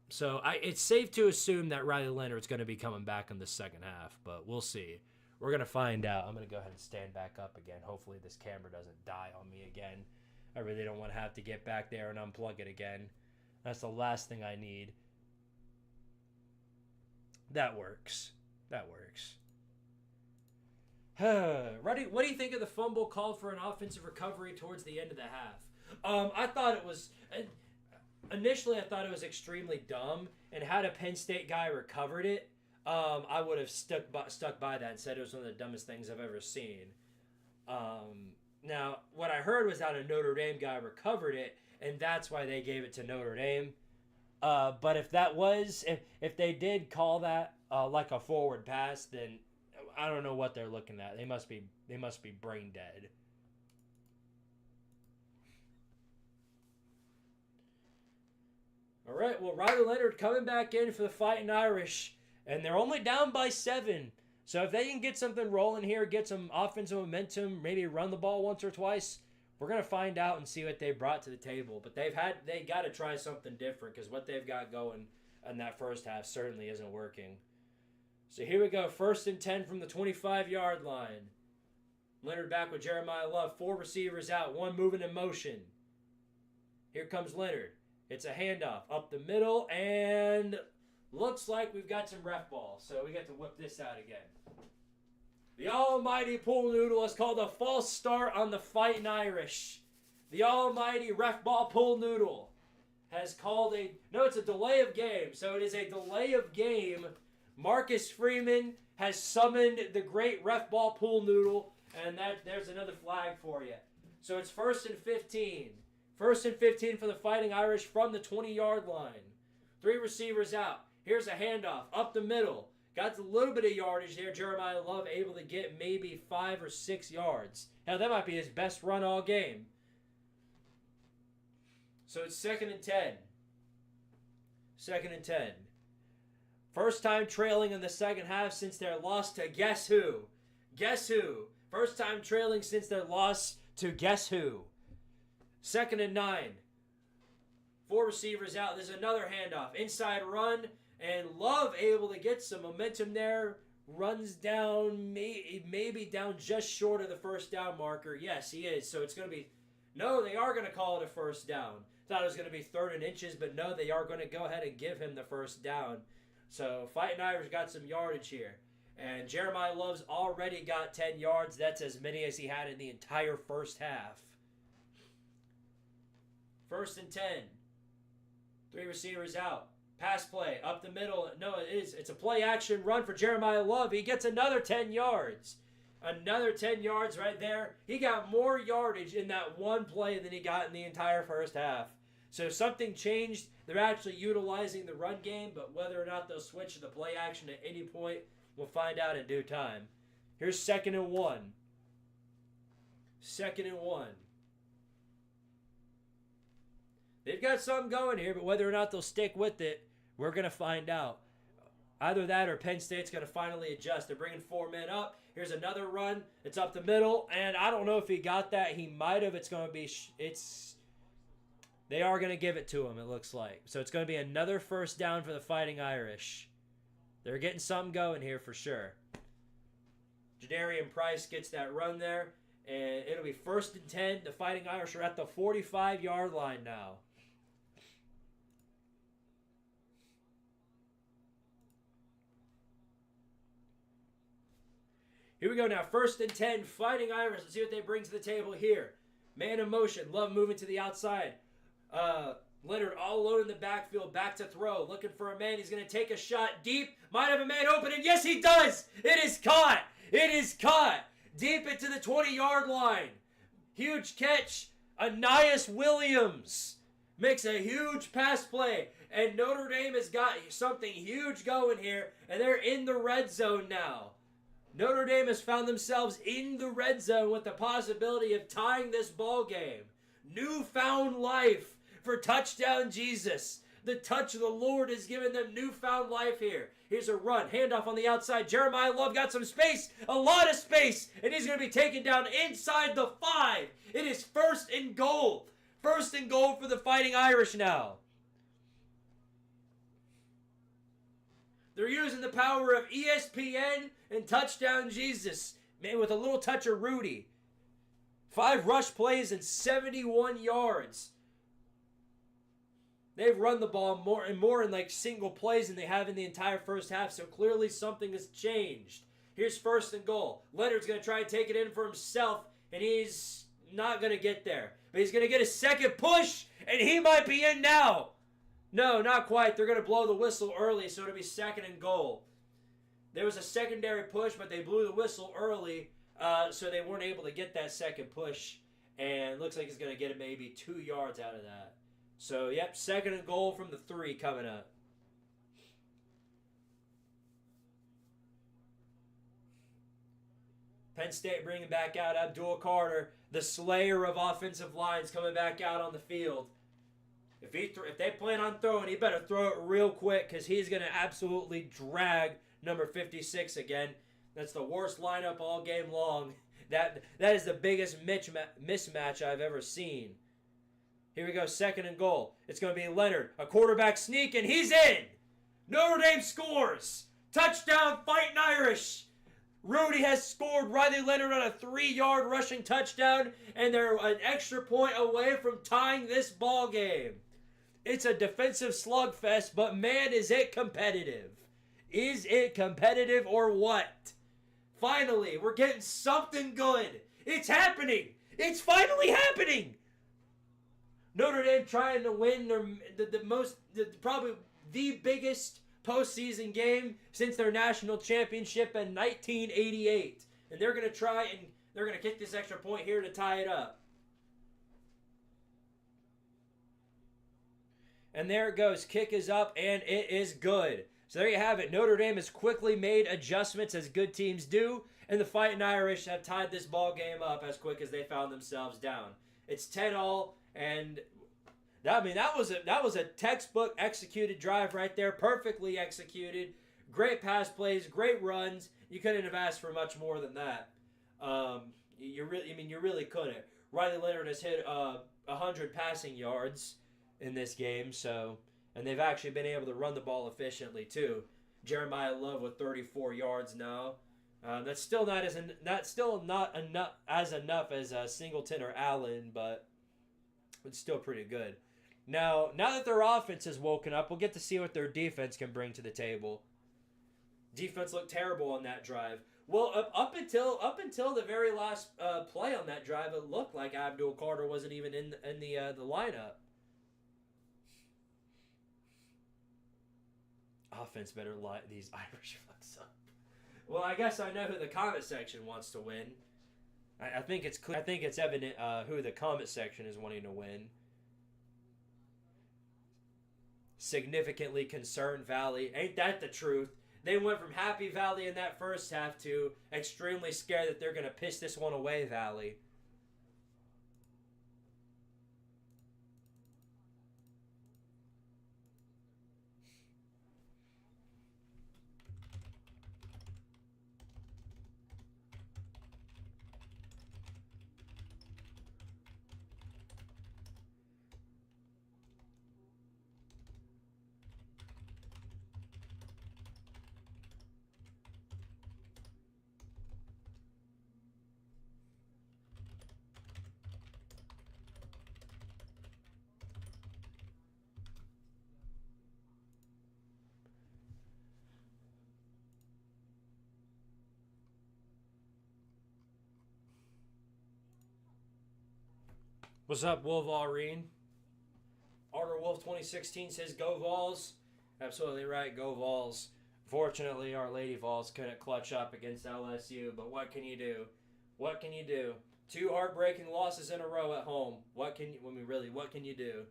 So it's safe to assume that Riley Leonard's going to be coming back in the second half, but we'll see. We're going to find out. I'm going to go ahead and stand back up again. Hopefully this camera doesn't die on me again. I really don't want to have to get back there and unplug it again. That's the last thing I need. That works. What do you think of the fumble called for an offensive recovery towards the end of the half? I thought it was... Initially, I thought it was extremely dumb, and had a Penn State guy recovered it, I would have stuck by that and said it was one of the dumbest things I've ever seen. Now, what I heard was that a Notre Dame guy recovered it, and that's why they gave it to Notre Dame. But if they did call that like a forward pass, then I don't know what they're looking at. They must be brain dead. All right, well, Riley Leonard coming back in for the Fighting Irish, and they're only down by 7. So if they can get something rolling here, get some offensive momentum, maybe run the ball once or twice, we're going to find out and see what they brought to the table. But they got to try something different because what they've got going in that first half certainly isn't working. So here we go, 1st and 10 from the 25-yard line. Leonard back with Jeremiah Love, 4 receivers out, 1 moving in motion. Here comes Leonard. It's a handoff up the middle, and looks like we've got some ref ball. So we get to whip this out again. The almighty pool noodle has called a false start on the Fighting Irish. The almighty ref ball pool noodle has called it's a delay of game. So it is a delay of game. Marcus Freeman has summoned the great ref ball pool noodle, and there's another flag for you. So it's 1st and 15. 1st and 15 for the Fighting Irish from the 20-yard line. 3 receivers out. Here's a handoff up the middle. Got a little bit of yardage there. Jeremiah Love able to get maybe 5 or 6 yards. Now, that might be his best run all game. So it's 2nd and 10. 2nd and 10. First time trailing in the second half since their loss to guess who? Guess who? First time trailing since their loss to guess who? 2nd and 9. 4 receivers out. There's another handoff. Inside run. And Love able to get some momentum there. Runs down, maybe down just short of the first down marker. Yes, he is. So it's going to be, no, they are going to call it a first down. Thought it was going to be 3rd and inches, but no, they are going to go ahead and give him the first down. So Fighting Irish got some yardage here. And Jeremiah Love's already got 10 yards. That's as many as he had in the entire first half. 1st and 10. 3 receivers out. Pass play up the middle. No, it is. It's a play action run for Jeremiah Love. He gets another 10 yards. Another 10 yards right there. He got more yardage in that one play than he got in the entire first half. So something changed. They're actually utilizing the run game, but whether or not they'll switch to the play action at any point, we'll find out in due time. Here's 2nd and 1. 2nd and 1. They've got something going here, but whether or not they'll stick with it, we're going to find out. Either that or Penn State's going to finally adjust. They're bringing 4 men up. Here's another run. It's up the middle, and I don't know if he got that. He might have. It's going to be, they are going to give it to him, it looks like. So it's going to be another first down for the Fighting Irish. They're getting something going here for sure. Jadarian Price gets that run there, and it'll be 1st and 10. The Fighting Irish are at the 45-yard line now. Here we go now. 1st and 10. Fighting Irish. Let's see what they bring to the table here. Man in motion. Love moving to the outside. Leonard all alone in the backfield. Back to throw. Looking for a man. He's going to take a shot deep. Might have a man open. And yes, he does. It is caught. It is caught. Deep into the 20-yard line. Huge catch. Anias Williams makes a huge pass play. And Notre Dame has got something huge going here. And they're in the red zone now. Notre Dame has found themselves in the red zone with the possibility of tying this ball game. Newfound life for touchdown Jesus. The touch of the Lord has given them newfound life here. Here's a run. Handoff on the outside. Jeremiah Love got some space. A lot of space. And he's going to be taken down inside the 5. It is 1st and goal. 1st and goal for the Fighting Irish now. They're using the power of ESPN and touchdown Jesus. Man, with a little touch of Rudy. 5 rush plays and 71 yards. They've run the ball more and more in like single plays than they have in the entire first half, so clearly something has changed. Here's 1st and goal. Leonard's going to try and take it in for himself, and he's not going to get there. But he's going to get a second push, and he might be in now. No, not quite. They're going to blow the whistle early, so it'll be 2nd and goal. There was a secondary push, but they blew the whistle early, so they weren't able to get that second push. And it looks like he's going to get maybe 2 yards out of that. So, yep, 2nd and goal from the 3 coming up. Penn State bringing back out Abdul Carter, the slayer of offensive lines, coming back out on the field. If they plan on throwing, he better throw it real quick because he's going to absolutely drag number 56 again. That's the worst lineup all game long. That is the biggest mismatch I've ever seen. Here we go, 2nd and goal. It's going to be Leonard, a quarterback sneak, and he's in. Notre Dame scores. Touchdown, Fighting Irish. Rudy has scored. Riley Leonard on a 3-yard rushing touchdown, and they're an extra point away from tying this ball game. It's a defensive slugfest, but man, is it competitive. Is it competitive or what? Finally, we're getting something good. It's happening. It's finally happening. Notre Dame trying to win probably the biggest postseason game since their national championship in 1988. And they're going to try and they're going to kick this extra point here to tie it up. And there it goes. Kick is up, and it is good. So there you have it. Notre Dame has quickly made adjustments as good teams do, and the Fighting Irish have tied this ball game up as quick as they found themselves down. It's 10-all, and that was a textbook executed drive right there, perfectly executed. Great pass plays, great runs. You couldn't have asked for much more than that. You really couldn't. Riley Leonard has hit 100 passing yards in this game, and they've actually been able to run the ball efficiently too. Jeremiah Love with 34 yards now. That's still not as enough as Singleton or Allen, but it's still pretty good. Now that their offense has woken up, we'll get to see what their defense can bring to the table. Defense looked terrible on that drive. Well, up until the very last play on that drive, it looked like Abdul Carter wasn't even in the lineup. Offense better light these Irish fucks up. Well, I guess I know who the comment section wants to win. I think it's clear. I think it's evident who the comment section is wanting to win. Significantly concerned Valley. Ain't that the truth? They went from happy Valley in that first half to extremely scared that they're going to piss this one away, Valley. What's up, Wolverine? Arter Wolf 2016 says, "Go Vols." Absolutely right, go Vols. Fortunately, our Lady Vols couldn't clutch up against LSU, but what can you do? What can you do? 2 heartbreaking losses in a row at home. What can you do?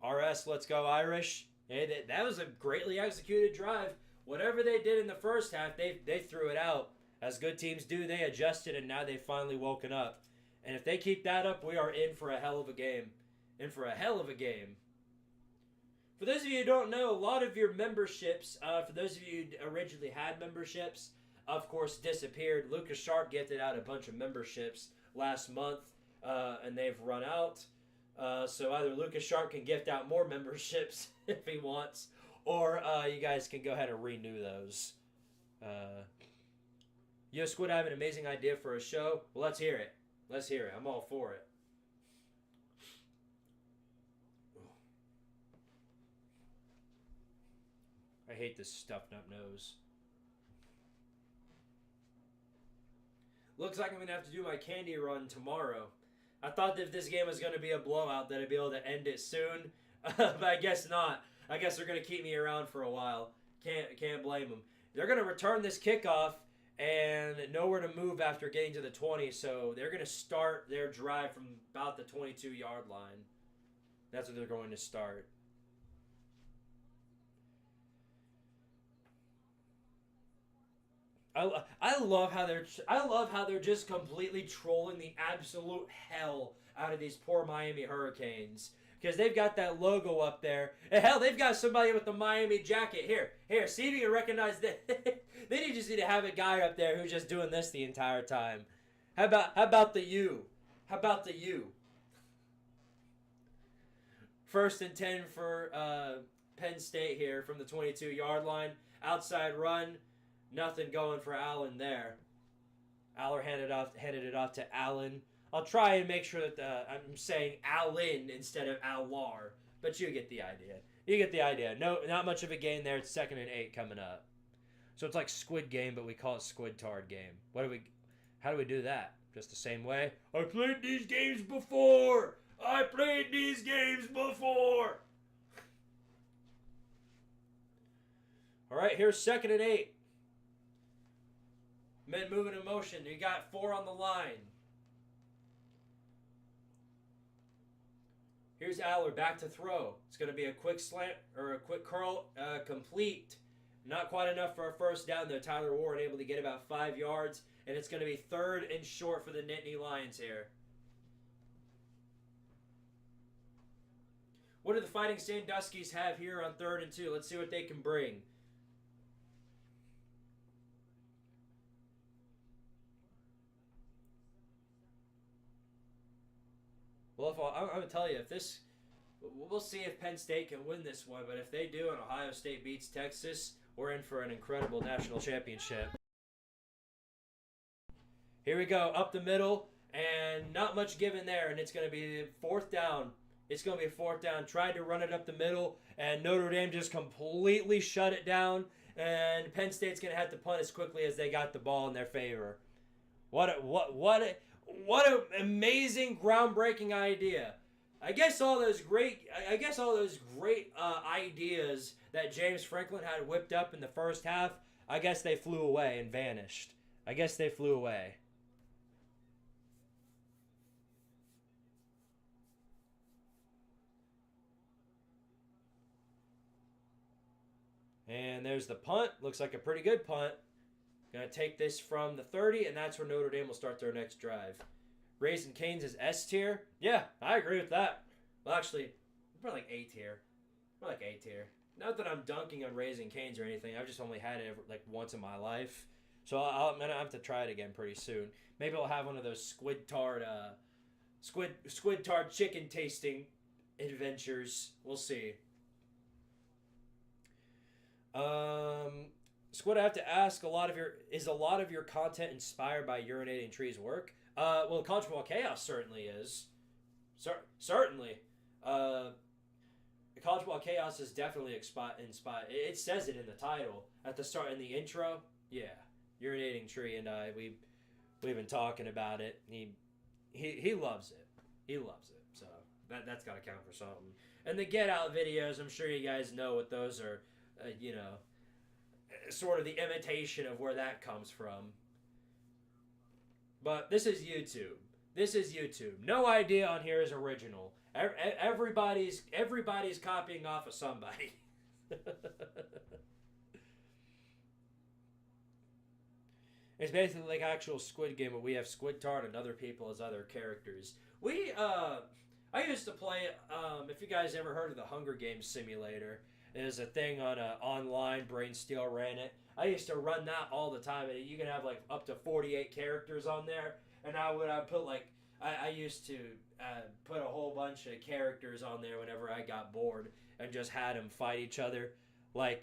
RS, let's go Irish. Hey, that was a greatly executed drive. Whatever they did in the first half, they threw it out. As good teams do, they adjusted, and now they've finally woken up. And if they keep that up, we are in for a hell of a game. For those of you who don't know, a lot of your memberships, for those of you who originally had memberships, of course, disappeared. Lucas Sharp gifted out a bunch of memberships last month, and they've run out. So either Lucas Sharp can gift out more memberships if he wants, or you guys can go ahead and renew those. Yo, Squid, I have an amazing idea for a show. Well, let's hear it. I'm all for it. I hate this stuffed up nose. Looks like I'm going to have to do my candy run tomorrow. I thought that if this game was going to be a blowout, that I'd be able to end it soon. But I guess not. I guess they're going to keep me around for a while. Can't blame them. They're going to return this kickoff and nowhere to move after getting to the 20, so they're going to start their drive from about the 22-yard line. That's what they're going to start. I love how they're just completely trolling the absolute hell out of these poor Miami Hurricanes. Because they've got that logo up there. And hell, they've got somebody with the Miami jacket. Here, see if you can recognize that. They just need to have a guy up there who's just doing this the entire time. How about the U? First and 10 for Penn State here from the 22-yard line. Outside run. Nothing going for Allen there. Aller handed it off to Allen. I'll try and make sure that I'm saying Allen instead of Allar, but you get the idea. No, not much of a gain there. It's 2nd and 8 coming up. So it's like Squid Game, but we call it Squidtard Game. How do we do that? Just the same way? I played these games before. All right, here's 2nd and 8. Men moving in motion. You got 4 on the line. Here's Aller back to throw. It's going to be a quick slant or a quick curl, complete. Not quite enough for a first down though. Tyler Ward able to get about 5 yards, and it's going to be 3rd and short for the Nittany Lions here. What do the Fighting Sandusky's have here on 3rd and 2? Let's see what they can bring. Well, I'm going to tell you, if this, we'll see if Penn State can win this one, but if they do and Ohio State beats Texas, we're in for an incredible national championship. Here we go, up the middle, and not much given there, and it's going to be fourth down. It's going to be a fourth down. Tried to run it up the middle, and Notre Dame just completely shut it down, and Penn State's going to have to punt as quickly as they got the ball in their favor. What an amazing, groundbreaking idea. I guess all those great ideas that James Franklin had whipped up in the first half, I guess they flew away and vanished. I guess they flew away. And there's the punt. Looks like a pretty good punt. Going to take this from the 30, and that's where Notre Dame will start their next drive. Raising Cane's is S tier. Yeah, I agree with that. Well, actually, probably like A tier. Probably like A tier. Not that I'm dunking on Raising Cane's or anything. I've just only had it like once in my life. So I'm going to have to try it again pretty soon. Maybe I'll have one of those Squidtard chicken tasting adventures. We'll see. Squid, I have to ask, is a lot of your content inspired by Urinating Tree's work? Well, College Football Chaos certainly is. Certainly. College Football Chaos is definitely inspired. It says it in the title at the start, in the intro. Yeah, Urinating Tree and I, we've been talking about it. He loves it. He loves it. So that's got to count for something. And the Get Out videos, I'm sure you guys know what those are. Sort of the imitation of where that comes from. But this is YouTube. This is YouTube. No idea on here is original. Everybody's copying off of somebody. It's basically like actual Squid Game, but we have Squidtard and other people as other characters. I used to play, if you guys ever heard of the Hunger Games simulator, there's a thing on online, Brain Steel ran it. I used to run that all the time, and you can have like up to 48 characters on there. And I put like, I used to put a whole bunch of characters on there whenever I got bored and just had them fight each other. Like,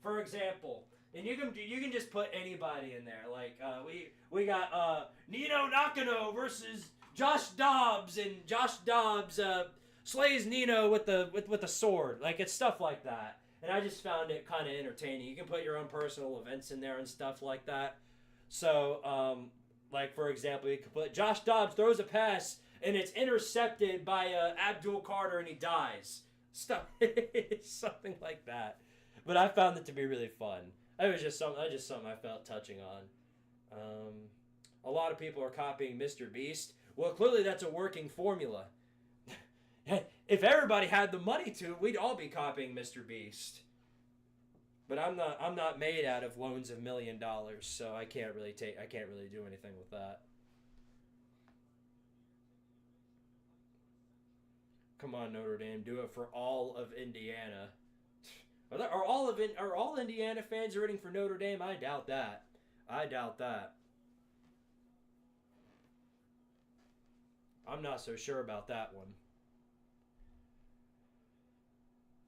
for example, and you can just put anybody in there. Like, we got Nino Nakano versus Josh Dobbs, and Josh Dobbs slays Nino with the sword. Like, it's stuff like that. And I just found it kind of entertaining. You can put your own personal events in there and stuff like that. So, like, for example, you could put Josh Dobbs throws a pass, and it's intercepted by Abdul Carter, and he dies. Something like that. But I found it to be really fun. It was just something I felt touching on. A lot of people are copying Mr. Beast. Well, clearly that's a working formula. If everybody had the money to, we'd all be copying Mr. Beast. But I'm not made out of loans of $1 million, so I can't really do anything with that. Come on, Notre Dame, do it for all of Indiana. Are all Indiana fans rooting for Notre Dame? I doubt that. I'm not so sure about that one.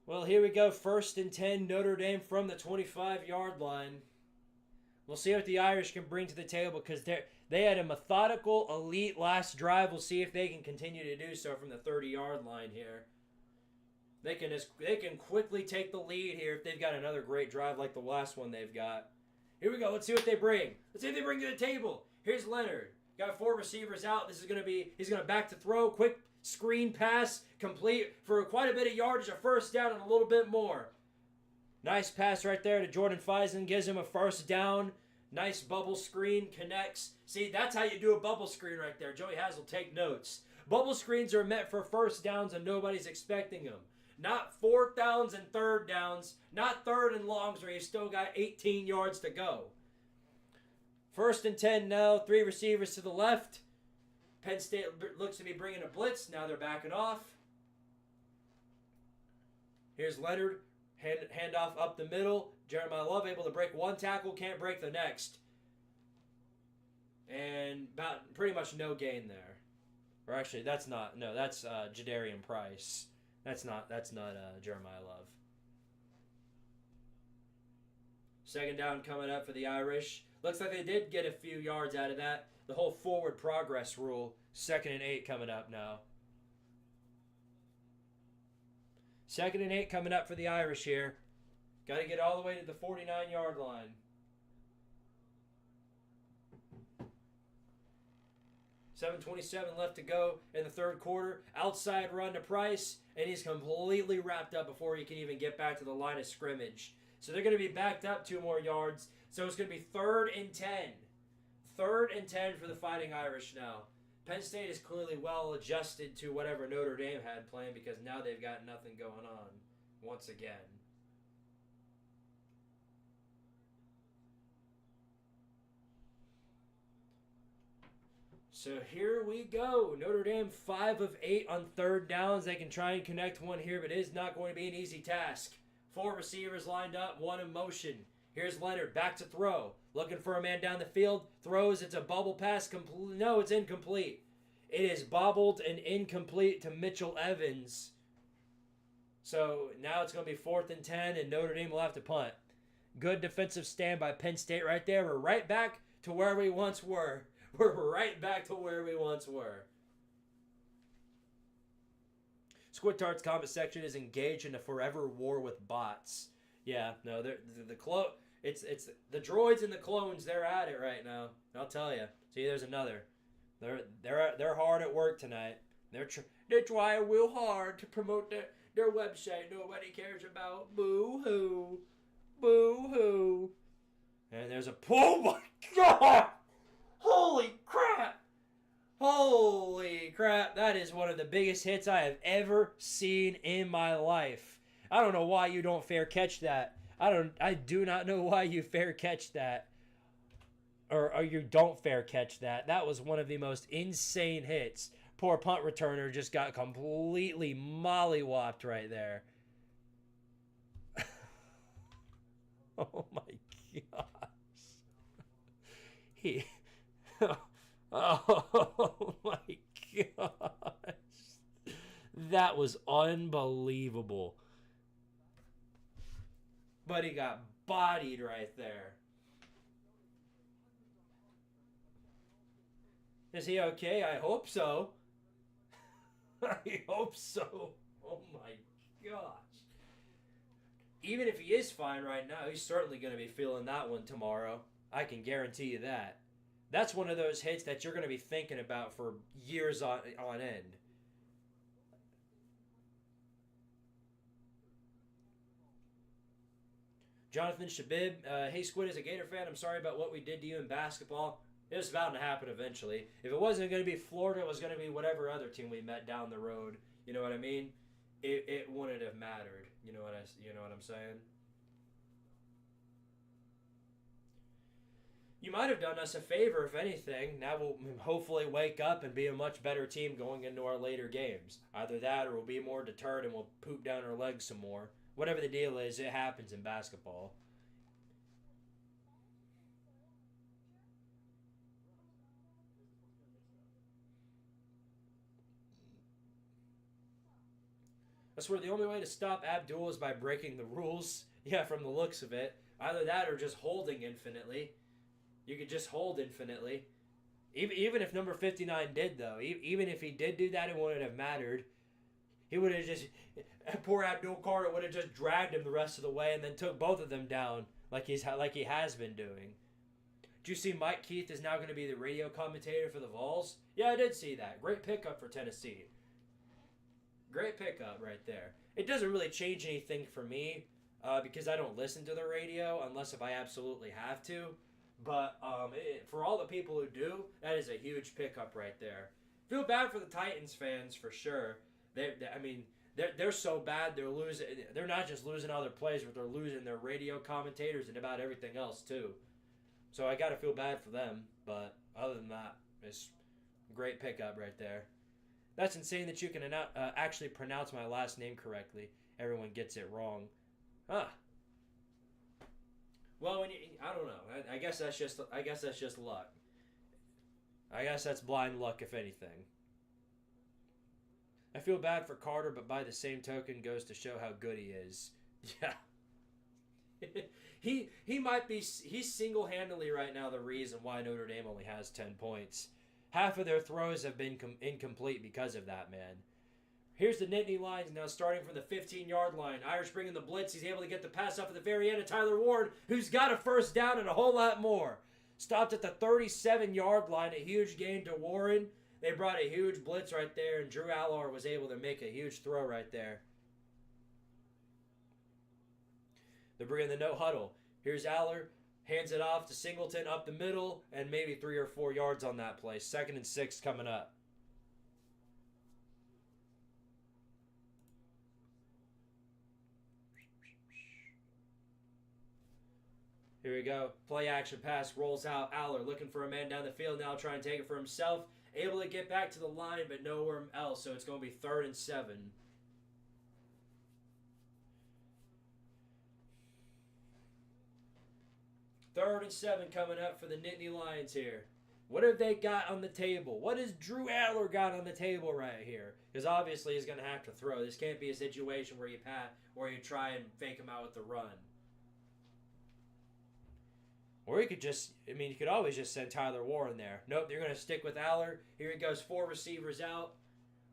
Well, here we go. 1st and 10, Notre Dame from the 25-yard line. We'll see what the Irish can bring to the table because they had a methodical, elite last drive. We'll see if they can continue to do so from the 30-yard line here. They can quickly take the lead here if they've got another great drive like the last one they've got. Here we go. Let's see what they bring. Let's see what they bring to the table. Here's Leonard. Got 4 receivers out. He's going to back to throw. Quick screen pass, complete for quite a bit of yardage, a first down and a little bit more. Nice pass right there to Jordan Feisen, gives him a first down. Nice bubble screen, connects. See, that's how you do a bubble screen right there. Joey Hazel, take notes. Bubble screens are meant for first downs and nobody's expecting them. Not 4th downs and 3rd downs. Not 3rd and longs where you still got 18 yards to go. 1st and 10 now, 3 receivers to the left. Penn State looks to be bringing a blitz. Now they're backing off. Here's Leonard. Handoff up the middle. Jeremiah Love able to break one tackle, can't break the next. And about pretty much no gain there. Or actually, that's not. No, that's Jadarian Price. That's not Jeremiah Love. Second down coming up for the Irish. Looks like they did get a few yards out of that. The whole forward progress rule. 2nd and 8 coming up now. 2nd and 8 coming up for the Irish here. Got to get all the way to the 49-yard line. 7:27 left to go in the third quarter. Outside run to Price, and he's completely wrapped up before he can even get back to the line of scrimmage. So they're going to be backed up 2 more yards. So it's going to be 3rd and 10. 3rd and 10 for the Fighting Irish now. Penn State is clearly well adjusted to whatever Notre Dame had planned because now they've got nothing going on once again. So here we go. Notre Dame 5 of 8 on 3rd downs. They can try and connect one here, but it is not going to be an easy task. 4 receivers lined up, 1 in motion. Here's Leonard, back to throw. Looking for a man down the field. Throws, it's a bubble pass. No, it's incomplete. It is bobbled and incomplete to Mitchell Evans. So now it's going to be 4th and 10, and Notre Dame will have to punt. Good defensive stand by Penn State right there. We're right back to where we once were. We're right back to where we once were. Squidtard's comment section is engaged in a forever war with bots. Yeah, no, the droids and the clones. They're at it right now. I'll tell you. See, there's another. They're hard at work tonight. They're trying real hard to promote their website. Nobody cares about. Boo hoo, boo hoo. And there's a oh my god. Holy crap! Holy crap, that is one of the biggest hits I have ever seen in my life. I don't know why you don't fair catch that. I do not know why you fair catch that. Or you don't fair catch that. That was one of the most insane hits. Poor punt returner just got completely mollywopped right there. Oh my gosh. Oh my gosh. That was unbelievable. But he got bodied right there. Is he okay? I hope so. I hope so. Oh my gosh. Even if he is fine right now, he's certainly going to be feeling that one tomorrow. I can guarantee you that. That's one of those hits that you're going to be thinking about for years on end. Jonathan Shabib, hey Squid, as a Gator fan, I'm sorry about what we did to you in basketball. It was bound to happen eventually. If it wasn't going to be Florida, it was going to be whatever other team we met down the road. You know what I mean? It wouldn't have mattered. You know what I'm saying? You might have done us a favor, if anything. Now we'll hopefully wake up and be a much better team going into our later games. Either that or we'll be more deterred and we'll poop down our legs some more. Whatever the deal is, it happens in basketball. I swear the only way to stop Abdul is by breaking the rules. Yeah, from the looks of it. Either that or just holding infinitely. You could just hold infinitely. Even if number 59 did, though. Even if he did do that, it wouldn't have mattered. He would have just... Poor Abdul Carter would have just dragged him the rest of the way and then took both of them down like he has been doing. Did you see Mike Keith is now going to be the radio commentator for the Vols? Yeah, I did see that. Great pickup for Tennessee. Great pickup right there. It doesn't really change anything for me because I don't listen to the radio unless if I absolutely have to. But for all the people who do, that is a huge pickup right there. Feel bad for the Titans fans for sure. They're so bad they're losing. They're not just losing all their plays, but they're losing their radio commentators and about everything else too. So I gotta feel bad for them. But other than that, it's a great pickup right there. That's insane that you can actually pronounce my last name correctly. Everyone gets it wrong. Huh. Well, I don't know. I guess that's just luck. I guess that's blind luck, if anything. I feel bad for Carter, but by the same token, goes to show how good he is. Yeah. he might be. He's single-handedly right now the reason why Notre Dame only has 10 points. Half of their throws have been incomplete because of that, man. Here's the Nittany Lions now starting from the 15-yard line. Irish bringing the blitz. He's able to get the pass off at the very end of Tyler Warren, who's got a first down and a whole lot more. Stopped at the 37-yard line, a huge gain to Warren. They brought a huge blitz right there, and Drew Allard was able to make a huge throw right there. They're bringing the no huddle. Here's Allard. Hands it off to Singleton up the middle, and maybe 3 or 4 yards on that play. 2nd and 6 coming up. Here we go. Play action pass rolls out. Allard looking for a man down the field now, trying to take it for himself. Able to get back to the line, but nowhere else, so it's going to be 3rd and 7. Third and 7 coming up for the Nittany Lions here. What have they got on the table? What has Drew Allard got on the table right here? Because obviously he's going to have to throw. This can't be a situation where you try and fake him out with the run. Or you could just, you could always just send Tyler Warren there. Nope, they're going to stick with Allard. Here he goes, 4 receivers out.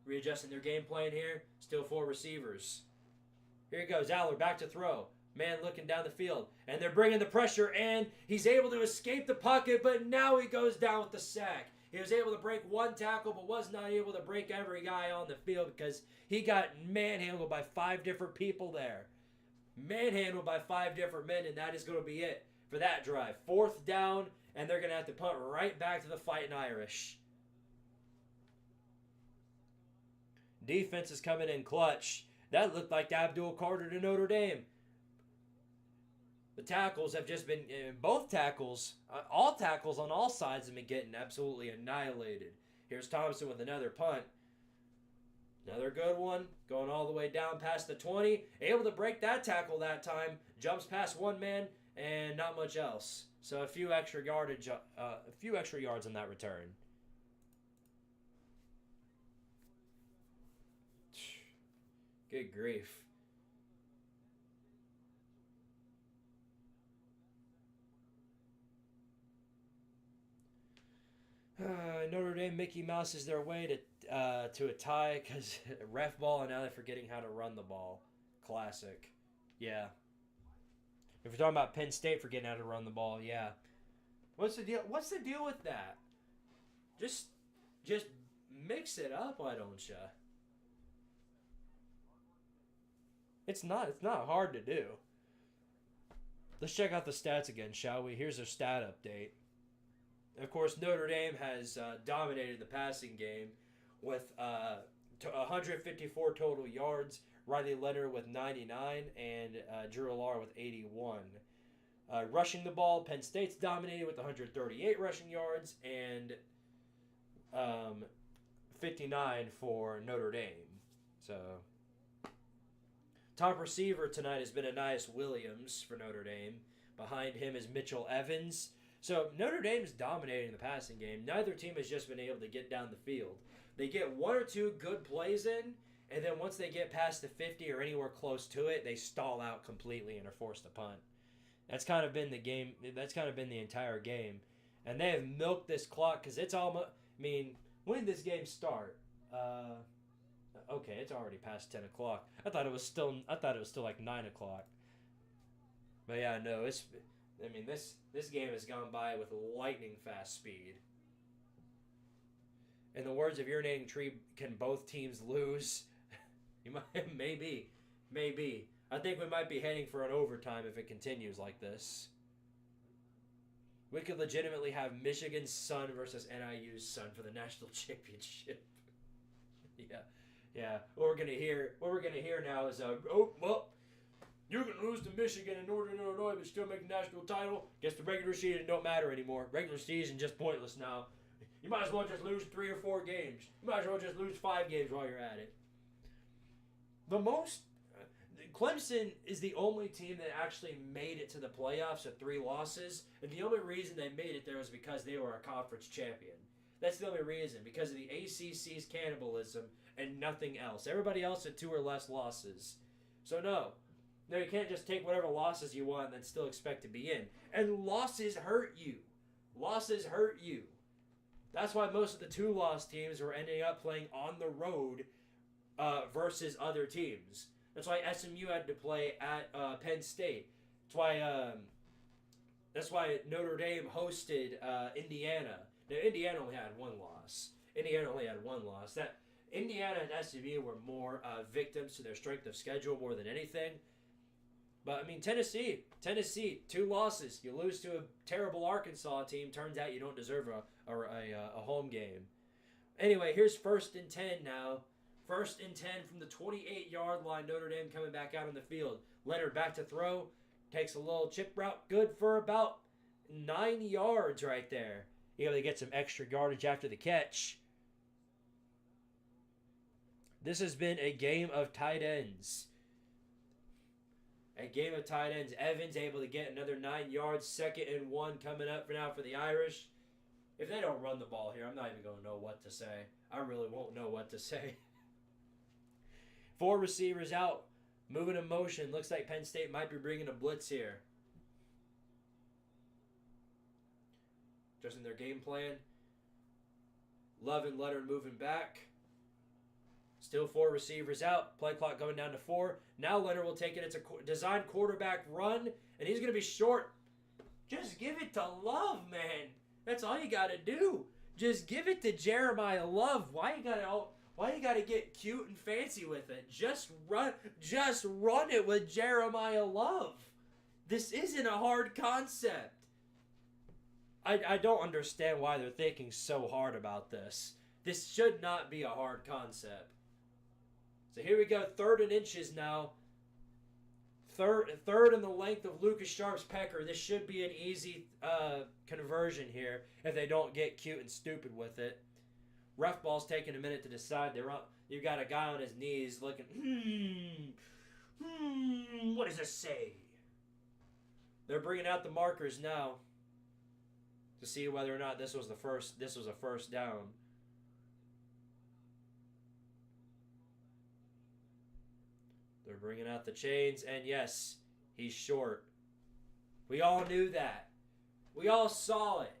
Readjusting their game plan here. Still 4 receivers. Here he goes, Allard back to throw. Man looking down the field. And they're bringing the pressure, and he's able to escape the pocket, but now he goes down with the sack. He was able to break 1 tackle, but was not able to break every guy on the field because he got manhandled by 5 different people there. Manhandled by 5 different men, and that is going to be it for that drive. 4th down, and they're going to have to punt right back to the Fighting Irish. Defense is coming in clutch. That looked like Abdul Carter to Notre Dame. The tackles have just been, both tackles, all tackles on all sides have been getting absolutely annihilated. Here's Thompson with another punt. Another good one, going all the way down past the 20. Able to break that tackle that time. Jumps past 1 man, and not much else. So a few extra yards on that return. Good grief. Notre Dame Mickey Mouse is their way to a tie because ref ball, and now they're forgetting how to run the ball. Classic. Yeah. If we're talking about Penn State forgetting how to run the ball, yeah. What's the deal? What's the deal with that? Just mix it up, why don't ya? It's not hard to do. Let's check out the stats again, shall we? Here's their stat update. Of course, Notre Dame has dominated the passing game with 154 total yards. Riley Leonard with 99 and Drew Allard with 81. Rushing the ball, Penn State's dominated with 138 rushing yards and 59 for Notre Dame. So, top receiver tonight has been Anais Williams for Notre Dame. Behind him is Mitchell Evans. So Notre Dame is dominating the passing game. Neither team has just been able to get down the field. They get 1 or 2 good plays in, and then once they get past the 50 or anywhere close to it, they stall out completely and are forced to punt. That's kind of been the game. That's kind of been the entire game. And they have milked this clock because it's almost, when did this game start? Okay, it's already past 10 o'clock. I thought it was still like 9 o'clock. But yeah, no, this game has gone by with lightning fast speed. In the words of Urinating Tree, can both teams lose? You might, maybe. I think we might be heading for an overtime if it continues like this. We could legitimately have Michigan's son versus NIU's son for the national championship. Yeah. What we're gonna hear now is, you can lose to Michigan and Northern Illinois, but still make the national title. Guess the regular season don't matter anymore. Regular season just pointless now. You might as well just lose 3 or 4 games. You might as well just lose 5 games while you're at it. Clemson is the only team that actually made it to the playoffs at 3 losses, and the only reason they made it there was because they were a conference champion. That's the only reason, because of the ACC's cannibalism and nothing else. Everybody else had 2 or less losses. So no, you can't just take whatever losses you want and then still expect to be in. And losses hurt you. Losses hurt you. That's why most of the 2-loss teams were ending up playing on the road versus other teams. That's why SMU had to play at Penn State. That's why Notre Dame hosted Indiana. Now, Indiana only had 1 loss. That Indiana and SMU were more victims to their strength of schedule more than anything. But, I mean, Tennessee, 2 losses. You lose to a terrible Arkansas team. Turns out you don't deserve a home game. Anyway, here's 1st and 10 now. 1st and 10 from the 28-yard line. Notre Dame coming back out on the field. Leonard back to throw. Takes a little chip route. Good for about 9 yards right there. Able to get some extra yardage after the catch. This has been a game of tight ends. Evans able to get another 9 yards. 2nd and 1 coming up for now for the Irish. If they don't run the ball here, I'm not even going to know what to say. I really won't know what to say. 4 receivers out. Moving in motion. Looks like Penn State might be bringing a blitz here. Just in their game plan. Love and Leonard moving back. Still 4 receivers out. Play clock going down to 4. Now Leonard will take it. It's a designed quarterback run. And he's going to be short. Just give it to Love, man. That's all you got to do. Just give it to Jeremiah Love. Why you got to get cute and fancy with it? Just run it with Jeremiah Love. This isn't a hard concept. I don't understand why they're thinking so hard about this. This should not be a hard concept. So here we go, 3rd and inches now. Third in the length of Lucas Sharp's pecker. This should be an easy conversion here if they don't get cute and stupid with it. Ref ball's taking a minute to decide. You got a guy on his knees looking, what does this say? They're bringing out the markers now to see whether or not this was a first down. They're bringing out the chains, and yes, he's short. We all knew that. We all saw it.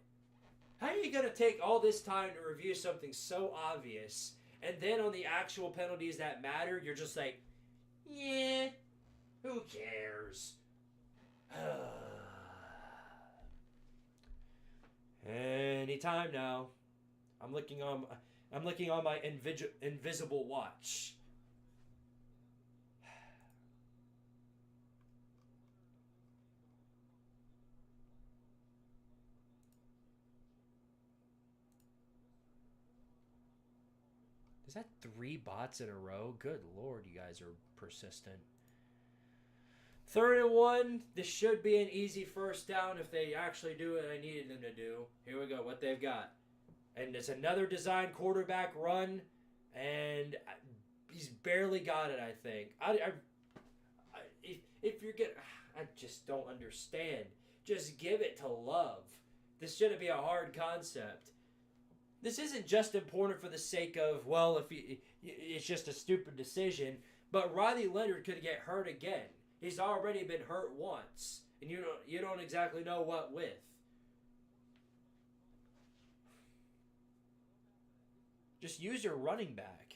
How are you going to take all this time to review something so obvious, and then on the actual penalties that matter, you're just like, yeah, who cares? Anytime now. I'm looking on my invisible watch. Is that 3 bots in a row? Good Lord, you guys are persistent. 3rd and 1. This should be an easy first down if they actually do what I needed them to do. Here we go, what they've got. And it's another design quarterback run. And he's barely got it, I think. If you're getting... I just don't understand. Just give it to Love. This shouldn't be a hard concept. This isn't just important for the sake of, well, it's just a stupid decision. But Riley Leonard could get hurt again. He's already been hurt once. And you don't exactly know what with. Just use your running back.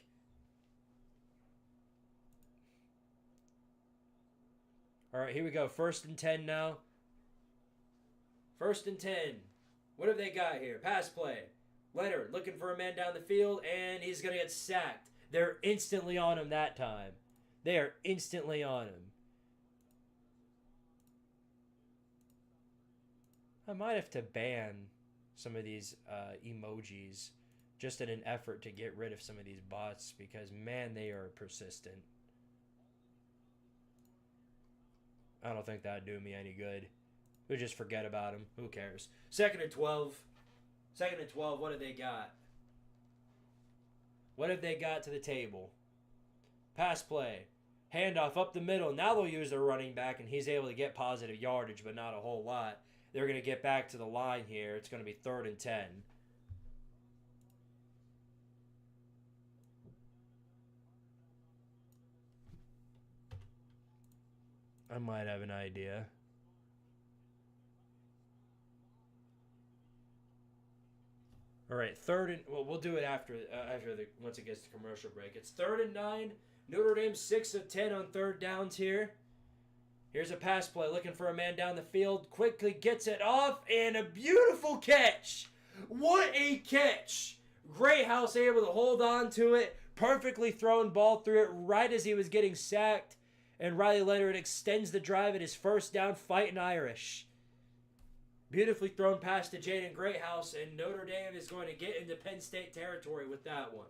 All right, here we go. 1st and 10 now. 1st and 10. What have they got here? Pass play. Leonard looking for a man down the field, and he's going to get sacked. They're instantly on him that time. They are instantly on him. I might have to ban some of these emojis just in an effort to get rid of some of these bots because, man, they are persistent. I don't think that would do me any good. We'll just forget about them. Who cares? 2nd and 12. 2nd and 12, what have they got? What have they got to the table? Pass play. Handoff up the middle. Now they'll use their running back, and he's able to get positive yardage, but not a whole lot. They're going to get back to the line here. It's going to be 3rd and 10. I might have an idea. All right, third and well, we'll do it after once it gets to commercial break. It's 3rd and 9. Notre Dame 6 of 10 on third downs here. Here's a pass play, looking for a man down the field. Quickly gets it off, and a beautiful catch. What a catch! Greathouse able to hold on to it. Perfectly thrown ball through it right as he was getting sacked. And Riley Leonard extends the drive at his first down, fighting Irish. Beautifully thrown pass to Jaden Greathouse, and Notre Dame is going to get into Penn State territory with that one.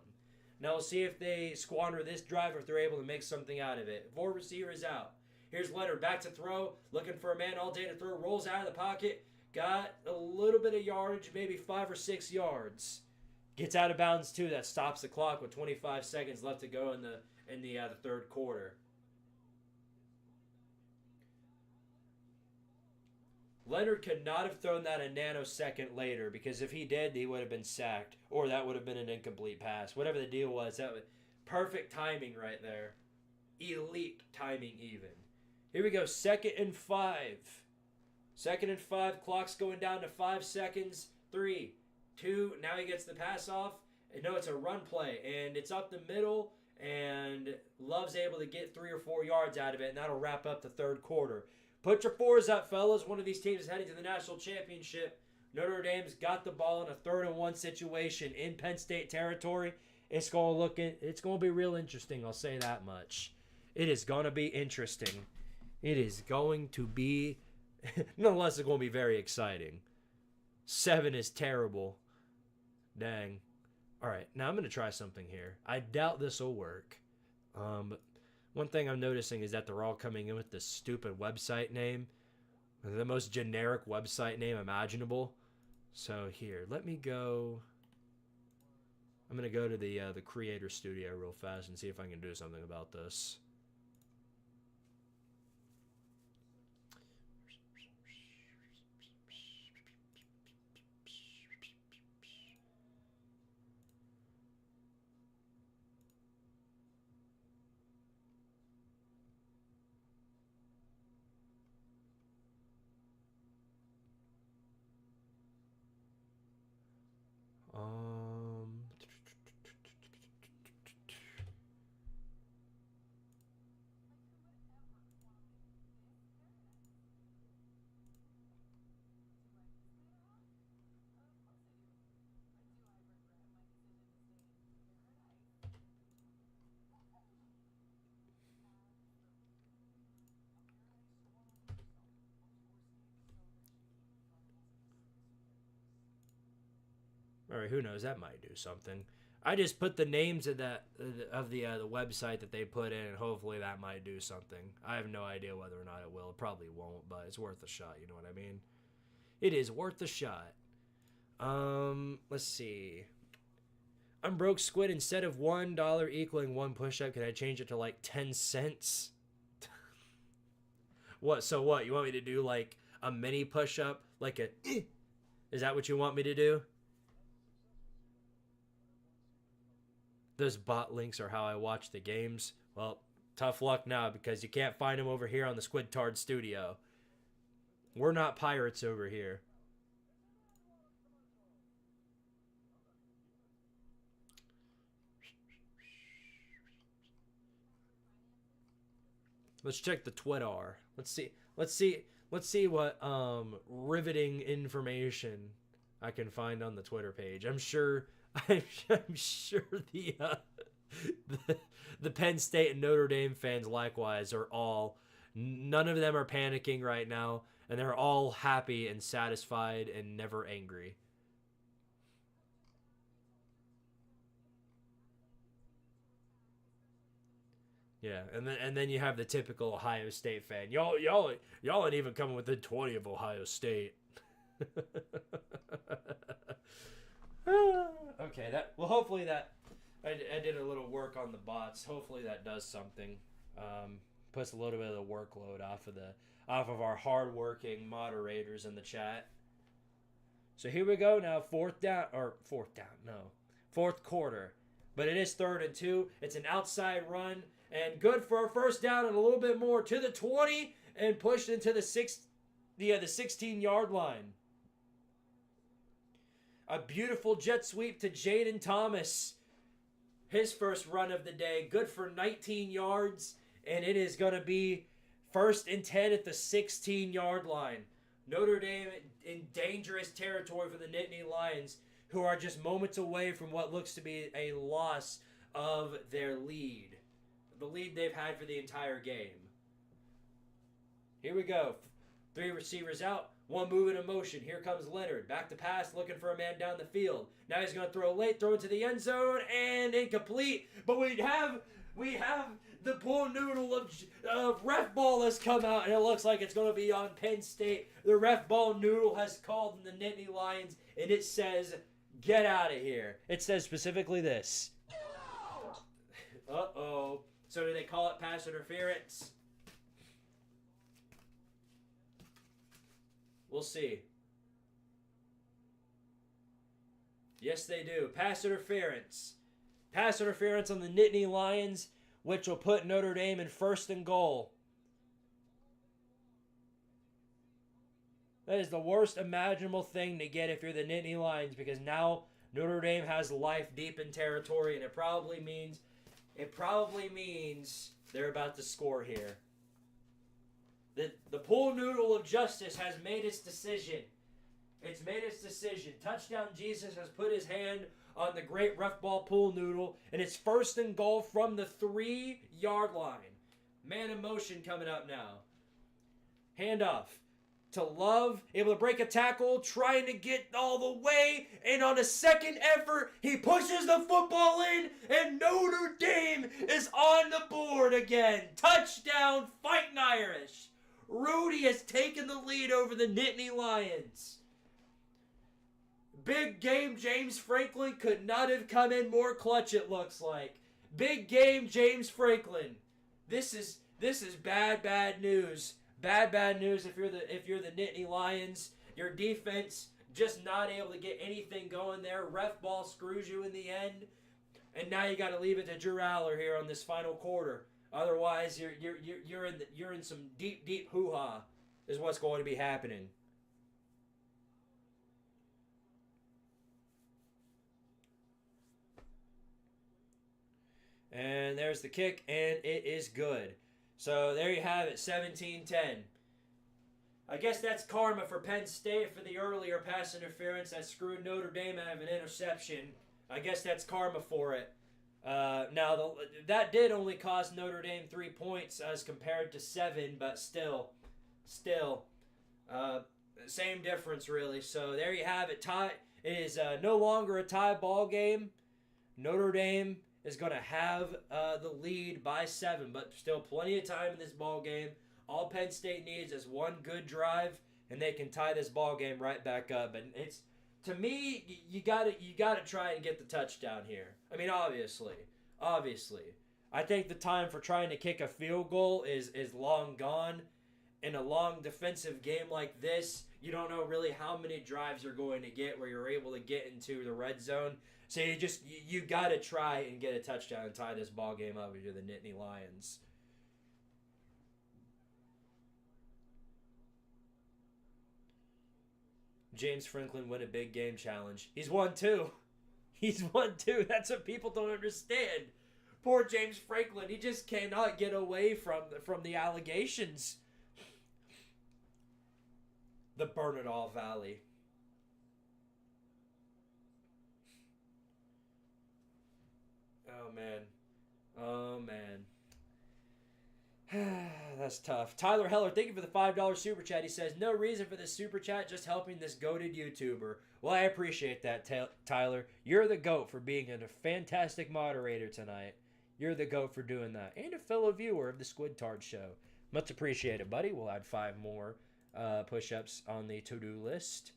Now we'll see if they squander this drive or if they're able to make something out of it. 4 receivers out. Here's Leonard back to throw, looking for a man all day to throw. Rolls out of the pocket, got a little bit of yardage, maybe 5 or 6 yards. Gets out of bounds too. That stops the clock with 25 seconds left to go in the third quarter. Leonard could not have thrown that a nanosecond later, because if he did, he would have been sacked, or that would have been an incomplete pass. Whatever the deal was, that was perfect timing right there. Elite timing even. Here we go, 2nd and 5. 2nd and 5, clock's going down to 5 seconds. 3, 2, now he gets the pass off. And no, it's a run play, and it's up the middle, and Love's able to get 3 or 4 yards out of it, and that'll wrap up the third quarter. Put your 4s up, fellas. One of these teams is heading to the national championship. Notre Dame's got the ball in a 3rd and 1 situation in Penn State territory. It's going to be real interesting, I'll say that much. It is going to be interesting. It is going to be, nonetheless, it's going to be very exciting. 7 is terrible. Dang. All right, now I'm going to try something here. I doubt this will work. But one thing I'm noticing is that they're all coming in with this stupid website name. The most generic website name imaginable. So here, let me go. I'm going to go to the Creator Studio real fast and see if I can do something about this. All right, who knows? That might do something. I just put the names of the website that they put in, and hopefully that might do something. I have no idea whether or not it will. It probably won't, but it's worth a shot. You know what I mean? It is worth a shot. Let's see. I'm broke, Squid. Instead of $1 equaling 1 push-up, can I change it to like 10 cents? What? So what? You want me to do like a mini push-up? Like a... Is that what you want me to do? Those bot links are how I watch the games. Well, tough luck now, because you can't find them over here on the Squidtard Studio. We're not pirates over here. Let's check the Twitter. Let's see what riveting information I can find on the Twitter page. I'm sure the Penn State and Notre Dame fans likewise are all, none of them are panicking right now, and they're all happy and satisfied and never angry. Yeah, and then you have the typical Ohio State fan. Y'all ain't even coming within 20 of Ohio State. Okay, hopefully that I did a little work on the bots. Hopefully that does something. Puts a little bit of the workload off of our hardworking moderators in the chat. So here we go now, fourth quarter. But it is 3rd and 2. It's an outside run, and good for a first down and a little bit more to the 20. and pushed into the 16-yard line. A beautiful jet sweep to Jaden Thomas. His first run of the day. Good for 19 yards. And it is going to be 1st and 10 at the 16-yard line. Notre Dame in dangerous territory for the Nittany Lions, who are just moments away from what looks to be a loss of their lead. The lead they've had for the entire game. Here we go. 3 receivers out. 1 moving in motion. Here comes Leonard. Back to pass, looking for a man down the field. Now he's going to throw late, throw into the end zone, and incomplete. But we have the poor noodle of ref ball has come out, and it looks like it's going to be on Penn State. The ref ball noodle has called in the Nittany Lions, and it says, get out of here. It says specifically this. Uh-oh. So do they call it pass interference? We'll see. Yes, they do. Pass interference. Pass interference on the Nittany Lions, which will put Notre Dame in 1st and goal. That is the worst imaginable thing to get if you're the Nittany Lions, because now Notre Dame has life deep in territory, and it probably means they're about to score here. The pool noodle of justice has made its decision. It's made its decision. Touchdown Jesus has put his hand on the great ref ball pool noodle, and it's 1st and goal from the 3-yard line. Man in motion coming up now. Handoff to Love, able to break a tackle, trying to get all the way, and on a second effort, he pushes the football in, and Notre Dame is on the board again. Touchdown, Fighting Irish. Rudy has taken the lead over the Nittany Lions. Big game James Franklin could not have come in more clutch, it looks like. Big game James Franklin. This is bad news. Bad news if you're the Nittany Lions. Your defense just not able to get anything going there. Ref ball screws you in the end. And now you got to leave it to Drew Aller here on this final quarter. Otherwise, you're in some deep hoo-ha is what's going to be happening. And there's the kick, and it is good. So there you have it, 17-10. I guess that's karma for Penn State for the earlier pass interference that screwed Notre Dame out of an interception. I guess that's karma for it. Now, that did only cost Notre Dame 3 points as compared to 7, but still, same difference, really. So there you have it. Tie. It is no longer a tie ball game. Notre Dame is going to have the lead by 7, but still plenty of time in this ball game. All Penn State needs is one good drive, and they can tie this ball game right back up. And it's, to me, you gotta try and get the touchdown here. I mean, obviously. I think the time for trying to kick a field goal is long gone. In a long defensive game like this, you don't know really how many drives you're going to get where you're able to get into the red zone. So you got to try and get a touchdown and tie this ball game up if you're the Nittany Lions. James Franklin win a big game challenge. He's won 2. That's what people don't understand. Poor James Franklin. He just cannot get away from the allegations. The Burn It All Valley. Oh, man. That's tough. Tyler Heller, thank you for the $5 super chat. He says, no reason for this super chat, just helping this goated YouTuber. Well, I appreciate that, Tyler. You're the GOAT for being a fantastic moderator tonight. You're the GOAT for doing that. And a fellow viewer of the Squidtard Show. Much appreciated, buddy. We'll add 5 more push-ups on the to-do list.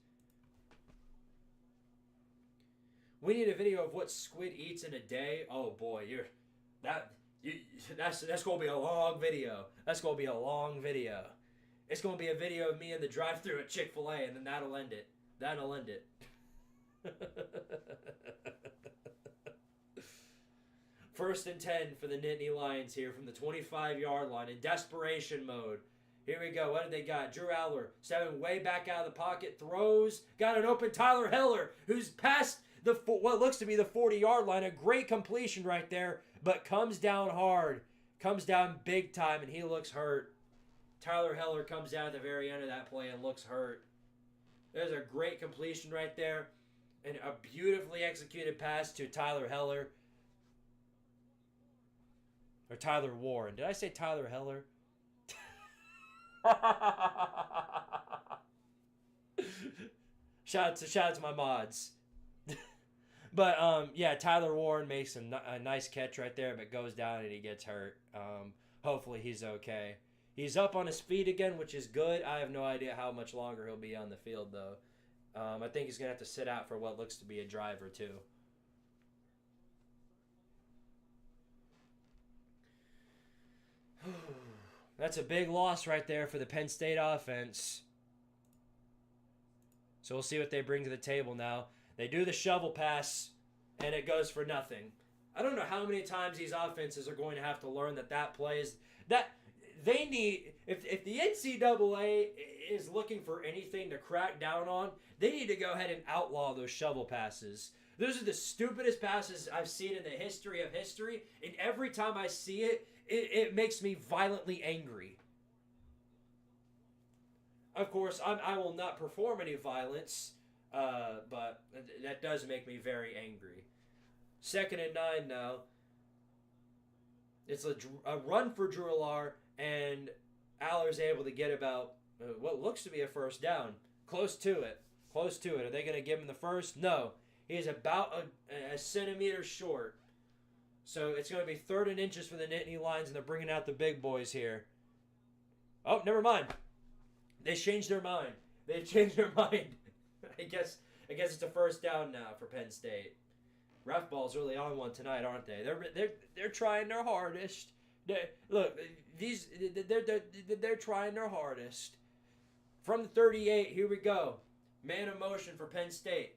We need a video of what Squid eats in a day. Oh, boy. That's going to be a long video. It's going to be a video of me in the drive-thru at Chick-fil-A, and then that'll end it. First and 10 for the Nittany Lions here from the 25-yard line in desperation mode. Here we go. What did they got? Drew Aller stepping way back out of the pocket. Throws. Got an open Tyler Heller, who's past what looks to be the 40-yard line. A great completion right there, but comes down hard. Comes down big time, and he looks hurt. Tyler Heller comes down at the very end of that play and looks hurt. There's a great completion right there, and a beautifully executed pass to Tyler Heller. Or Tyler Warren. Did I say Tyler Heller? Shout out to my mods. But yeah, Tyler Warren makes a nice catch right there, but goes down and he gets hurt. Hopefully he's okay. He's up on his feet again, which is good. I have no idea how much longer he'll be on the field, though. I think he's going to have to sit out for what looks to be a drive or two. That's a big loss right there for the Penn State offense. So we'll see what they bring to the table now. They do the shovel pass, and it goes for nothing. I don't know how many times these offenses are going to have to learn that play is that they need. If the NCAA is looking for anything to crack down on, they need to go ahead and outlaw those shovel passes. Those are the stupidest passes I've seen in the history of history, and every time I see it, it makes me violently angry. Of course, I will not perform any violence, but that does make me very angry. 2nd and 9 now. It's a run for Drew Aller, and Aller's able to get about what looks to be a first down. Close to it. Are they going to give him the first? No. He's about a centimeter short. So it's going to be 3rd and inches for the Nittany Lions, and they're bringing out the big boys here. Oh, never mind. They changed their mind. I guess it's a first down now for Penn State. Ref ball's really on one tonight, aren't they? They're trying their hardest. They're trying their hardest. From the 38, here we go. Man in motion for Penn State.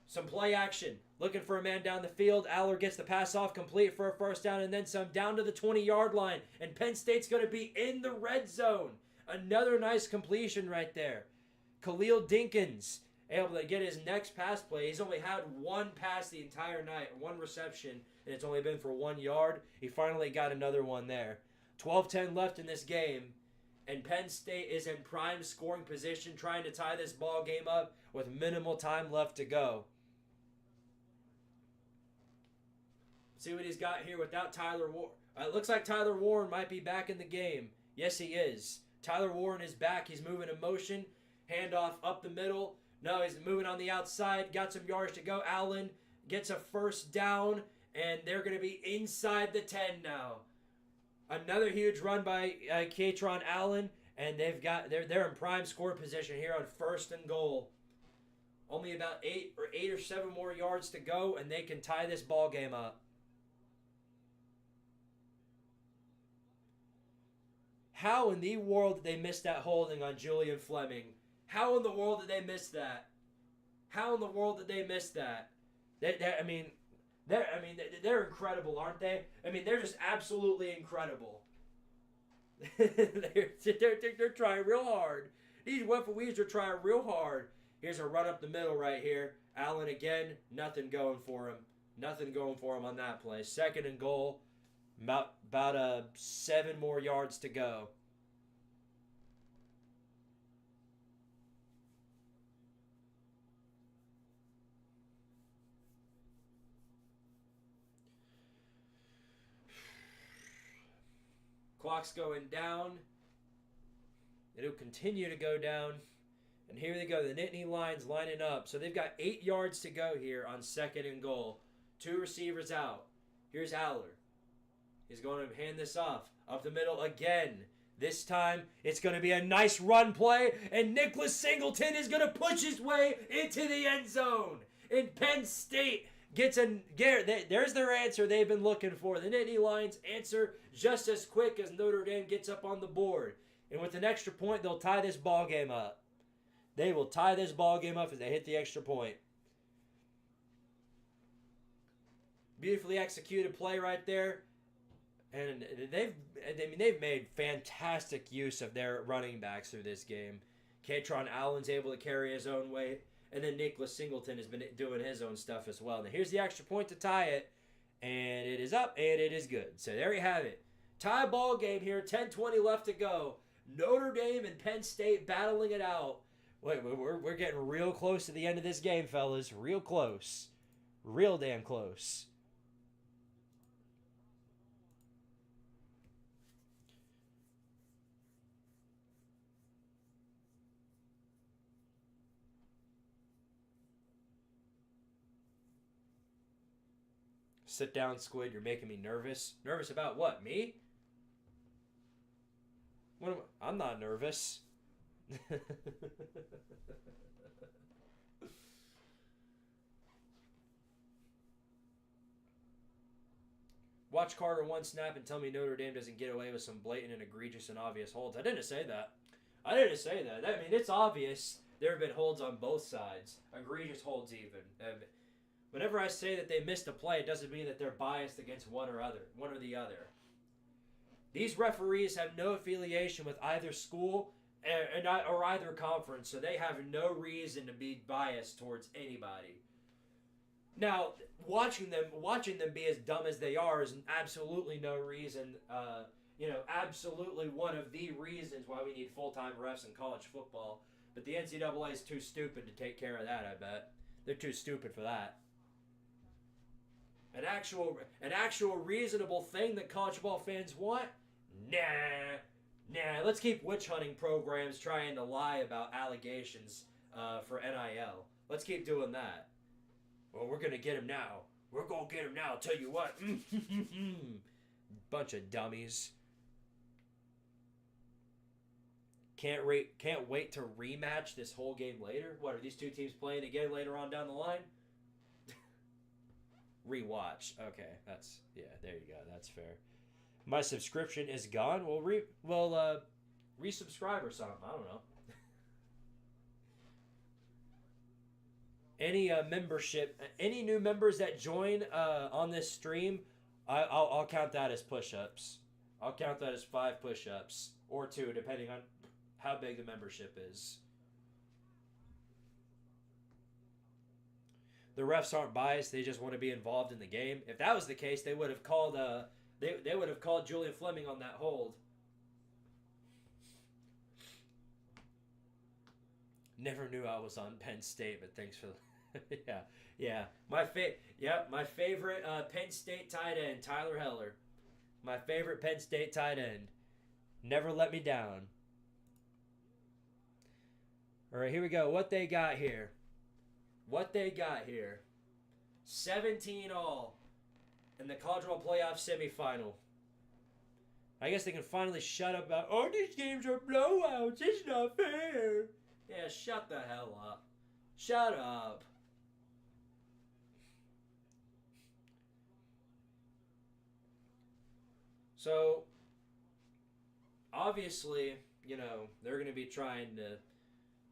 Some play action. Looking for a man down the field. Aller gets the pass off complete for a first down and then some down to the 20-yard line. And Penn State's going to be in the red zone. Another nice completion right there. Khalil Dinkins able to get his next pass play. He's only had one pass the entire night, one reception, and it's only been for 1 yard. He finally got another one there. 12-10 left in this game, and Penn State is in prime scoring position trying to tie this ball game up with minimal time left to go. See what he's got here without Tyler Warren. It looks like Tyler Warren might be back in the game. Yes, he is. Tyler Warren is back. He's moving in motion. Handoff up the middle. No, he's moving on the outside. Got some yards to go. Allen gets a first down, and they're going to be inside the 10 now. Another huge run by Kaytron Allen, and they're in prime score position here on 1st and goal. Only about 8 or 7 more yards to go, and they can tie this ball game up. How in the world did they miss that holding on Julian Fleming? How in the world did they miss that? They're incredible, aren't they? I mean, they're just absolutely incredible. they're trying real hard. These Weeps are trying real hard. Here's a run up the middle right here. Allen again, nothing going for him. On that play. 2nd and goal. About 7 more yards to go. Clock's going down. It'll continue to go down. And here they go. The Nittany Lions lining up. So they've got 8 yards to go here on 2nd and goal. 2 receivers out. Here's Aller. He's going to hand this off. Up the middle again. This time, it's going to be a nice run play. And Nicholas Singleton is going to push his way into the end zone. And Penn State gets there's their answer they've been looking for. The Nittany Lions answer just as quick as Notre Dame gets up on the board. And with an extra point, they'll tie this ball game up. They will tie this ball game up as they hit the extra point. Beautifully executed play right there. And they've made fantastic use of their running backs through this game. Katron Allen's able to carry his own weight, and then Nicholas Singleton has been doing his own stuff as well. Now here's the extra point to tie it, and it is up, and it is good. So there you have it. Tie ball game here, 10:20 left to go. Notre Dame and Penn State battling it out. Wait, we're getting real close to the end of this game, fellas. Real close. Real damn close. Sit down, Squid. You're making me nervous. Nervous about what? Me? I'm not nervous. Watch Carter one snap and tell me Notre Dame doesn't get away with some blatant and egregious and obvious holds. I didn't say that. I mean, it's obvious. There have been holds on both sides. Egregious holds even. Whenever I say that they missed a play, it doesn't mean that they're biased against one or the other. These referees have no affiliation with either school or either conference, so they have no reason to be biased towards anybody. Now, watching them be as dumb as they are is absolutely no reason. Absolutely one of the reasons why we need full-time refs in college football. But the NCAA is too stupid to take care of that. I bet they're too stupid for that. An actual reasonable thing that college football fans want? Nah. Let's keep witch hunting programs trying to lie about allegations for NIL. Let's keep doing that. Well, we're gonna get him now. We're gonna get him now. I'll tell you what. Bunch of dummies. Can't wait to rematch this whole game later. What are these two teams playing again later on down the line? Rewatch. Okay, there you go. That's fair. My subscription is gone. Well, resubscribe or something. I don't know. Any membership, any new members that join on this stream, I'll count that as push-ups. I'll count that as 5 push-ups or 2, depending on how big the membership is. The refs aren't biased; they just want to be involved in the game. If that was the case, they would have called they would have called Julian Fleming on that hold. Never knew I was on Penn State, but thanks for yeah. My favorite Penn State tight end, Tyler Heller. My favorite Penn State tight end. Never let me down. All right, here we go. What they got here. 17 all in the college football playoff semifinal. I guess they can finally shut up about, oh, these games are blowouts. It's not fair. Yeah, shut the hell up. Shut up. So, obviously, they're going to be trying to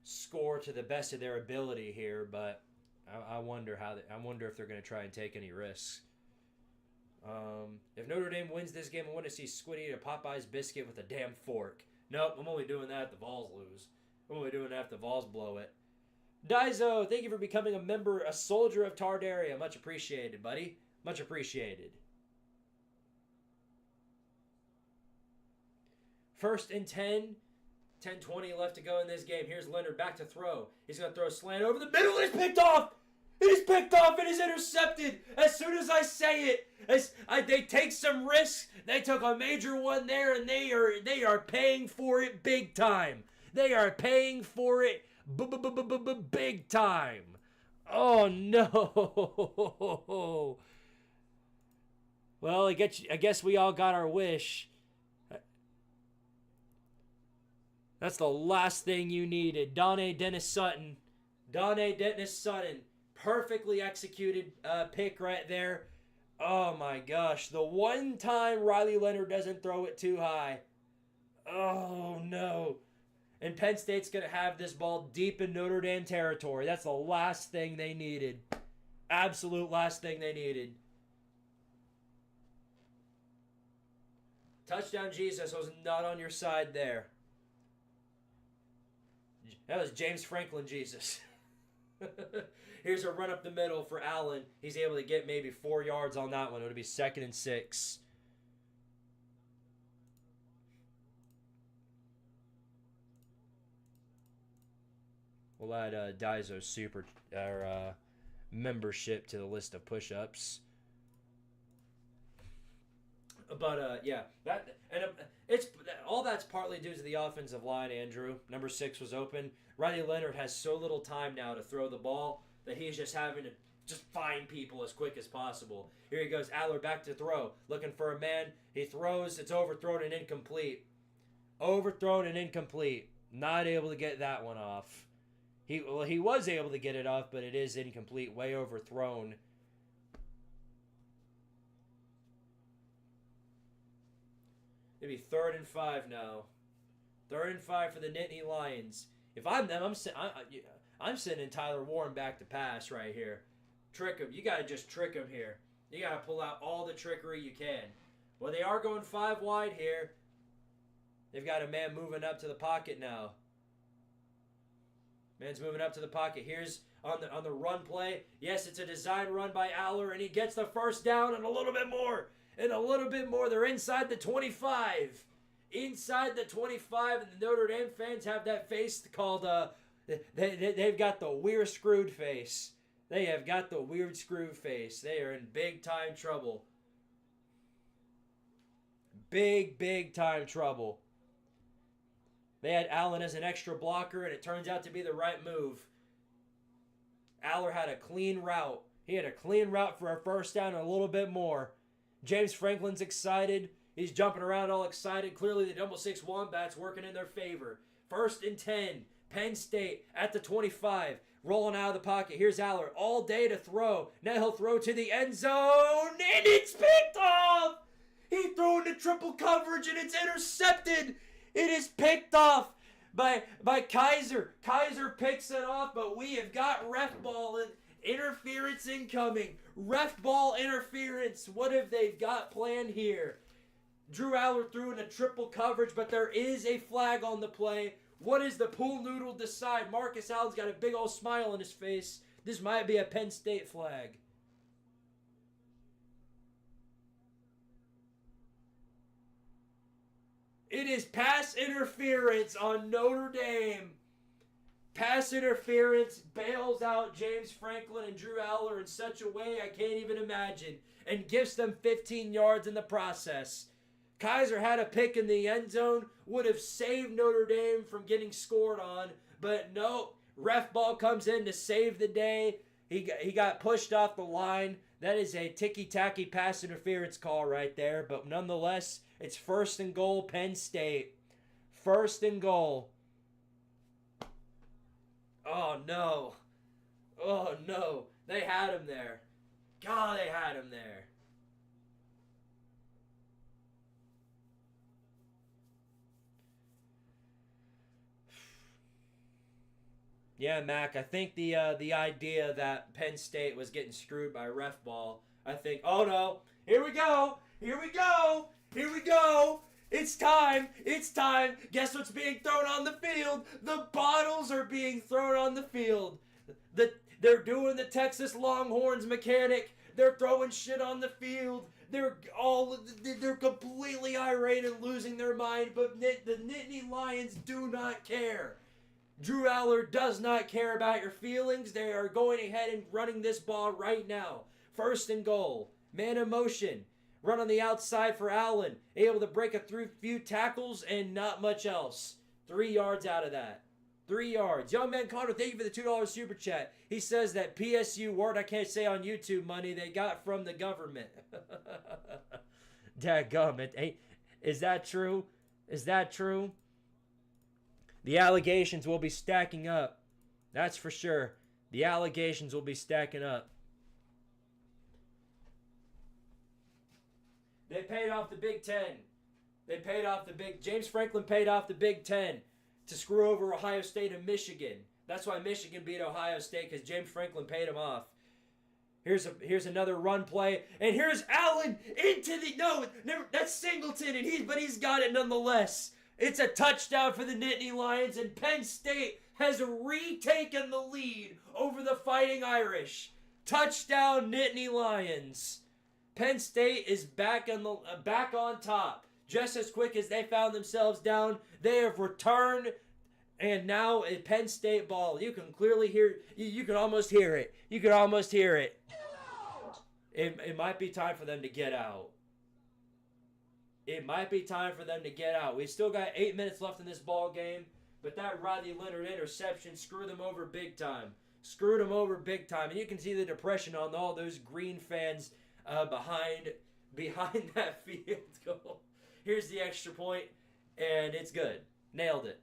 score to the best of their ability here, but I wonder if they're going to try and take any risks. If Notre Dame wins this game, I want to see Squid eat a Popeye's biscuit with a damn fork. Nope, I'm only doing that if the Vols lose. I'm only doing that if the Vols blow it. Daizo, thank you for becoming a member, a soldier of Tardaria. Much appreciated, buddy. Much appreciated. First and 10. 10:20 left to go in this game. Here's Leonard back to throw. He's going to throw a slant over the middle, and it's picked off. He's picked off and is intercepted as soon as I say it. They take some risks. They took a major one there, and they are paying for it big time. They are paying for it big time. Oh no. Well, I guess we all got our wish. That's the last thing you needed. Donnie Dennis Sutton. Perfectly executed pick right there. Oh my gosh. The one time Riley Leonard doesn't throw it too high. Oh no. And Penn State's going to have this ball deep in Notre Dame territory. That's the last thing they needed. Absolute last thing they needed. Touchdown Jesus was not on your side there. That was James Franklin Jesus. Here's a run up the middle for Allen. He's able to get maybe 4 yards on that one. It would be 2nd and 6. We'll add Daizo's super membership to the list of push-ups. But yeah, it's all that's partly due to the offensive line. Andrew, number 6 was open. Riley Leonard has so little time now to throw the ball that he's just having to just find people as quick as possible. Here he goes, Aller back to throw, looking for a man. He throws, it's overthrown and incomplete. Overthrown and incomplete. Not able to get that one off. He was able to get it off, but it is incomplete, way overthrown. It'd be 3rd and 5 now. 3rd and 5 for the Nittany Lions. If I'm them, I'm sending Tyler Warren back to pass right here. Trick him. You got to just trick him here. You got to pull out all the trickery you can. Well, they are going 5 wide here. They've got a man moving up to the pocket now. Man's moving up to the pocket. Here's on the run play. Yes, it's a design run by Aller, and he gets the first down and a little bit more. And a little bit more. They're inside the 25. Inside the 25, and the Notre Dame fans have that face called, they've got the weird screwed face. They have got the weird screwed face. They are in big time trouble. Big time trouble. They had Allen as an extra blocker, and it turns out to be the right move. Aller had a clean route. He had a clean route for a first down and a little bit more. James Franklin's excited. He's jumping around all excited. Clearly the double 6 Wombats working in their favor. 1st and 10. Penn State at the 25. Rolling out of the pocket. Here's Aller. All day to throw. Now he'll throw to the end zone. And it's picked off. He threw into triple coverage and it's intercepted. It is picked off by Kaiser. Kaiser picks it off, but we have got ref ball and interference incoming. Ref ball interference. What have they got planned here? Drew Aller threw in a triple coverage, but there is a flag on the play. What does the pool noodle decide? Marcus Allen's got a big old smile on his face. This might be a Penn State flag. It is pass interference on Notre Dame. Pass interference bails out James Franklin and Drew Aller in such a way I can't even imagine, and gives them 15 yards in the process. Kaiser had a pick in the end zone, would have saved Notre Dame from getting scored on, but no, ref ball comes in to save the day. He got pushed off the line. That is a ticky-tacky pass interference call right there, but nonetheless, it's 1st and goal, Penn State. 1st and goal. Oh, no. Oh, no. They had him there. God, they had him there. Yeah, Mac, I think the idea that Penn State was getting screwed by ref ball, I think, oh, no. Here we go. Here we go. Here we go. It's time. It's time. Guess what's being thrown on the field? The bottles are being thrown on the field. They're doing the Texas Longhorns mechanic. They're throwing shit on the field. They're completely irate and losing their mind, but the Nittany Lions do not care. Drew Aller does not care about your feelings. They are going ahead and running this ball right now. 1st and goal. Man in motion. Run on the outside for Allen. Able to break a few tackles and not much else. 3 yards out of that. 3 yards. Young man Connor, thank you for the $2 super chat. He says that PSU word I can't say on YouTube money they got from the government. Dadgummit. Hey, is that true? Is that true? The allegations will be stacking up. That's for sure. The allegations will be stacking up. They paid off the Big Ten. James Franklin paid off the Big Ten to screw over Ohio State and Michigan. That's why Michigan beat Ohio State, because James Franklin paid him off. Here's another run play, and here's Allen into the that's Singleton, and he's got it nonetheless. It's a touchdown for the Nittany Lions, and Penn State has retaken the lead over the Fighting Irish. Touchdown, Nittany Lions. Penn State is back on top. Just as quick as they found themselves down, they have returned, and now a Penn State ball. You can clearly hear. You can almost hear it. You can almost hear it. It might be time for them to get out. It might be time for them to get out. We've still got 8 minutes left in this ball game, but that Riley Leonard interception screwed them over big time. Screwed them over big time, and you can see the depression on all those Green fans behind that field goal. Here's the extra point, and it's good. Nailed it.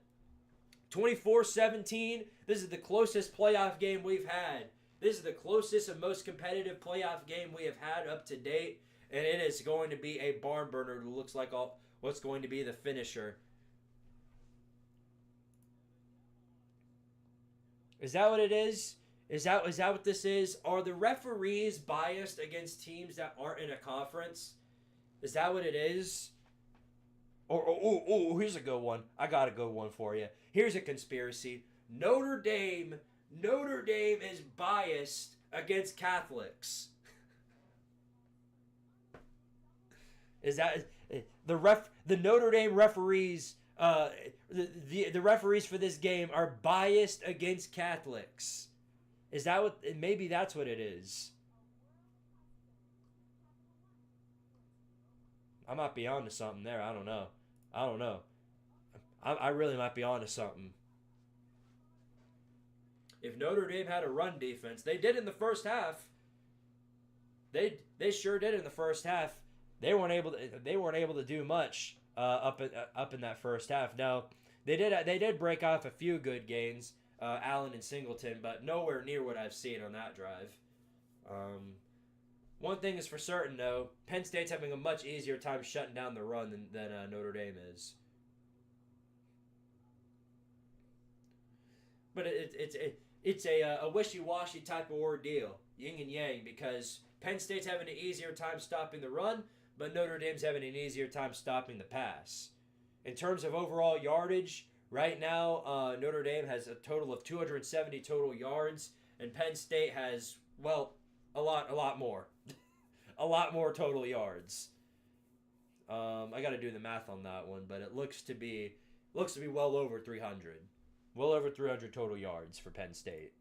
24-17. This is the closest playoff game we've had. This is the closest and most competitive playoff game we have had up to date, and it is going to be a barn burner. It looks like what's going to be the finisher. Is that what it is? Is that what this is? Are the referees biased against teams that aren't in a conference? Is that what it is? Here's a good one. I got a good one for you. Here's a conspiracy. Notre Dame is biased against Catholics. Is that the Notre Dame referees? The referees for this game are biased against Catholics. Is that what? Maybe that's what it is. I might be onto something there. I don't know. I really might be onto something. If Notre Dame had a run defense, they did in the first half. They sure did in the first half. They weren't able to do much up in that first half. Now they did break off a few good gains, Allen and Singleton, but nowhere near what I've seen on that drive. One thing is for certain though, Penn State's having a much easier time shutting down the run than Notre Dame is. But it's a wishy-washy type of ordeal, yin and yang, because Penn State's having an easier time stopping the run, but Notre Dame's having an easier time stopping the pass. In terms of overall yardage, right now Notre Dame has a total of 270 total yards, and Penn State has, well, a lot more. A lot more total yards. I got to do the math on that one, but it looks to be well over 300. Well over 300 total yards for Penn State.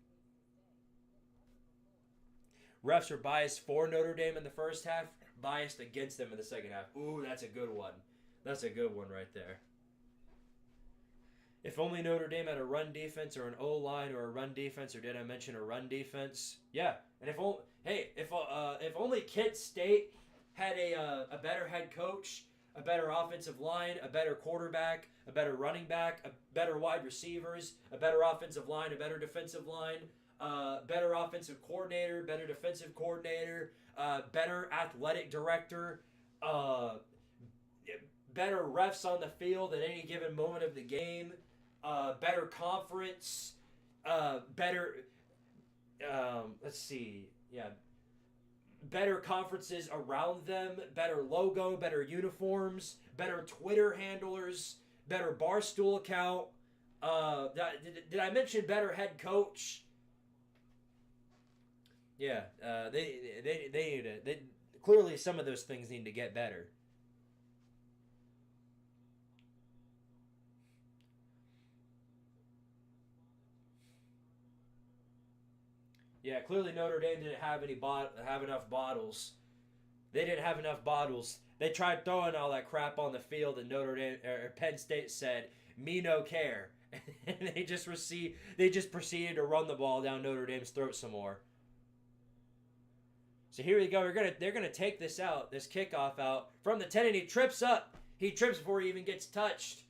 Refs are biased for Notre Dame in the first half, biased against them in the second half. Ooh, that's a good one. That's a good one right there. If only Notre Dame had a run defense or an O-line or a run defense, or did I mention a run defense? Yeah. And if only Kent State had a better head coach, a better offensive line, a better quarterback, a better running back, a better wide receivers, a better offensive line, a better defensive line, better offensive coordinator, better defensive coordinator, better athletic director, better refs on the field at any given moment of the game, better conference, better, better conferences around them, better logo, better uniforms, better Twitter handlers, better Barstool account. Did I mention better head coach? Yeah, they need to. Clearly, some of those things need to get better. Yeah, clearly Notre Dame didn't have enough bottles. They didn't have enough bottles. They tried throwing all that crap on the field, and Penn State said, "Me no care," and they just proceeded to run the ball down Notre Dame's throat some more. So here we go. They're gonna take this kickoff out from the 10, and he trips up. He trips before he even gets touched.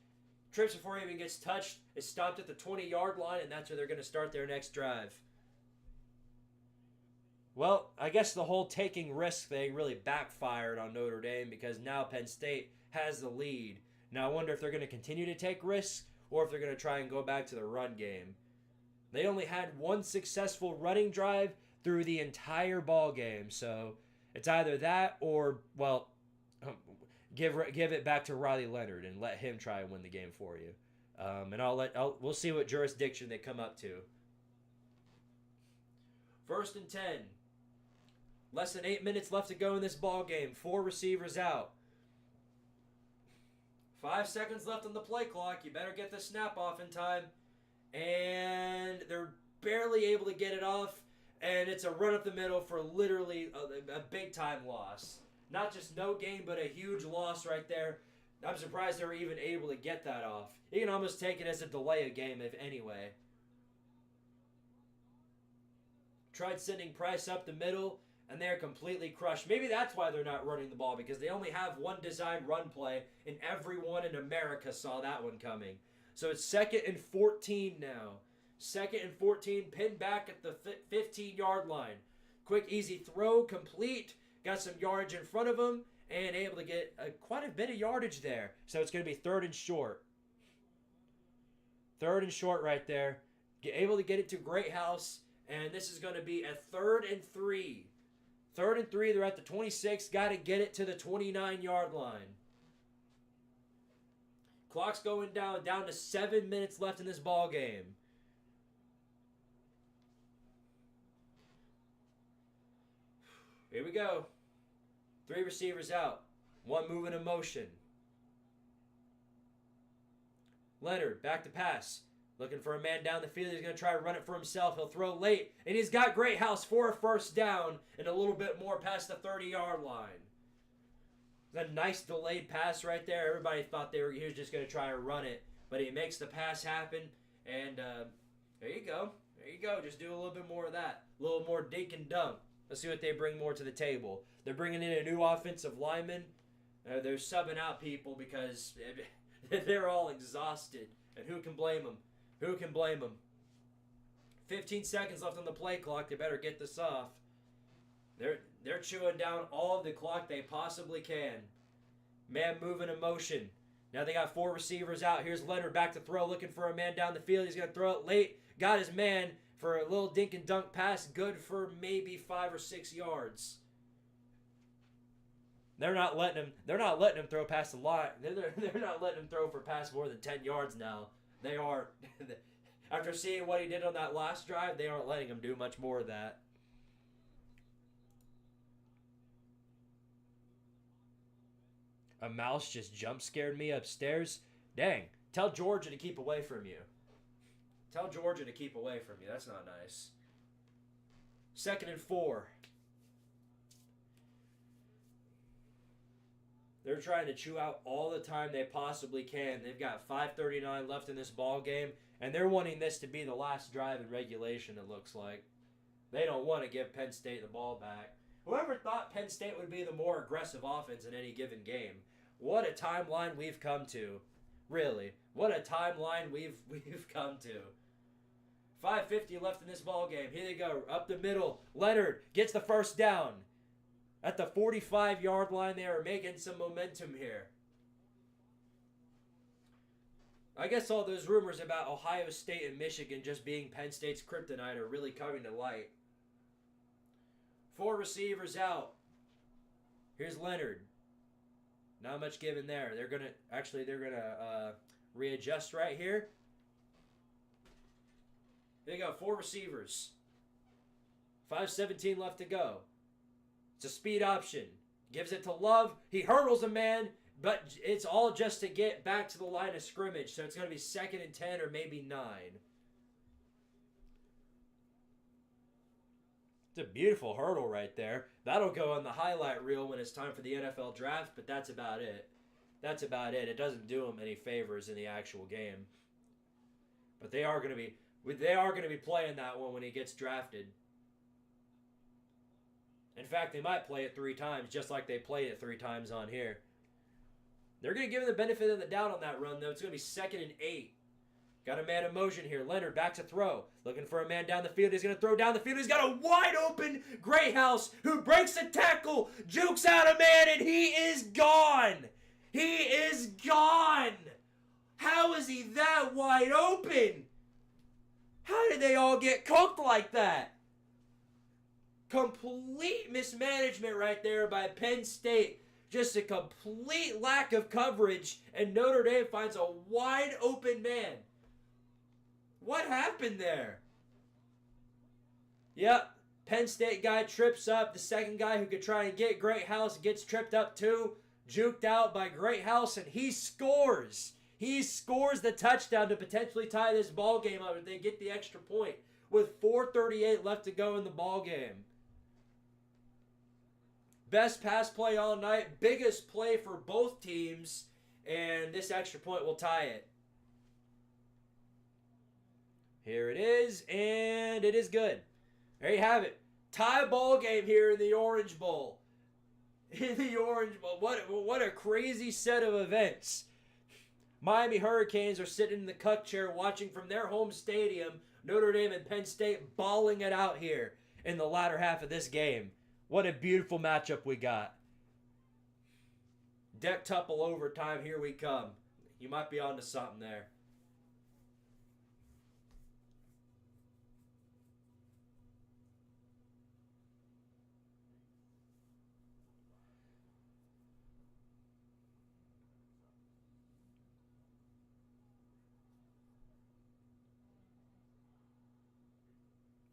It's stopped at the 20-yard line, and that's where they're gonna start their next drive. Well, I guess the whole taking risk thing really backfired on Notre Dame, because now Penn State has the lead. Now I wonder if they're going to continue to take risks or if they're going to try and go back to the run game. They only had one successful running drive. through the entire ball game. So it's either that or, well, give it back to Riley Leonard and let him try and win the game for you. And we'll see what jurisdiction they come up to. 1st and 10. Less than 8 minutes left to go in this ball game. 4 receivers out. 5 seconds left on the play clock. You better get the snap off in time. And they're barely able to get it off. And it's a run up the middle for literally a big time loss. Not just no gain, but a huge loss right there. I'm surprised they were even able to get that off. You can almost take it as a delay of game, if anyway. Tried sending Price up the middle, and they're completely crushed. Maybe that's why they're not running the ball, because they only have one designed run play, and everyone in America saw that one coming. So it's 2nd and 14 now. 2nd and 14, pinned back at the 15-yard line. Quick, easy throw, complete. Got some yardage in front of him, and able to get quite a bit of yardage there. So it's going to be 3rd and short. 3rd and short right there. Able to get it to Greathouse, and this is going to be a 3rd and 3. 3rd and 3, they're at the 26. Got to get it to the 29-yard line. Clock's going down to 7 minutes left in this ball game. Here we go. 3 receivers out. 1 moving in motion. Leonard, back to pass. Looking for a man down the field. He's going to try to run it for himself. He'll throw late. And he's got Greathouse for a 1st down and a little bit more past the 30-yard line. A nice delayed pass right there. Everybody thought he was just going to try to run it. But he makes the pass happen. And there you go. There you go. Just do a little bit more of that. A little more dink and dunk. Let's see what they bring more to the table. They're bringing in a new offensive lineman. They're subbing out people because they're all exhausted. And who can blame them? Who can blame them? 15 seconds left on the play clock. They better get this off. They're chewing down all of the clock they possibly can. Man moving in motion. Now they got 4 receivers out. Here's Leonard back to throw, looking for a man down the field. He's going to throw it late. Got his man for a little dink and dunk pass. Good for maybe 5 or 6 yards. They're not letting him throw past the line. They're not letting him throw for past more than 10 yards now. They are. After seeing what he did on that last drive, they aren't letting him do much more of that. A mouse just jump scared me upstairs. Dang. Tell Georgia to keep away from you. Tell Georgia to keep away from you. That's not nice. 2nd and 4. They're trying to chew out all the time they possibly can. They've got 5:39 left in this ball game, and they're wanting this to be the last drive in regulation, it looks like. They don't want to give Penn State the ball back. Whoever thought Penn State would be the more aggressive offense in any given game? What a timeline we've come to. Really, what a timeline we've come to. 5:50 left in this ball game. Here they go, up the middle. Leonard gets the 1st down. At the 45-yard line, they are making some momentum here. I guess all those rumors about Ohio State and Michigan just being Penn State's kryptonite are really coming to light. 4 receivers out. Here's Leonard. Not much given there. They're gonna readjust right here. There you go, 4 receivers. 5:17 left to go. It's a speed option. Gives it to Love. He hurdles a man, but it's all just to get back to the line of scrimmage. So it's going to be 2nd and 10 or maybe 9. It's a beautiful hurdle right there. That'll go on the highlight reel when it's time for the NFL draft, but that's about it. That's about it. It doesn't do them any favors in the actual game. But they are going to be playing that one when he gets drafted. In fact, they might play it 3 times, just like they played it 3 times on here. They're going to give him the benefit of the doubt on that run, though. It's going to be 2nd and 8. Got a man in motion here. Leonard back to throw. Looking for a man down the field. He's going to throw down the field. He's got a wide open Greathouse who breaks the tackle, jukes out a man, and he is gone. He is gone. How is he that wide open? How did they all get cooked like that? Complete mismanagement right there by Penn State. Just a complete lack of coverage, and Notre Dame finds a wide open man. What happened there? Yep, Penn State guy trips up. The second guy who could try and get Greathouse gets tripped up too. Juked out by Greathouse, and he scores. He scores the touchdown to potentially tie this ball game up if they get the extra point with 4:38 left to go in the ball game. Best pass play all night, biggest play for both teams, and this extra point will tie it. Here it is, and it is good. There you have it. Tie ball game here in the Orange Bowl. In the Orange Bowl. What a crazy set of events. Miami Hurricanes are sitting in the cuck chair watching from their home stadium, Notre Dame and Penn State balling it out here in the latter half of this game. What a beautiful matchup we got. Deck-tuple overtime, here we come. You might be onto something there.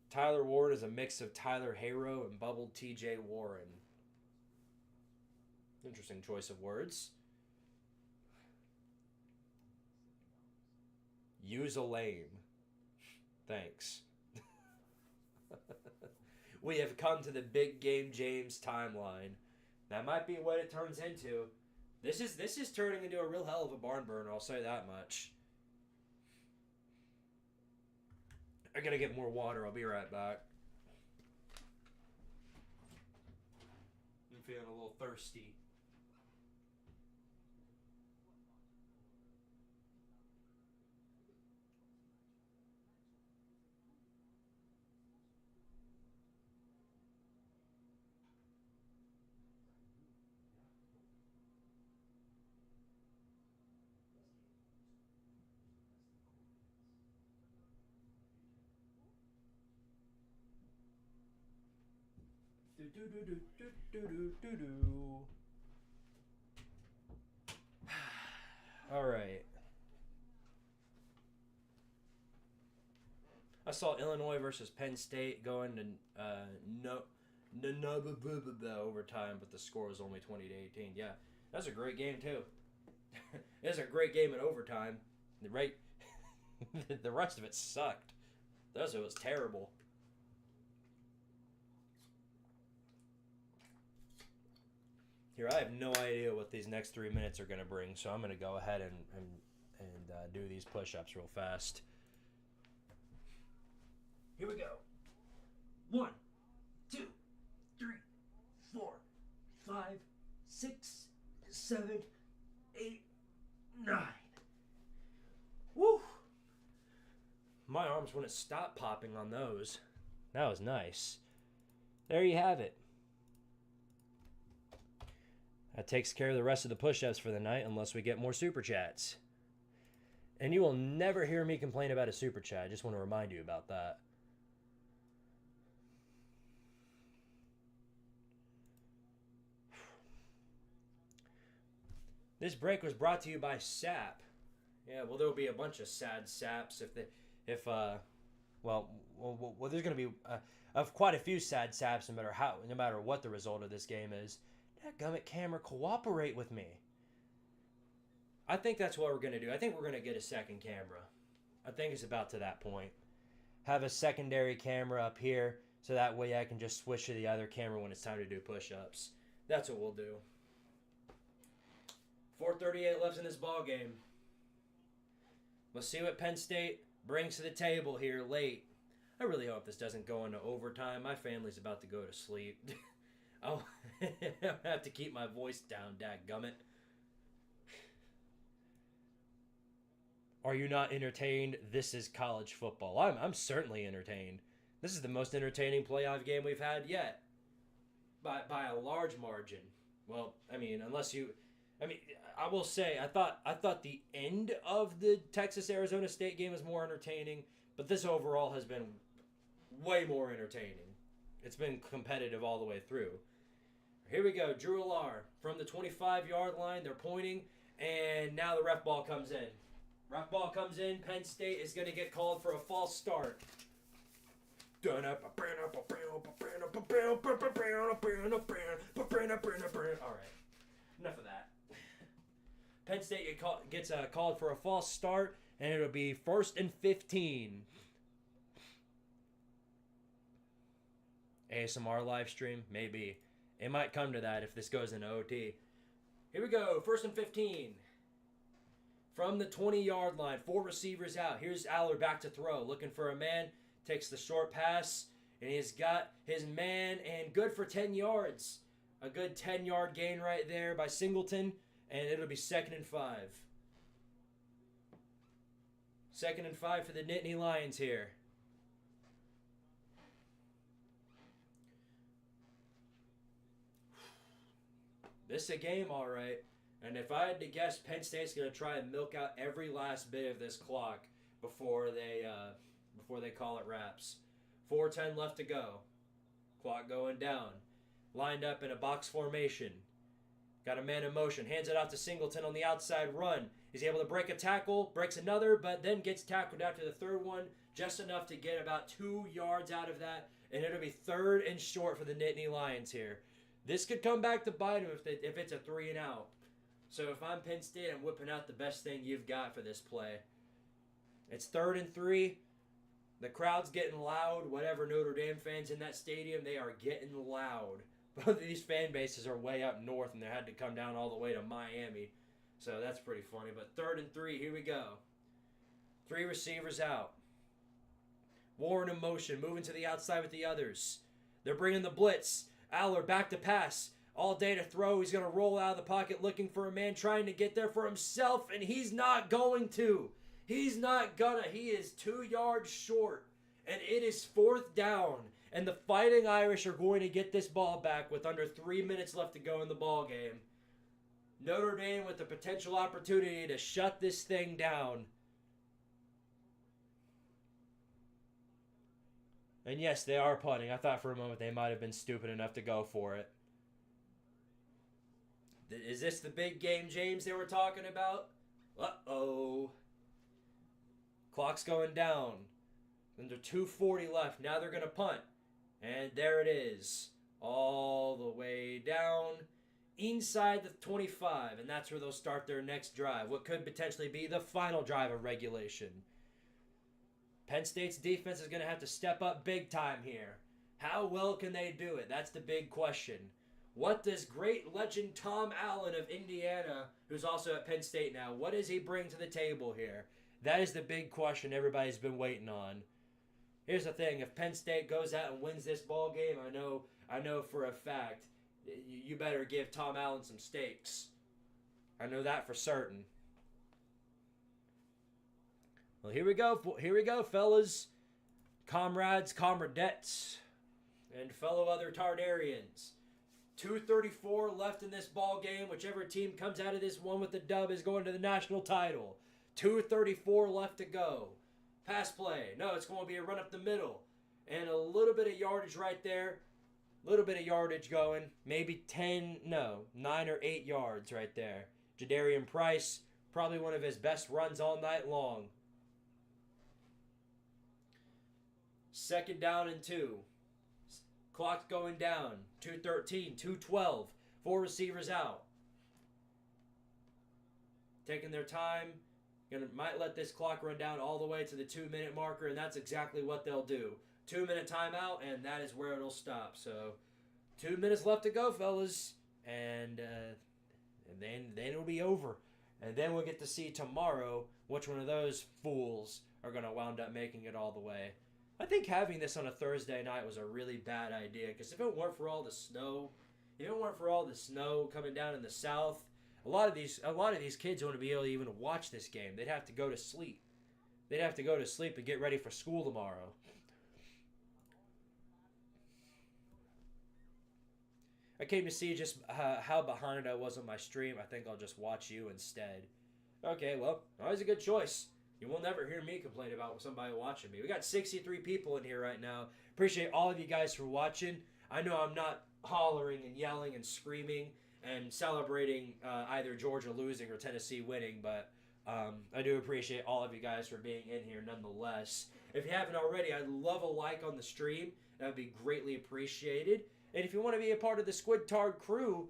Tyler Warren is a mix of Tyler Hayrow and bubbled TJ Warren. Interesting choice of words. Use a lame. Thanks. We have come to the Big Game James timeline. That might be what it turns into. This is turning into a real hell of a barn burner, I'll say that much. I gotta get more water. I'll be right back. I'm feeling a little thirsty. All right. I saw Illinois versus Penn State going to overtime, but the score was only 20-18. Yeah, that's a great game too. It's a great game in overtime. Right? The rest of it sucked. The rest of it was terrible. Here, I have no idea what these next 3 minutes are going to bring, so I'm going to go ahead and do these push-ups real fast. Here we go. 1, 2, 3, 4, 5, 6, 7, 8, 9. Woo! My arms wouldn't stop popping on those. That was nice. There you have it. That takes care of the rest of the push-ups for the night unless we get more super chats. And you will never hear me complain about a super chat. I just want to remind you about that. This break was brought to you by SAP. Yeah, well, there'll be a bunch of sad saps there's going to be quite a few sad saps no matter what the result of this game is. Dadgummit camera, cooperate with me. I think that's what we're going to do. I think we're going to get a second camera. I think it's about to that point. Have a secondary camera up here so that way I can just switch to the other camera when it's time to do push-ups. That's what we'll do. 4:38 left in this ball game. We'll see what Penn State brings to the table here late. I really hope this doesn't go into overtime. My family's about to go to sleep. I'll have to keep my voice down, dadgummit. Are you not entertained? This is college football. I'm certainly entertained. This is the most entertaining playoff game we've had yet. By a large margin. Well, I mean, I will say, I thought the end of the Texas-Arizona State game was more entertaining, but this overall has been way more entertaining. It's been competitive all the way through. Here we go. Drew Alar from the 25-yard line. They're pointing, and now the ref ball comes in. Ref ball comes in. Penn State is going to get called for a false start. All right. Enough of that. Penn State gets called for a false start, and it'll be 1st and 15. ASMR live stream? Maybe. It might come to that if this goes into OT. Here we go. 1st and 15. From the 20-yard line. 4 receivers out. Here's Aller back to throw. Looking for a man. Takes the short pass. And he's got his man. And good for 10 yards. A good 10-yard gain right there by Singleton. And it'll be 2nd and 5. 2nd and 5 for the Nittany Lions here. This is a game, all right. And if I had to guess, Penn State's going to try and milk out every last bit of this clock before they call it wraps. 4:10 left to go. Clock going down. Lined up in a box formation. Got a man in motion. Hands it off to Singleton on the outside run. He's able to break a tackle. Breaks another, but then gets tackled after the third one. Just enough to get about 2 yards out of that. And it'll be 3rd and short for the Nittany Lions here. This could come back to bite them if it's a 3 and out. So if I'm Penn State, I'm whipping out the best thing you've got for this play. It's 3rd and 3. The crowd's getting loud. Whatever Notre Dame fans in that stadium, they are getting loud. Both of these fan bases are way up north, and they had to come down all the way to Miami. So that's pretty funny. But 3rd and 3, here we go. 3 receivers out. Warren in motion, moving to the outside with the others. They're bringing the blitz. Aller back to pass. All day to throw. He's going to roll out of the pocket looking for a man trying to get there for himself, and he's not going to. He's not gonna. He is 2 yards short, and it is 4th down, and the Fighting Irish are going to get this ball back with under 3 minutes left to go in the ball game. Notre Dame with the potential opportunity to shut this thing down. And yes, they are punting. I thought for a moment they might have been stupid enough to go for it. Is this the big game, James, they were talking about? Uh-oh. Clock's going down. Under 2:40 left. Now they're going to punt. And there it is. All the way down. Inside the 25. And that's where they'll start their next drive. What could potentially be the final drive of regulation. Penn State's defense is going to have to step up big time here. How well can they do it? That's the big question. What does great legend Tom Allen of Indiana, who's also at Penn State now, what does he bring to the table here? That is the big question everybody's been waiting on. Here's the thing. If Penn State goes out and wins this ball game, I know for a fact, you better give Tom Allen some steaks. I know that for certain. Well, here we go, fellas. Comrades, comradettes, and fellow other Tarnarians. 2:34 left in this ball game. Whichever team comes out of this one with the dub is going to the national title. 2:34 left to go. Pass play. No, it's going to be a run up the middle. And a little bit of yardage right there. A little bit of yardage going. Maybe 9 or 8 yards right there. Jadarian Price, probably one of his best runs all night long. 2nd down and 2. Clock's going down. 2:13, 2:12. 4 receivers out. Taking their time. Might let this clock run down all the way to the 2-minute marker, and that's exactly what they'll do. 2-minute timeout, and that is where it'll stop. So, 2 minutes left to go, fellas. And then it'll be over. And then we'll get to see tomorrow which one of those fools are going to wound up making it all the way. I think having this on a Thursday night was a really bad idea, because if it weren't for all the snow coming down in the south, a lot of these kids wouldn't be able to even watch this game. They'd have to go to sleep. They'd have to go to sleep and get ready for school tomorrow. I came to see just how behind I was on my stream. I think I'll just watch you instead. Okay, well, always a good choice. You will never hear me complain about somebody watching me. We got 63 people in here right now. Appreciate all of you guys for watching. I know I'm not hollering and yelling and screaming and celebrating either Georgia losing or Tennessee winning, but I do appreciate all of you guys for being in here nonetheless. If you haven't already, I'd love a like on the stream. That would be greatly appreciated. And if you want to be a part of the Squidtard crew,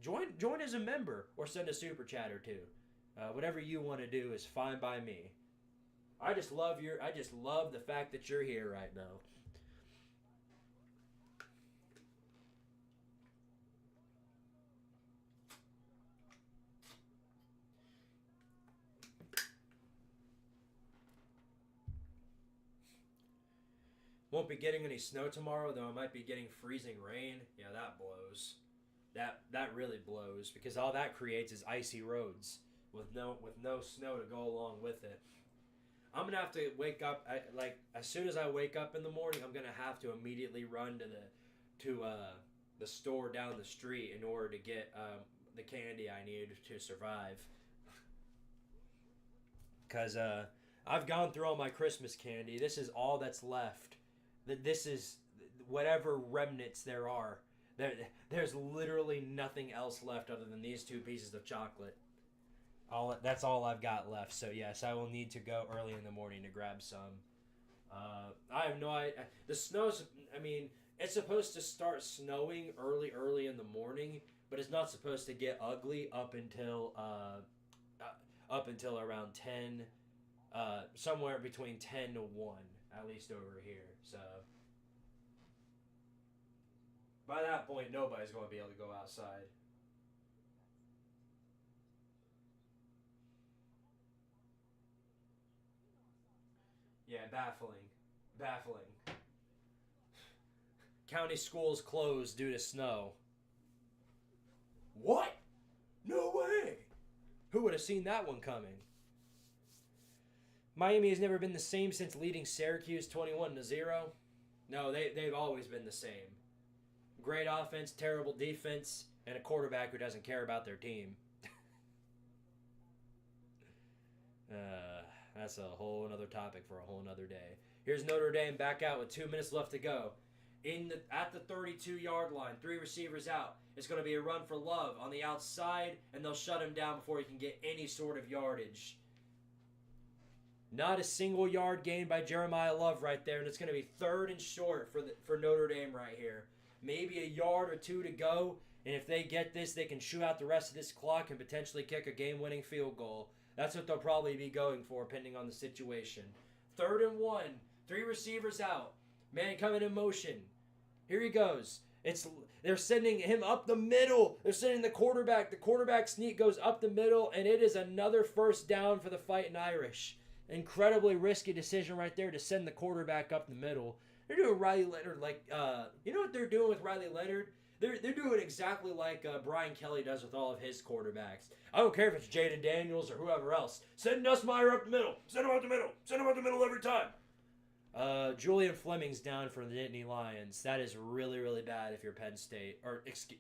join as a member or send a super chat or two. Whatever you want to do is fine by me. I just love the fact that you're here right now. Won't be getting any snow tomorrow, though I might be getting freezing rain. Yeah, that blows. That really blows, because all that creates is icy roads with no snow to go along with it. I'm gonna have to wake up as soon as I wake up in the morning. I'm gonna have to immediately run to the store down the street in order to get the candy I need to survive. Cause I've gone through all my Christmas candy. This is all that's left. This is whatever remnants there are. There's literally nothing else left other than these 2 pieces of chocolate. That's all I've got left. So yes, I will need to go early in the morning to grab some. I have no idea. The snow's. I mean, it's supposed to start snowing early in the morning, but it's not supposed to get ugly up until around 10. Somewhere between 10 to 1, at least over here. So by that point, nobody's going to be able to go outside. Yeah, baffling. County schools closed due to snow. What? No way. Who would have seen that one coming? Miami has never been the same since leading Syracuse 21-0. No, they've always been the same. Great offense, terrible defense, and a quarterback who doesn't care about their team. That's a whole other topic for a whole other day. Here's Notre Dame back out with 2 minutes left to go. At the 32-yard line, 3 receivers out. It's going to be a run for Love on the outside, and they'll shut him down before he can get any sort of yardage. Not a single yard gain by Jeremiah Love right there, and it's going to be 3rd and short for Notre Dame right here. Maybe a yard or 2 to go, and if they get this, they can shoot out the rest of this clock and potentially kick a game-winning field goal. That's what they'll probably be going for, depending on the situation. 3rd and 1, 3 receivers out. Man coming in motion. Here he goes. They're sending him up the middle. They're sending the quarterback. The quarterback sneak goes up the middle, and it is another first down for the Fighting Irish. Incredibly risky decision right there to send the quarterback up the middle. They're doing Riley Leonard you know what they're doing with Riley Leonard? They're doing exactly like Brian Kelly does with all of his quarterbacks. I don't care if it's Jaden Daniels or whoever else. Send Nussmeier up the middle. Send him up the middle. Send him up the middle every time. Julian Fleming's down for the Nittany Lions. That is really, really bad if you're Penn State.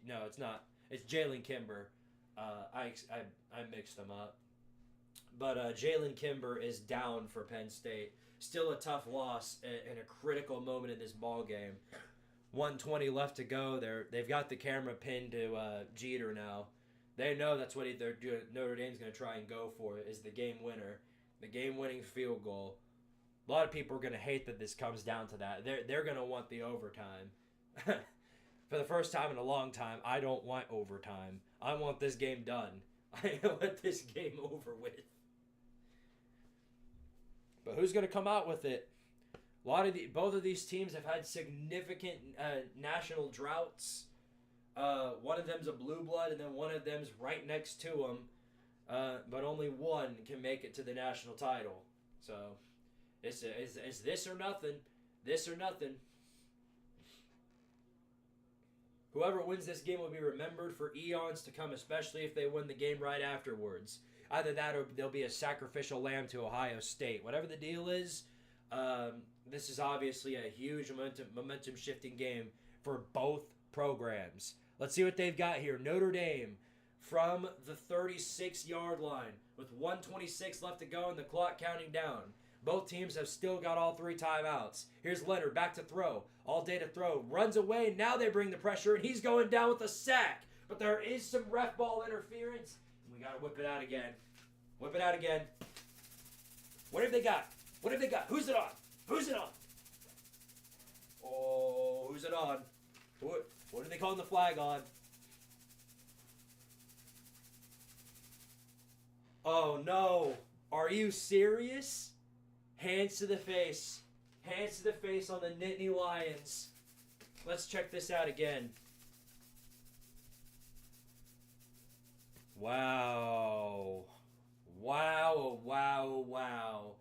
No, it's not. It's Jalen Kimber. I mixed them up. But Jalen Kimber is down for Penn State. Still a tough loss in a critical moment in this ball game. 1:20 left to go. They've got the camera pinned to Jeter now. They know that's what they're doing. Notre Dame's going to try and go for it, is the game winner, the game-winning field goal. A lot of people are going to hate that this comes down to that. They're going to want the overtime. For the first time in a long time, I don't want overtime. I want this game done. I want this game over with. But who's going to come out with it? Both of these teams have had significant national droughts. One of them's a blue blood, and then one of them's right next to them. But only one can make it to the national title. So it's this or nothing. This or nothing. Whoever wins this game will be remembered for eons to come, especially if they win the game right afterwards. Either that or they'll be a sacrificial lamb to Ohio State. Whatever the deal is, this is obviously a huge momentum-shifting game for both programs. Let's see what they've got here. Notre Dame, from the 36-yard line with 1:26 left to go and the clock counting down. Both teams have still got all 3 timeouts. Here's Leonard back to throw. All day to throw. Runs away. Now they bring the pressure, and he's going down with a sack. But there is some ref ball interference. And we got to whip it out again. Whip it out again. What have they got? What have they got? Who's it on? Who's it on? Oh, who's it on? What are they calling the flag on? Oh, no. Are you serious? Hands to the face. Hands to the face on the Nittany Lions. Let's check this out again. Wow. Wow, wow, wow.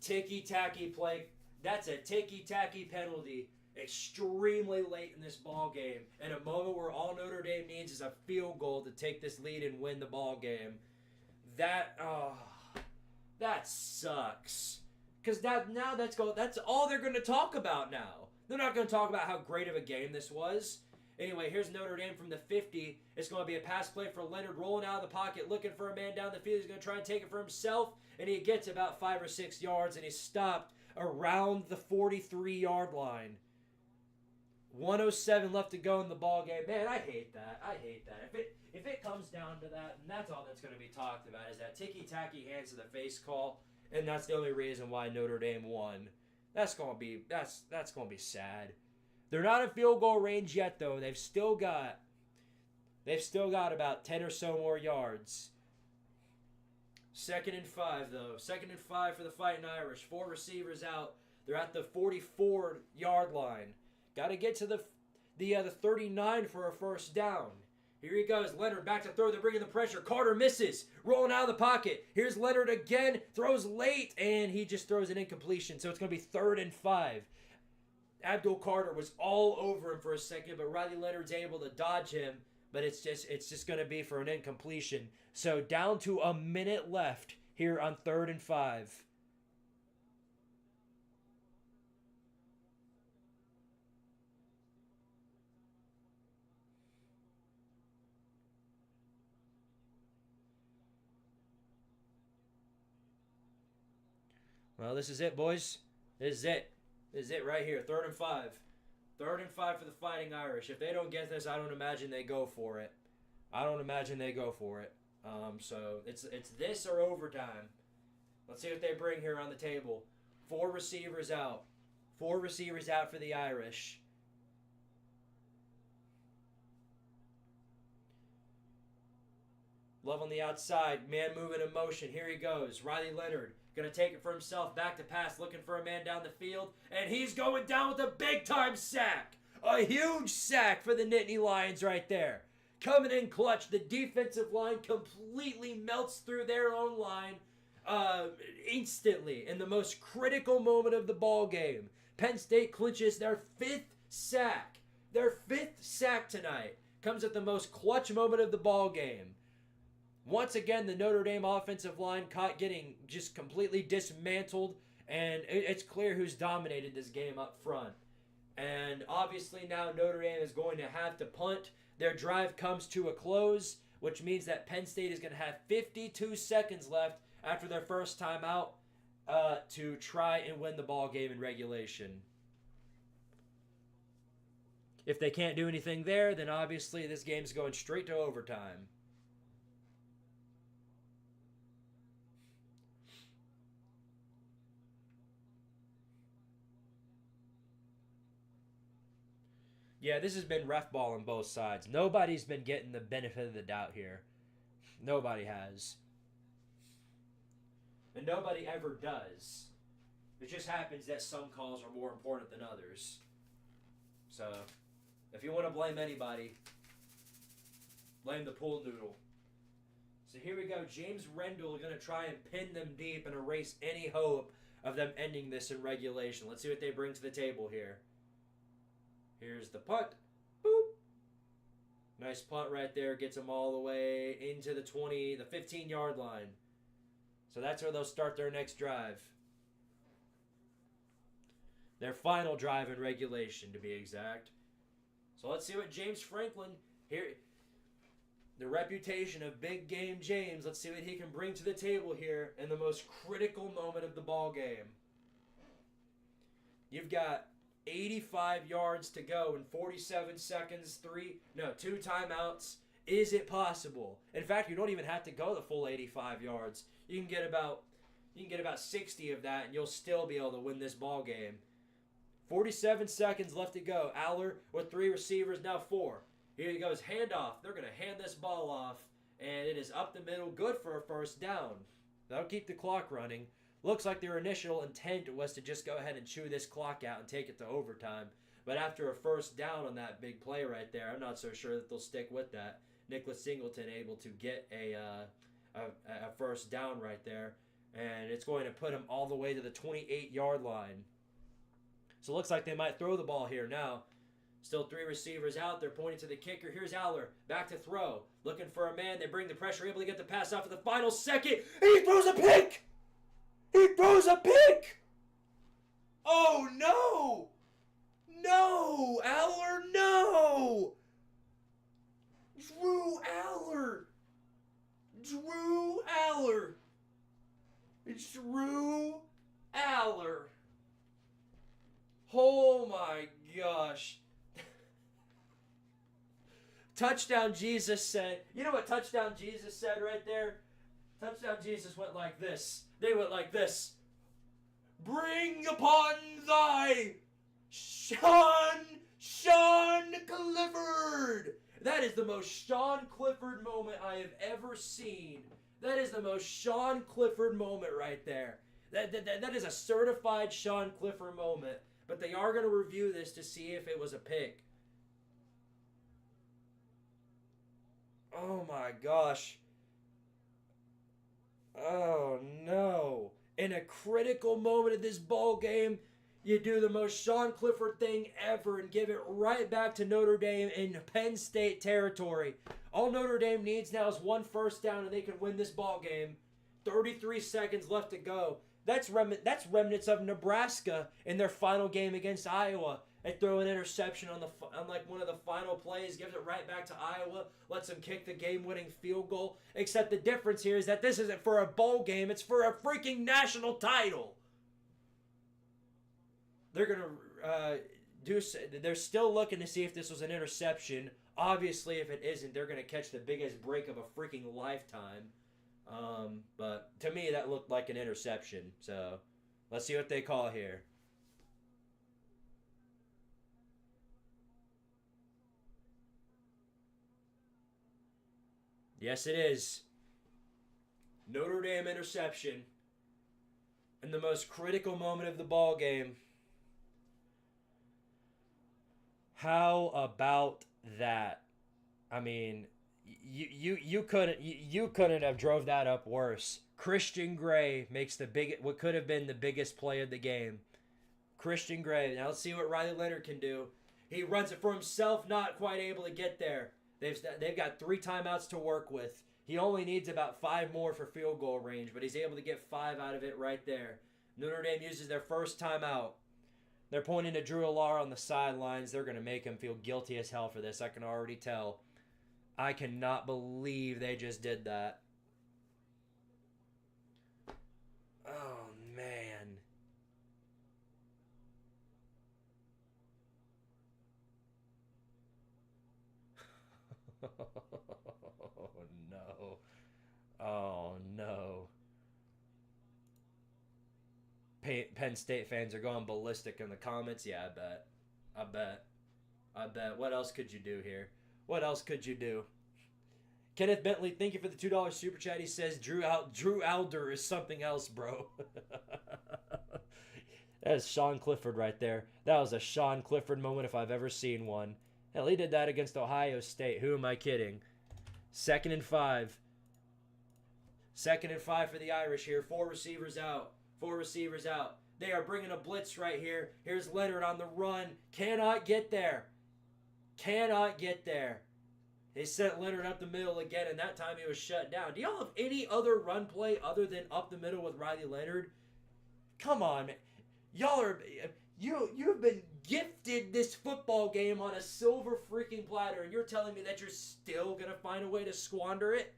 Ticky-tacky play. That's a ticky-tacky penalty. Extremely late in this ball game. And a moment where all Notre Dame needs is a field goal to take this lead and win the ball game. That sucks. Because that's all they're going to talk about now. They're not going to talk about how great of a game this was. Anyway, here's Notre Dame from the 50. It's going to be a pass play for Leonard rolling out of the pocket, looking for a man down the field. He's going to try and take it for himself, and he gets about 5 or 6 yards, and he's stopped around the 43-yard line. 1:07 left to go in the ball game. Man, I hate that. I hate that. If it comes down to that, and that's all that's going to be talked about, is that ticky-tacky hands to the face call, and that's the only reason why Notre Dame won. That's going to be sad. They're not in field goal range yet, though. They've still got about 10 or so more yards. 2nd and 5, though. 2nd and 5 for the Fighting Irish. 4 receivers out. They're at the 44-yard line. Got to get to the 39 for a first down. Here he goes. Leonard back to throw. They're bringing the pressure. Carter misses. Rolling out of the pocket. Here's Leonard again. Throws late, and he just throws an incompletion. So it's going to be 3rd and 5. Abdul Carter was all over him for a second, but Riley Leonard's able to dodge him. But it's just going to be for an incompletion. So down to a minute left here on 3rd and 5. Well, this is it, boys. This is it. This is it right here. 3rd and 5. 3rd and 5 for the Fighting Irish. If they don't get this, I don't imagine they go for it. So it's this or overtime. Let's see what they bring here on the table. 4 receivers out. 4 receivers out for the Irish. Love on the outside. Man moving in motion. Here he goes. Riley Leonard. Going to take it for himself. Back to pass. Looking for a man down the field. And he's going down with a big-time sack. A huge sack for the Nittany Lions right there. Coming in clutch. The defensive line completely melts through their own line instantly in the most critical moment of the ball game. Penn State clinches their 5th sack. Their 5th sack tonight comes at the most clutch moment of the ball game. Once again, the Notre Dame offensive line caught getting just completely dismantled, and it's clear who's dominated this game up front. And obviously now Notre Dame is going to have to punt. Their drive comes to a close, which means that Penn State is going to have 52 seconds left after their first timeout to try and win the ball game in regulation. If they can't do anything there, then obviously this game's going straight to overtime. Yeah, this has been ref ball on both sides. Nobody's been getting the benefit of the doubt here. Nobody has. And nobody ever does. It just happens that some calls are more important than others. So, if you want to blame anybody, blame the pool noodle. So here we go. James Rendell is going to try and pin them deep and erase any hope of them ending this in regulation. Let's see what they bring to the table here. Here's the punt. Boop. Nice punt right there. Gets them all the way into the 15-yard line. So that's where they'll start their next drive. Their final drive in regulation, to be exact. So let's see what James Franklin here. The reputation of Big Game James. Let's see what he can bring to the table here in the most critical moment of the ball game. You've got 85 yards to go in 47 seconds, 2 timeouts. Is it possible? In fact, you don't even have to go the full 85 yards. You can get about 60 of that, and you'll still be able to win this ball game. 47 seconds left to go. Aller with 3 receivers, now 4. Here he goes, handoff. They're going to hand this ball off, and it is up the middle, good for a first down. That'll keep the clock running. Looks like their initial intent was to just go ahead and chew this clock out and take it to overtime. But after a first down on that big play right there, I'm not so sure that they'll stick with that. Nicholas Singleton able to get a first down right there. And it's going to put him all the way to the 28-yard line. So it looks like they might throw the ball here now. Still 3 receivers out. They're pointing to the kicker. Here's Aller. Back to throw. Looking for a man. They bring the pressure. Able to get the pass off at the final second. He throws a pick! He throws a pick! Oh, no! No! Aller, no! Drew Aller! Drew Aller! Drew Aller! Oh, my gosh. Touchdown Jesus said, you know what Touchdown Jesus said right there? Touchdown Jesus went like this. They went like this. Bring upon thy Sean Clifford. That is the most Sean Clifford moment I have ever seen. That is the most Sean Clifford moment right there. That is a certified Sean Clifford moment. But they are going to review this to see if it was a pick. Oh my gosh. Oh no. In a critical moment of this ball game, you do the most Sean Clifford thing ever and give it right back to Notre Dame in Penn State territory. All Notre Dame needs now is 1 first down and they can win this ball game. 33 seconds left to go. That's remnants of Nebraska in their final game against Iowa. They throw an interception on like one of the final plays, gives it right back to Iowa, lets them kick the game-winning field goal. Except the difference here is that this isn't for a bowl game, it's for a freaking national title. They're gonna they're still looking to see if this was an interception. Obviously, if it isn't, they're gonna catch the biggest break of a freaking lifetime. But to me, that looked like an interception. So let's see what they call here. Yes, it is. Notre Dame interception. In the most critical moment of the ball game. How about that? I mean, you couldn't have drove that up worse. Christian Gray makes what could have been the biggest play of the game. Christian Gray. Now let's see what Riley Leonard can do. He runs it for himself, not quite able to get there. They've got 3 timeouts to work with. He only needs about 5 more for field goal range, but he's able to get 5 out of it right there. Notre Dame uses their first timeout. They're pointing to Drew Aller on the sidelines. They're going to make him feel guilty as hell for this. I can already tell. I cannot believe they just did that. Oh, man. Oh, no. Oh, no. Penn State fans are going ballistic in the comments. Yeah, I bet. What else could you do here? What else could you do? Kenneth Bentley, thank you for the $2 super chat. He says Drew Alder is something else, bro. That is Sean Clifford right there. That was a Sean Clifford moment if I've ever seen one. Hell, he did that against Ohio State. Who am I kidding? 2nd and 5. 2nd and 5 for the Irish here. 4 receivers out. 4 receivers out. They are bringing a blitz right here. Here's Leonard on the run. Cannot get there. Cannot get there. They sent Leonard up the middle again, and that time he was shut down. Do y'all have any other run play other than up the middle with Riley Leonard? Come on, man. Y'all are... You've been gifted this football game on a silver freaking platter, and you're telling me that you're still going to find a way to squander it?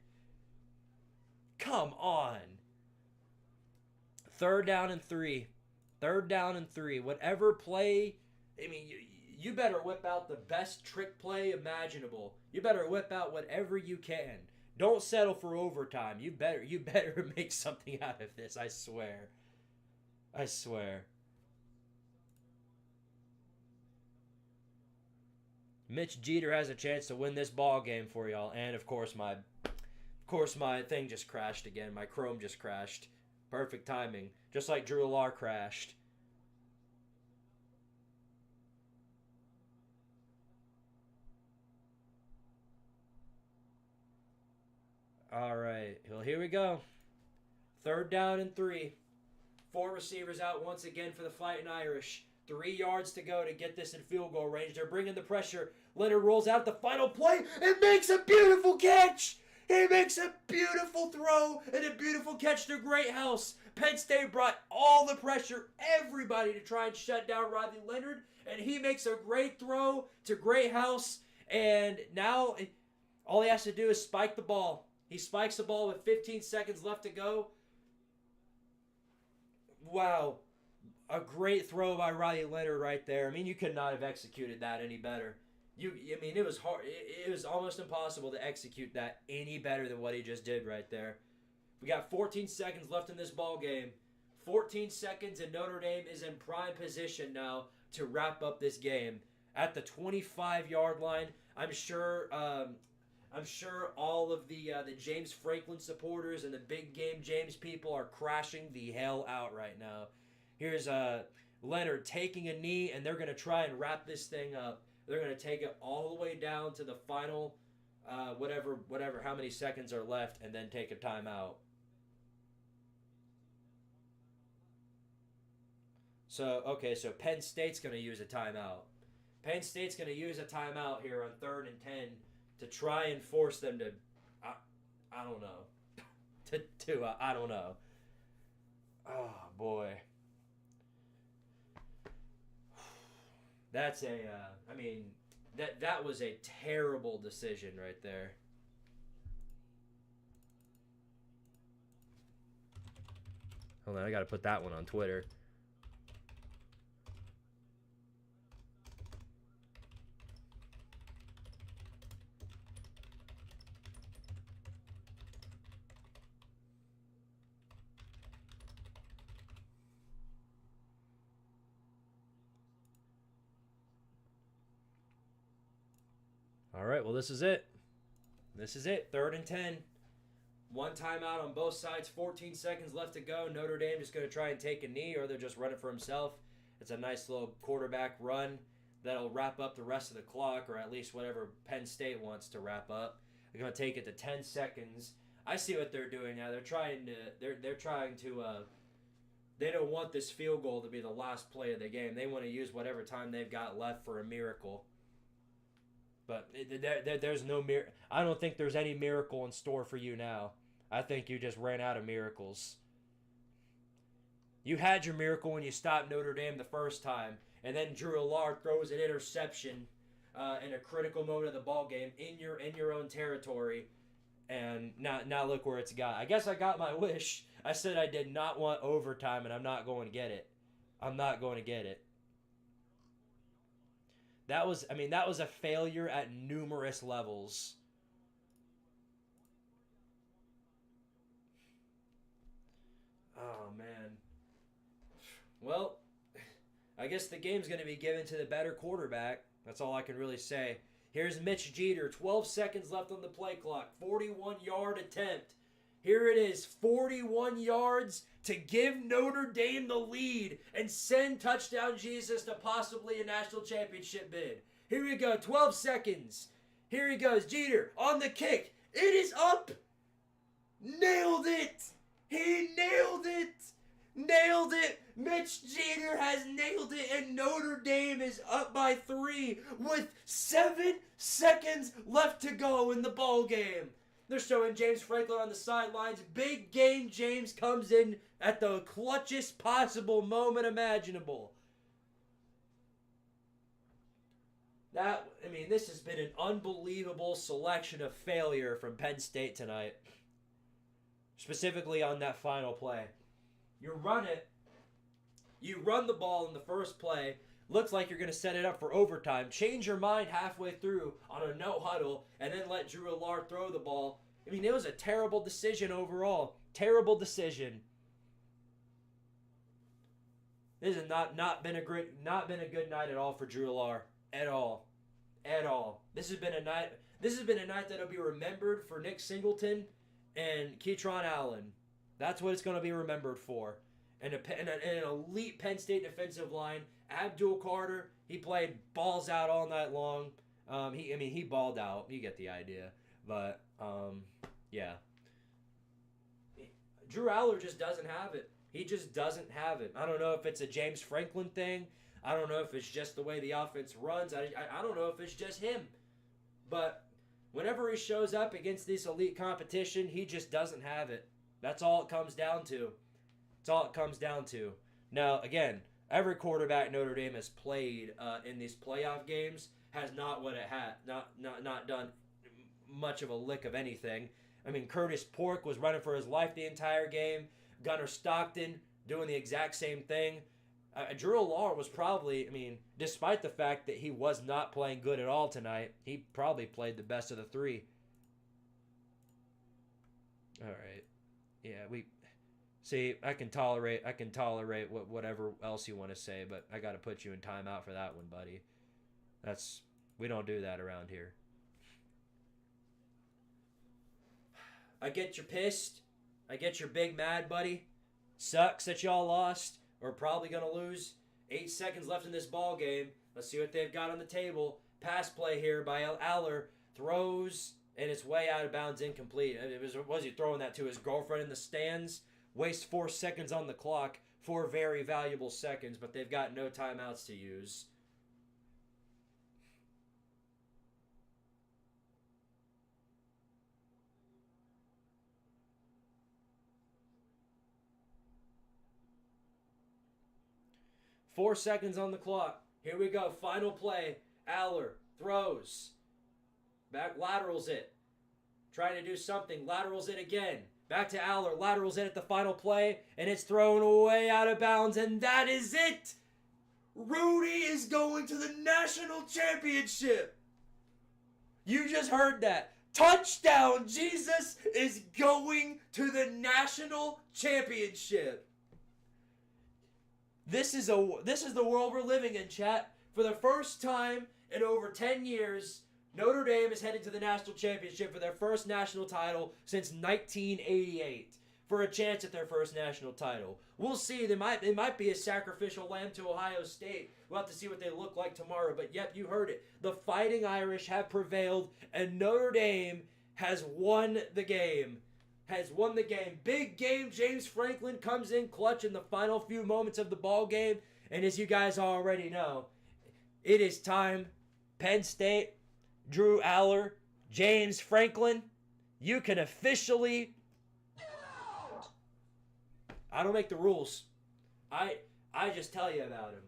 Come on. 3rd down and 3. 3rd down and 3. Whatever play, I mean, you better whip out the best trick play imaginable. You better whip out whatever you can. Don't settle for overtime. You better make something out of this, I swear. I swear. Mitch Jeter has a chance to win this ball game for y'all, and of course my thing just crashed again. My Chrome just crashed. Perfect timing, just like Drew Allar crashed. All right, well, here we go. 3rd down and 3. 4 receivers out once again for the Fighting Irish. 3 yards to go to get this in field goal range. They're bringing the pressure. Leonard rolls out the final play and makes a beautiful catch. He makes a beautiful throw and a beautiful catch to Greathouse. Penn State brought all the pressure, everybody, to try and shut down Riley Leonard, and he makes a great throw to Greathouse, and now all he has to do is spike the ball. He spikes the ball with 15 seconds left to go. Wow. A great throw by Riley Leonard right there. I mean, you could not have executed that any better. I mean, it was hard. It was almost impossible to execute that any better than what he just did right there. We got 14 seconds left in this ball game. 14 seconds, and Notre Dame is in prime position now to wrap up this game at the 25-yard line. I'm sure all of the James Franklin supporters and the big game James people are crashing the hell out right now. Here's Leonard taking a knee, and they're going to try and wrap this thing up. They're going to take it all the way down to the final, whatever, how many seconds are left, and then take a timeout. So Penn State's going to use a timeout. Penn State's going to use a timeout here on 3rd and 10 to try and force them to, I don't know, I don't know. Oh, boy. That's that was a terrible decision right there. Hold on, I gotta put that one on Twitter. All right, well, this is it. This is it. 3rd and 10. One timeout on both sides. 14 seconds left to go. Notre Dame just going to try and take a knee, or they'll just run it for himself. It's a nice little quarterback run that'll wrap up the rest of the clock, or at least whatever Penn State wants to wrap up. They're going to take it to 10 seconds. I see what they're doing now. They're trying to. They don't want this field goal to be the last play of the game. They want to use whatever time they've got left for a miracle. But there's no I don't think there's any miracle in store for you now. I think you just ran out of miracles. You had your miracle when you stopped Notre Dame the first time, and then Drew Allar throws an interception in a critical moment of the ball game in your own territory, and now look where it's got. I guess I got my wish. I said I did not want overtime, and I'm not going to get it. I'm not going to get it. That was a failure at numerous levels. Oh, man. Well, I guess the game's going to be given to the better quarterback. That's all I can really say. Here's Mitch Jeter. 12 seconds left on the play clock. 41-yard attempt. Here it is. 41 yards to give Notre Dame the lead and send Touchdown Jesus to possibly a national championship bid. Here we go. 12 seconds. Here he goes. Jeter on the kick. It is up. Nailed it. He nailed it. Nailed it. Mitch Jeter has nailed it, and Notre Dame is up by 3 with 7 seconds left to go in the ball game. They're showing James Franklin on the sidelines. Big game James comes in at the clutchest possible moment imaginable. This has been an unbelievable selection of failure from Penn State tonight. Specifically on that final play. You run the ball in the first play, looks like you're going to set it up for overtime, change your mind halfway through on a no huddle, and then let Drew Allard throw the ball. It was a terrible decision overall. Terrible decision. This has not been a good night at all for Drew Allard. At all. This has been a night that'll be remembered for Nick Singleton and Keytron Allen. That's what it's going to be remembered for. And an elite Penn State defensive line. Abdul Carter, he played balls out all night long. He balled out. You get the idea. But, yeah. Drew Allard just doesn't have it. He just doesn't have it. I don't know if it's a James Franklin thing. I don't know if it's just the way the offense runs. I don't know if it's just him. But whenever he shows up against this elite competition, he just doesn't have it. That's all it comes down to. Now, again, every quarterback Notre Dame has played in these playoff games has not done much of a lick of anything. Curtis Pork was running for his life the entire game. Gunnar Stockton doing the exact same thing. Drew Allard was probably, despite the fact that he was not playing good at all tonight, he probably played the best of the three. All right. Yeah, I can tolerate whatever else you want to say, but I got to put you in timeout for that one, buddy. We don't do that around here. I get you're pissed. I get you're big mad, buddy. Sucks that y'all lost. We're probably going to lose. 8 seconds left in this ball game. Let's see what they've got on the table. Pass play here by Aller. Throws, and it's way out of bounds, incomplete. Was he throwing that to his girlfriend in the stands? Waste 4 seconds on the clock. 4 very valuable seconds, but they've got no timeouts to use. Four seconds on the clock. Here we go. Final play. Aller throws. Back laterals it. Trying to do something. Laterals it again. Back to Aller. Laterals it at the final play. And it's thrown way out of bounds. And that is it. Rudy is going to the national championship. You just heard that. Touchdown. Jesus is going to the national championship. This is the world we're living in, chat. For the first time in over 10 years, Notre Dame is heading to the national championship for their first national title since 1988. For a chance at their first national title. We'll see. They might be a sacrificial lamb to Ohio State. We'll have to see what they look like tomorrow. But yep, you heard it. The Fighting Irish have prevailed, and Notre Dame has won the game. Big game. James Franklin comes in clutch in the final few moments of the ball game. And as you guys already know, it is time. Penn State, Drew Aller, James Franklin, you can officially... I don't make the rules. I just tell you about him.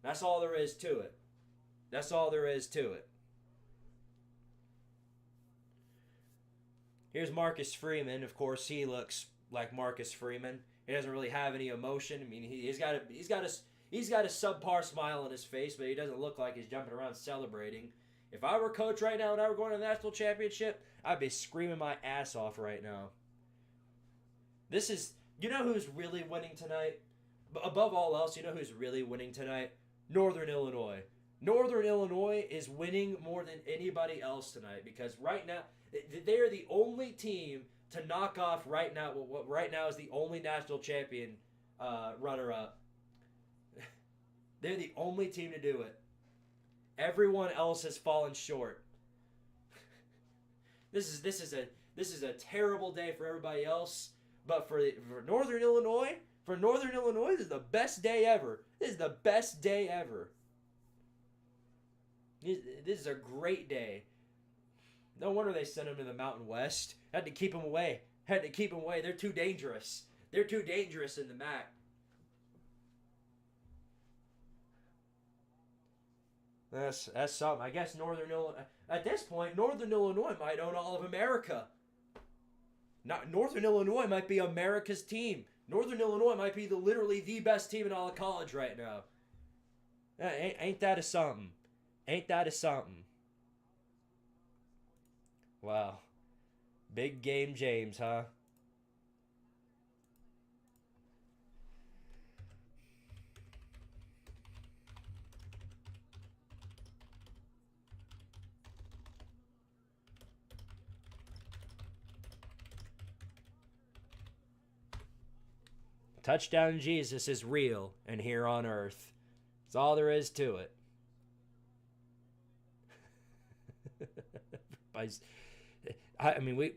That's all there is to it. Here's Marcus Freeman. Of course, he looks like Marcus Freeman. He doesn't really have any emotion. He's got a subpar smile on his face, but he doesn't look like he's jumping around celebrating. If I were coach right now and I were going to the national championship, I'd be screaming my ass off right now. You know who's really winning tonight? Above all else, you know who's really winning tonight? Northern Illinois. Northern Illinois is winning more than anybody else tonight because right now, they are the only team to knock off right now what right now is the only national champion runner-up. They're the only team to do it. Everyone else has fallen short. This is a terrible day for everybody else, but for Northern Illinois, this is the best day ever. This is a great day. No wonder they sent him to the Mountain West. Had to keep him away. They're too dangerous. in the MAC. That's something. I guess Northern Illinois at this point, Northern Illinois might own all of America. Not Northern Illinois might be America's team. Northern Illinois might be literally the best team in all of college right now. Ain't that a something? Ain't that a something? Wow. Big game James, huh? Touchdown Jesus is real and here on earth. That's all there is to it. I mean,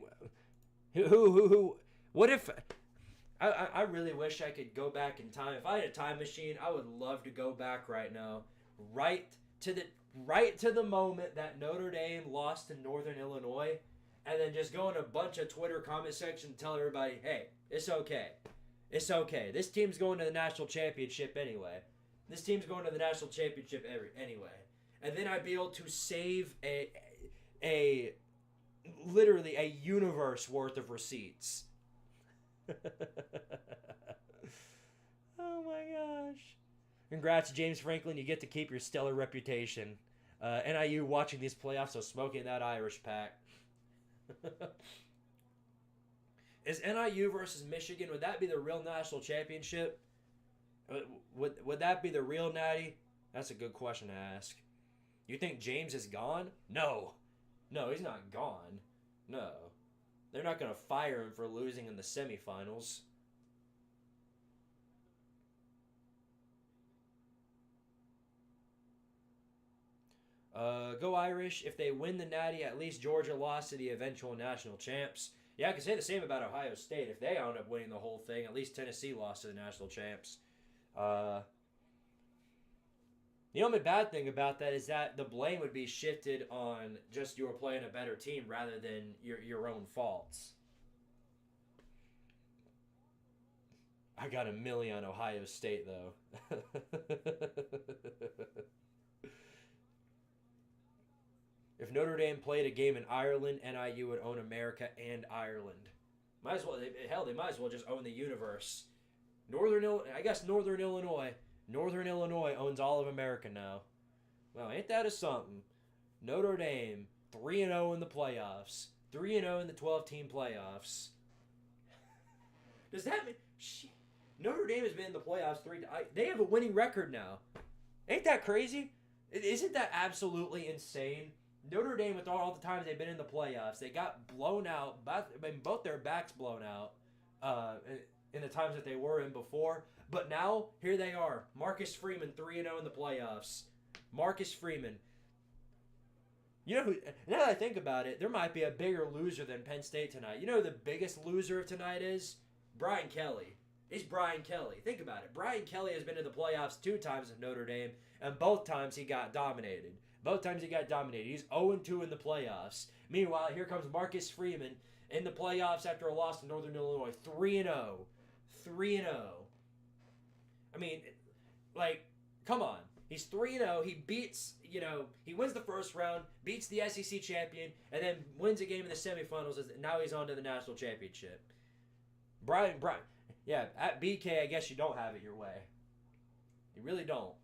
who, what if, I really wish I could go back in time. If I had a time machine, I would love to go back right now. Right to the moment that Notre Dame lost to Northern Illinois, and then just go in a bunch of Twitter comment section and tell everybody, hey, it's okay. It's okay. This team's going to the national championship anyway. This team's going to the national championship anyway. And then I'd be able to save a literally a universe worth of receipts. Oh my gosh. Congrats, James Franklin. You get to keep your stellar reputation. NIU watching these playoffs, so smoking that Irish pack. Is NIU versus Michigan, would that be the real national championship? Would that be the real natty? That's a good question to ask. You think James is gone? No. No, he's not gone. No. They're not going to fire him for losing in the semifinals. Go Irish. If they win the natty, at least Georgia lost to the eventual national champs. Yeah, I can say the same about Ohio State. If they end up winning the whole thing, at least Tennessee lost to the national champs. The only bad thing about that is that the blame would be shifted on just you were playing a better team rather than your own faults. I got a million on Ohio State, though. If Notre Dame played a game in Ireland, NIU would own America and Ireland. Might as well, hell, they might as well just own the universe. Northern Illinois owns all of America now. Well, ain't that a something? Notre Dame 3-0 in the playoffs, 3-0 in the 12-team playoffs. Does that mean Notre Dame has been in the playoffs they have a winning record now? Ain't that crazy? Isn't that absolutely insane? Notre Dame, with all the times they've been in the playoffs, they got blown out. Both their backs blown out in the times that they were in before. But now, here they are. Marcus Freeman, 3-0 in the playoffs. Marcus Freeman. You know who, now that I think about it, there might be a bigger loser than Penn State tonight. You know who the biggest loser of tonight is? Brian Kelly. It's Brian Kelly. Think about it. Brian Kelly has been in the playoffs 2 times with Notre Dame, and both times he got dominated. He's 0-2 in the playoffs. Meanwhile, here comes Marcus Freeman in the playoffs after a loss to Northern Illinois. 3-0. 3-0. I mean, like, come on. He's 3-0. He beats, he wins the first round, beats the SEC champion, and then wins a game in the semifinals. Now he's on to the national championship. Brian. Yeah, at BK, I guess you don't have it your way. You really don't.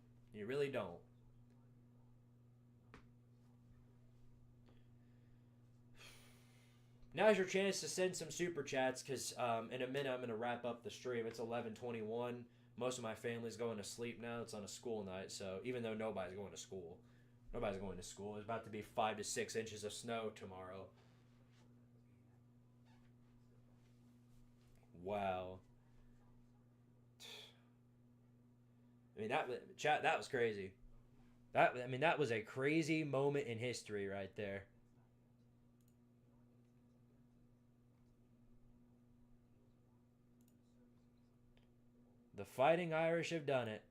Now's your chance to send some super chats because in a minute I'm going to wrap up the stream. It's 11:21. Most of my family's going to sleep now. It's on a school night, so even though nobody's going to school. There's about to be 5 to 6 inches of snow tomorrow. Wow. I mean, that was crazy. That was a crazy moment in history right there. The Fighting Irish have done it.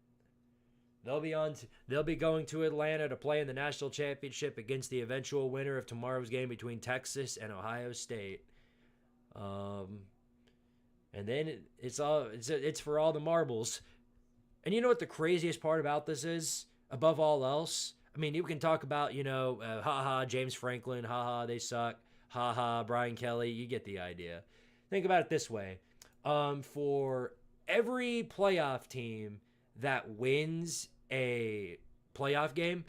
They'll be going to Atlanta to play in the national championship against the eventual winner of tomorrow's game between Texas and Ohio State. And then it's for all the marbles. And you know what the craziest part about this is? Above all else, I mean, you can talk about, haha, James Franklin, haha, they suck, haha, Brian Kelly. You get the idea. Think about it this way. For every playoff team that wins a playoff game,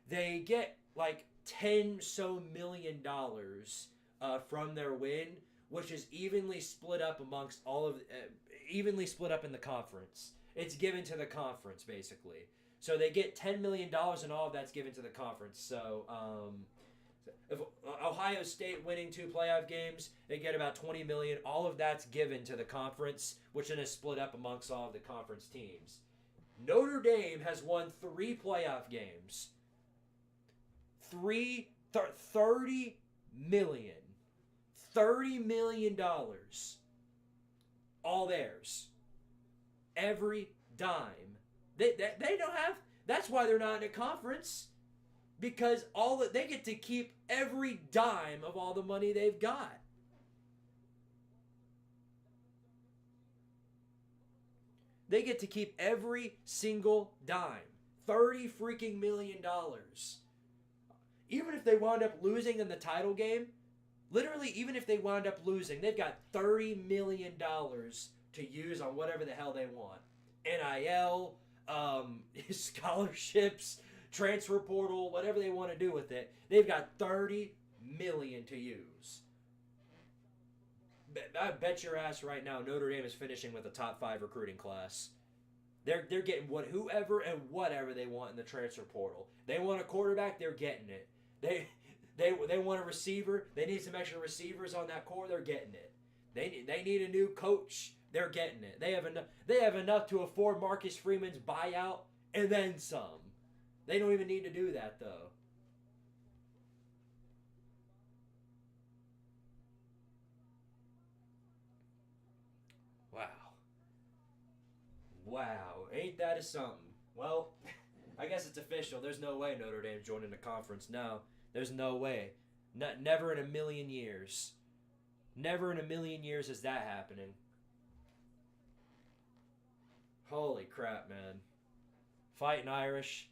they get like $10 million from their win, which is evenly split up amongst evenly split up in the conference. It's given to the conference basically. So they get $10 million, and all of that's given to the conference. So if Ohio State winning 2 playoff games, they get about $20 million. All of that's given to the conference, which then is split up amongst all of the conference teams. Notre Dame has won 3 playoff games. $30 million. $30 million. All theirs. Every dime. They don't have. That's why they're not in a conference, because they get to keep every dime of all the money they've got. They get to keep every single dime. $30 freaking million. Even if they wound up losing in the title game, literally, even if they wound up losing, they've got $30 million to use on whatever the hell they want. NIL, scholarships, transfer portal, whatever they want to do with it. They've got $30 million to use. I bet your ass right now Notre Dame is finishing with a top 5 recruiting class. They're getting whoever and whatever they want in the transfer portal. They want a quarterback, they're getting it. They want a receiver. They need some extra receivers on that core. They're getting it. They need a new coach. They're getting it. They have enough to afford Marcus Freeman's buyout and then some. They don't even need to do that though. Wow, ain't that a something? Well, I guess it's official. There's no way Notre Dame's joining the conference. No, there's no way. Never in a million years. Never in a million years is that happening. Holy crap, man. Fighting Irish.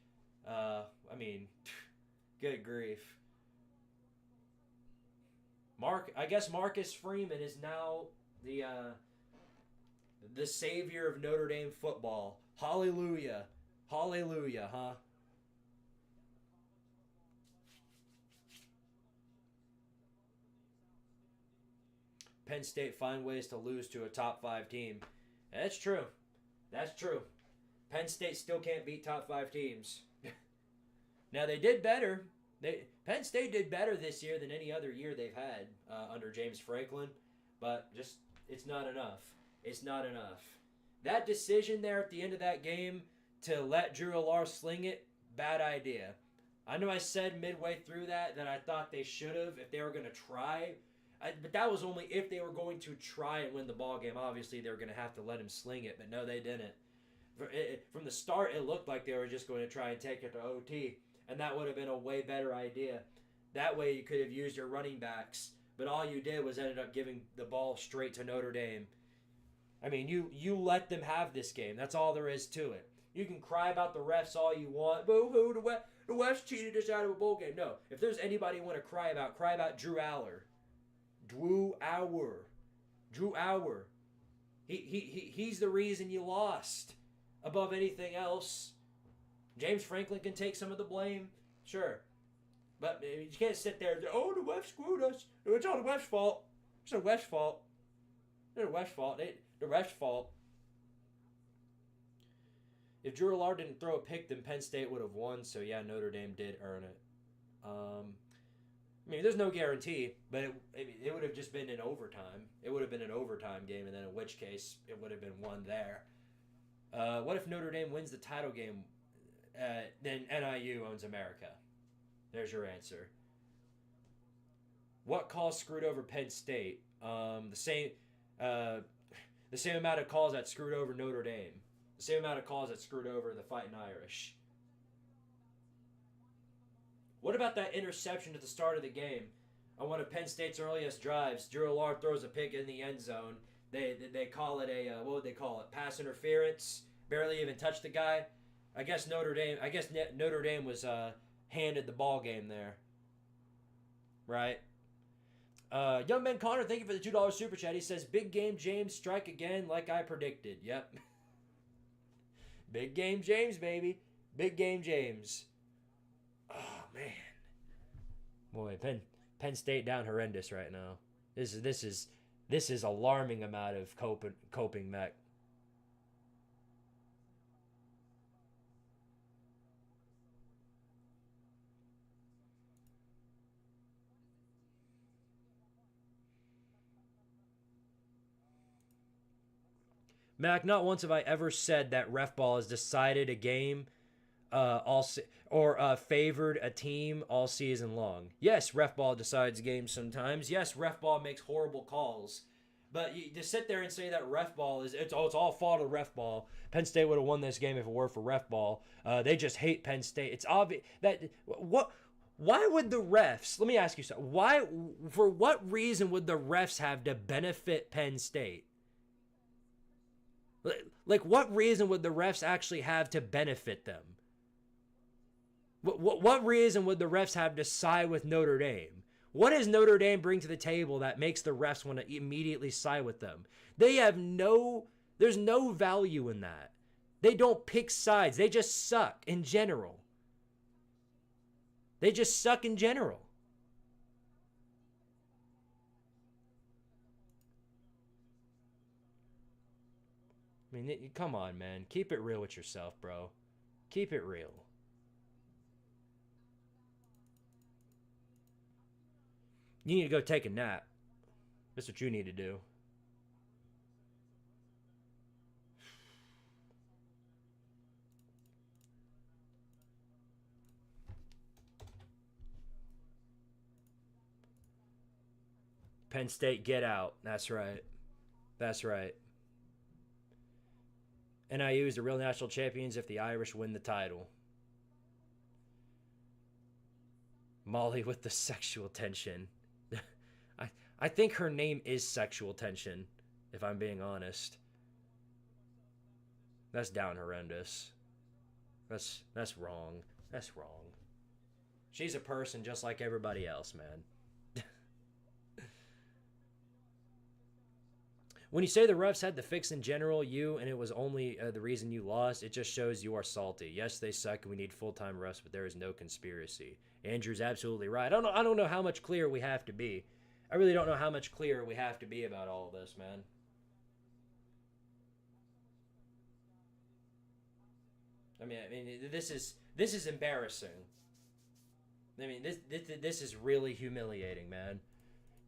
Good grief. I guess Marcus Freeman is now the savior of Notre Dame football. Hallelujah. Hallelujah, huh? Penn State find ways to lose to a top 5 team. That's true. That's true. Penn State still can't beat top 5 teams. Now, they did better. Penn State did better this year than any other year they've had under James Franklin, but just it's not enough. It's not enough. That decision there at the end of that game to let Drew Allar sling it, bad idea. I know I said midway through that I thought they should have if they were going to try. But that was only if they were going to try and win the ball game. Obviously, they were going to have to let him sling it, but no, they didn't. From the start, it looked like they were just going to try and take it to OT, and that would have been a way better idea. That way, you could have used your running backs, but all you did was ended up giving the ball straight to Notre Dame. I mean, you let them have this game. That's all there is to it. You can cry about the refs all you want. Boo-hoo, the refs cheated us out of a bowl game. No, if there's anybody you want to cry about Drew Allar. Drew Allar. He's the reason you lost. Above anything else. James Franklin can take some of the blame. Sure. But you can't sit there and say, oh, the refs screwed us. It's all the refs' fault. It's the refs' fault. It's the refs' fault. The refs' fault. If Drew Allar didn't throw a pick, then Penn State would have won. So, yeah, Notre Dame did earn it. There's no guarantee, but it would have just been in overtime. It would have been an overtime game, and then in which case, it would have been won there. What if Notre Dame wins the title game, then NIU owns America? There's your answer. What calls screwed over Penn State? The same amount of calls that screwed over Notre Dame. The same amount of calls that screwed over the Fighting Irish. What about that interception at the start of the game? On one of Penn State's earliest drives, Drew Allar throws a pick in the end zone. They call it what would they call it? Pass interference. Barely even touched the guy. I guess Notre Dame. Notre Dame was handed the ball game there, right? Young Ben Connor, thank you for the $2 super chat. He says, "Big game James, strike again like I predicted." Yep. Big game James, baby. Big game James. Oh man, boy, Penn State down horrendous right now. This is alarming amount of coping mech. Mac, not once have I ever said that ref ball has decided a game favored a team all season long. Yes, ref ball decides games sometimes. Yes, ref ball makes horrible calls. But to sit there and say that ref ball it's all fault of ref ball. Penn State would have won this game if it were for ref ball. They just hate Penn State. It's obvious that why would the refs? Let me ask you something. For what reason would the refs have to benefit Penn State? Like, what reason would the refs actually have to benefit them? What reason would the refs have to side with Notre Dame? What does Notre Dame bring to the table that makes the refs want to immediately side with them? There's no value in that. They don't pick sides. They just suck in general. They just suck in general. I mean, come on, man. Keep it real with yourself, bro. Keep it real. You need to go take a nap. That's what you need to do. Penn State, get out. That's right. That's right. NIU is the real national champions if the Irish win the title. Molly with the sexual tension. I think her name is Sexual Tension, if I'm being honest. That's down horrendous. That's wrong. That's wrong. She's a person just like everybody else, man. When you say the refs had the fix in general, and it was only the reason you lost, it just shows you are salty. Yes, they suck and we need full-time refs, but there is no conspiracy. Andrew's absolutely right. I don't know how much clearer we have to be. I really don't know how much clearer we have to be about all of this, man. I mean, this is embarrassing. I mean, this is really humiliating, man.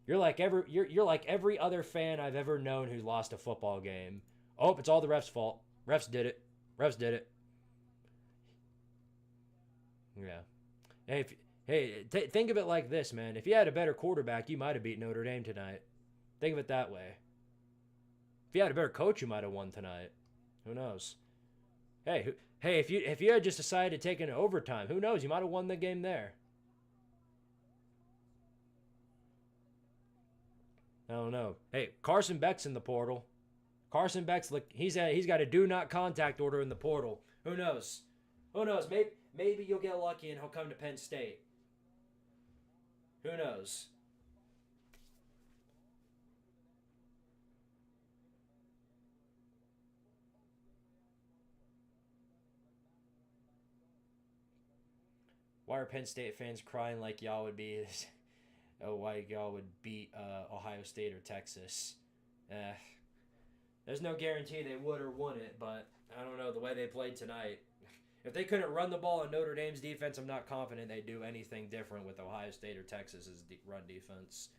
You're like every other fan I've ever known who lost a football game. Oh, it's all the refs' fault. Refs did it. Refs did it. Yeah. Think of it like this, man. If you had a better quarterback, you might have beat Notre Dame tonight. Think of it that way. If you had a better coach, you might have won tonight. Who knows? Hey, if you had just decided to take an overtime, who knows? You might have won the game there. I don't know. Hey, Carson Beck's in the portal. Carson Beck's he's got a do not contact order in the portal. Who knows? Who knows? Maybe you'll get lucky and he'll come to Penn State. Who knows? Why are Penn State fans crying like y'all would be? Why y'all would beat Ohio State or Texas? There's no guarantee they would or wouldn't, but I don't know the way they played tonight. If they couldn't run the ball in Notre Dame's defense, I'm not confident they'd do anything different with Ohio State or Texas's run defense.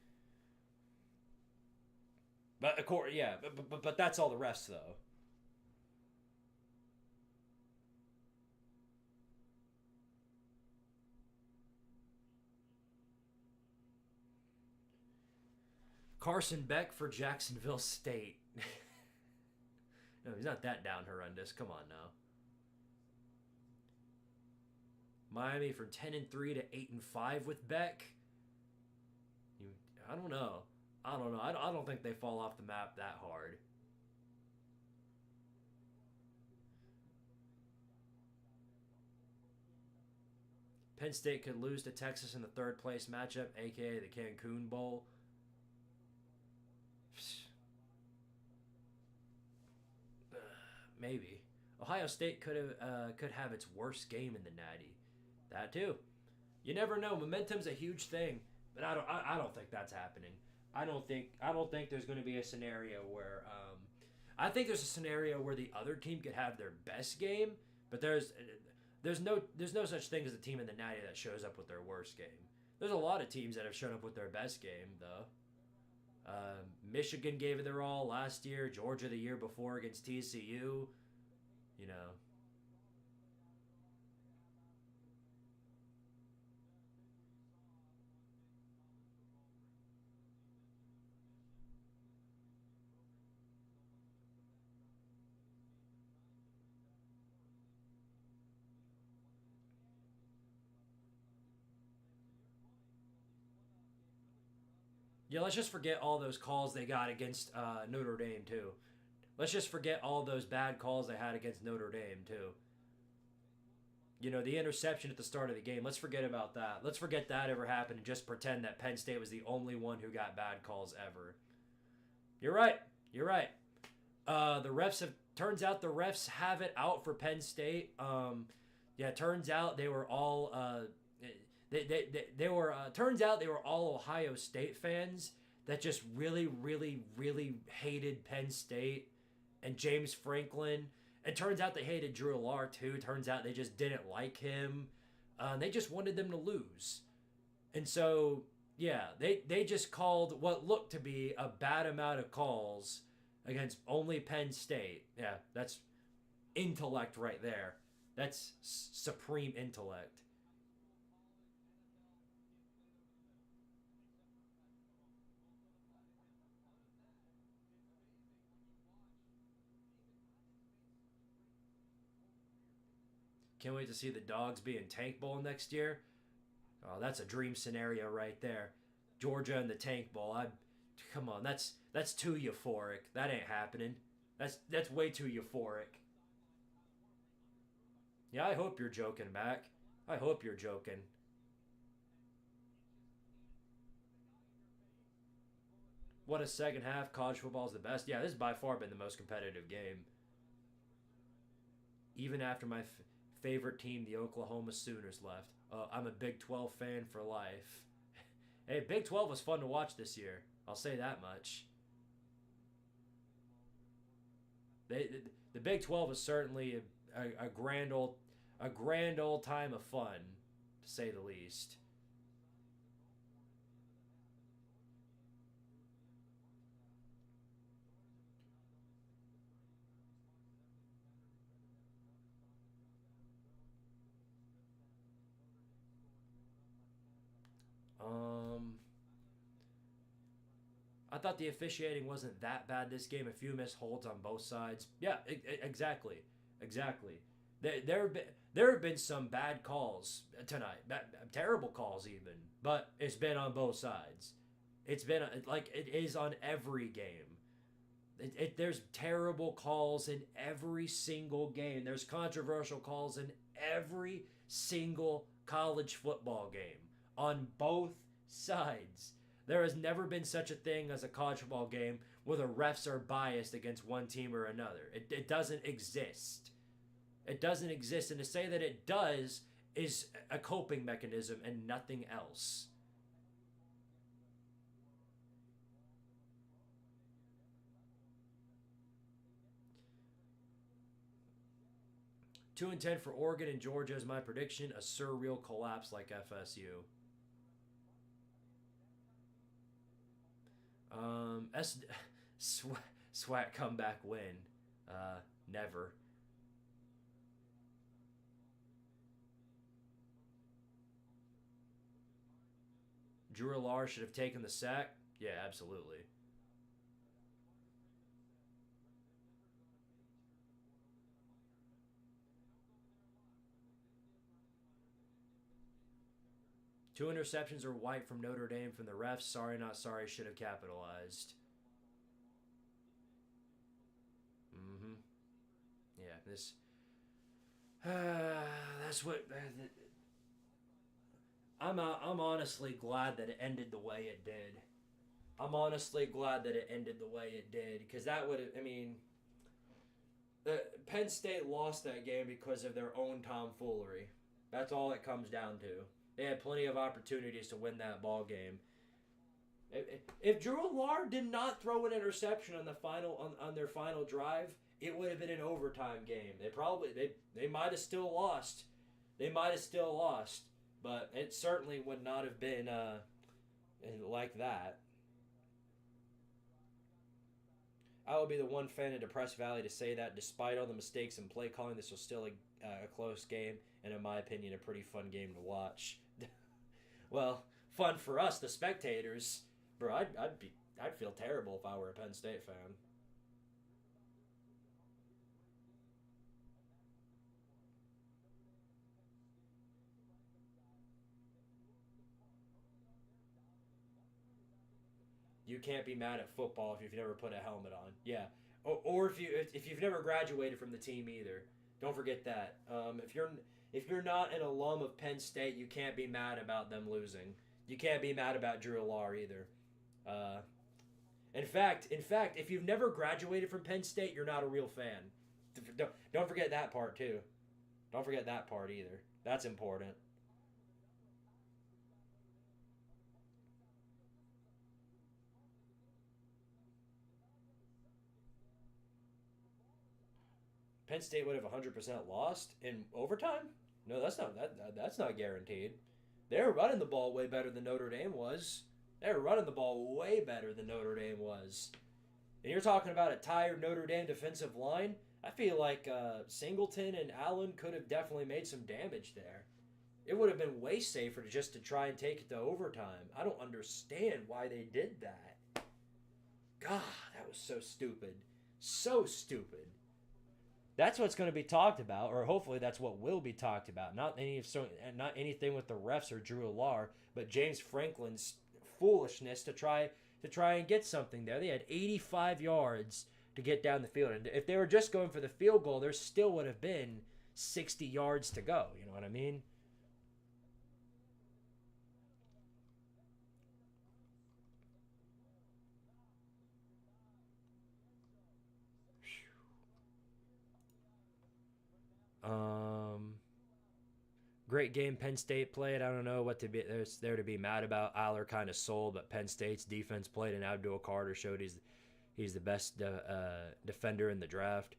But of course, yeah, but that's all the rest though. Carson Beck for Jacksonville State. No, he's not that down horrendous. Come on now. Miami from 10-3 to 8-5 with Beck. I don't know. I don't think they fall off the map that hard. Penn State could lose to Texas in the third place matchup, aka the Cancun Bowl. Maybe. Ohio State could have its worst game in the Natty. That too. You never know. Momentum's a huge thing, but I don't think that's happening. I don't think there's going to be a scenario where I think there's a scenario where the other team could have their best game, but there's no such thing as a team in the Natty that shows up with their worst game. There's a lot of teams that have shown up with their best game though. Michigan gave it their all last year. Georgia the year before against TCU. You know. Yeah, let's just forget all those calls they got against Notre Dame too. Let's just forget all those bad calls they had against Notre Dame too. You know, the interception at the start of the game. Let's forget about that. Let's forget that ever happened and just pretend that Penn State was the only one who got bad calls ever. You're right. You're right. Turns out the refs have it out for Penn State. Yeah, turns out they were all turns out they were all Ohio State fans that just really, really, really hated Penn State and James Franklin. It turns out they hated Drew Allar too. Turns out they just didn't like him. They just wanted them to lose. And so, yeah, they just called what looked to be a bad amount of calls against only Penn State. Yeah, that's intellect right there. That's supreme intellect. Can't wait to see the Dogs be in Tank Bowl next year. Oh, that's a dream scenario right there. Georgia in the Tank Bowl. Come on, that's too euphoric. That ain't happening. That's way too euphoric. Yeah, I hope you're joking, Mac. I hope you're joking. What a second half. College football is the best. Yeah, this has by far been the most competitive game. Even after my favorite team, the Oklahoma Sooners, left. I'm a Big 12 fan for life. Hey, Big 12 was fun to watch this year. I'll say that much. The Big 12 is certainly a grand old time of fun, to say the least. 'em. I thought the officiating wasn't that bad this game. A few missed holds on both sides. Yeah, exactly, exactly. There have been some bad calls tonight, terrible calls even, but it's been on both sides. It's been like it is on every game. There's terrible calls in every single game. There's controversial calls in every single college football game on both sides. There has never been such a thing as a college football game where the refs are biased against one team or another. It doesn't exist. It doesn't exist. And to say that it does is a coping mechanism and nothing else. Two and 10 for Oregon and Georgia is my prediction. A surreal collapse like FSU. S Swat comeback win. Never. Drew Allar should have taken the sack. Yeah, absolutely. 2 interceptions are white from Notre Dame from the refs. Sorry, not sorry. Should have capitalized. Mm-hmm. Yeah, this. That's what. I'm honestly glad that it ended the way it did. I'm honestly glad that it ended the way it did because that would I mean, Penn State lost that game because of their own tomfoolery. That's all it comes down to. They had plenty of opportunities to win that ball game. If Drew Lar did not throw an interception on the on their final drive, it would have been an overtime game. They might have still lost. They might have still lost, but it certainly would not have been like that. I will be the one fan in Depressed Valley to say that despite all the mistakes in play calling, this was still a close game and, in my opinion, a pretty fun game to watch. Well, fun for us, the spectators. Bro, I'd feel terrible if I were a Penn State fan. You can't be mad at football if you've never put a helmet on. Yeah, or if you've never graduated from the team either. Don't forget that. If you're not an alum of Penn State, you can't be mad about them losing. You can't be mad about Drew Lar either. In fact, if you've never graduated from Penn State, you're not a real fan. Don't forget that part too. Don't forget that part either. That's important. Penn State would have 100% lost in overtime? No, that's not guaranteed. They were running the ball way better than Notre Dame was. They were running the ball way better than Notre Dame was. And you're talking about a tired Notre Dame defensive line? I feel like Singleton and Allen could have definitely made some damage there. It would have been way safer to try and take it to overtime. I don't understand why they did that. God, that was so stupid. So stupid. That's what's going to be talked about, or hopefully that's what will be talked about. Not anything with the refs or Drew Lar, but James Franklin's foolishness to try and get something there. They had 85 yards to get down the field, and if they were just going for the field goal, there still would have been 60 yards to go. You know what I mean? Um, Great game Penn State played. I don't know what to be there's there to be mad about. Aller kind of sold, but Penn State's defense played, and Abdul Carter showed he's the best defender in the draft.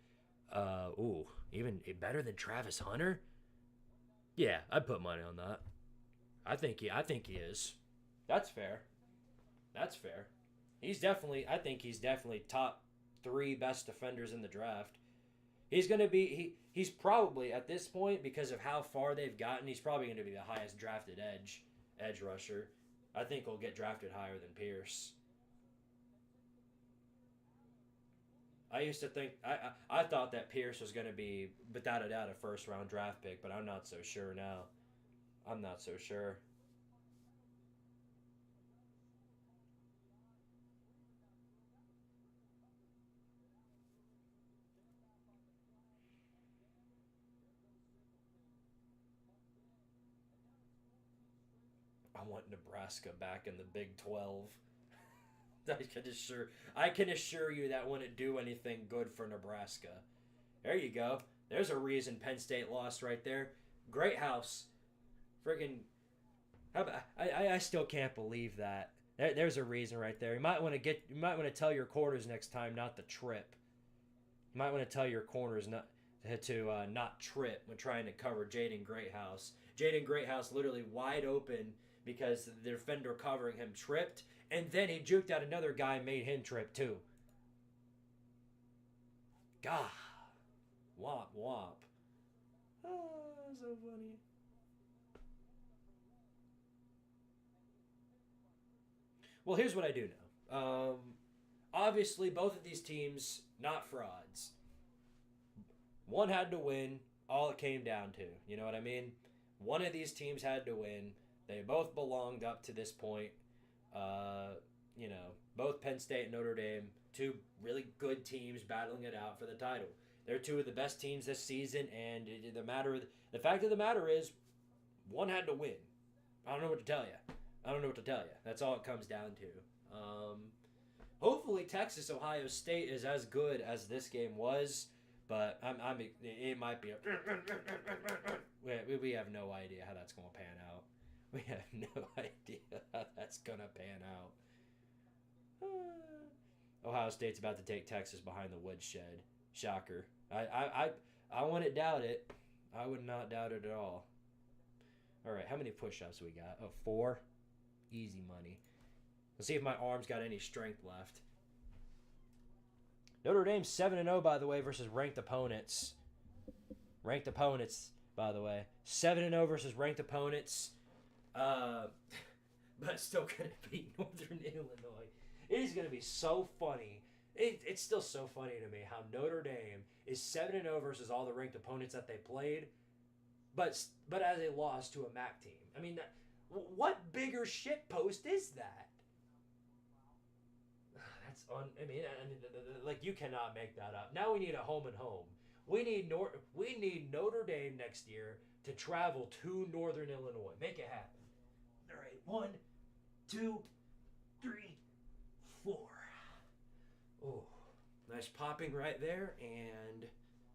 Even better than Travis Hunter. Yeah, I'd put money on that. I think he is. That's fair. That's fair. I think he's definitely top three best defenders in the draft. He's gonna be he's probably at this point because of how far they've gotten. He's probably going to be the highest drafted edge rusher. I think he'll get drafted higher than Pierce. I used to think I thought that Pierce was going to be without a doubt a first round draft pick, but I'm not so sure now. I'm not so sure. I want Nebraska back in the Big 12. I can assure you that wouldn't do anything good for Nebraska. There you go. There's a reason Penn State lost right there. Great house. Friggin' I still can't believe that. There's a reason right there. You might want to tell your corners next time not to trip. You might want to tell your corners not trip when trying to cover Jaden Greathouse. Jaden Greathouse literally wide open because the defender covering him tripped, and then he juked out another guy and made him trip too. God. Womp womp. Oh, so funny. Well, here's what I do know. Obviously, both of these teams, not frauds. One had to win, all it came down to. You know what I mean? One of these teams had to win. They both belonged up to this point. Both Penn State and Notre Dame, two really good teams battling it out for the title. They're two of the best teams this season, and the fact of the matter is, one had to win. I don't know what to tell you. That's all it comes down to. Hopefully Texas Ohio State is as good as this game was, but it might be. We have no idea how that's going to pan out. We have no idea how that's going to pan out. Ohio State's about to take Texas behind the woodshed. Shocker. I wouldn't doubt it. I would not doubt it at all. All right, how many push-ups we got? Oh, 4. Easy money. Let's see if my arm's got any strength left. Notre Dame 7-0, by the way, versus ranked opponents. Ranked opponents, by the way. 7-0 versus ranked opponents. But still going to beat Northern Illinois. It is going to be so funny. It's still so funny to me how Notre Dame is 7-0 versus all the ranked opponents that they played, but as a loss to a MAC team. I mean, what bigger shit post is that? Like, you cannot make that up. Now we need a home and home. We need Notre Dame next year to travel to Northern Illinois. Make it happen. All right, 1, 2, 3, 4. Oh, nice popping right there, and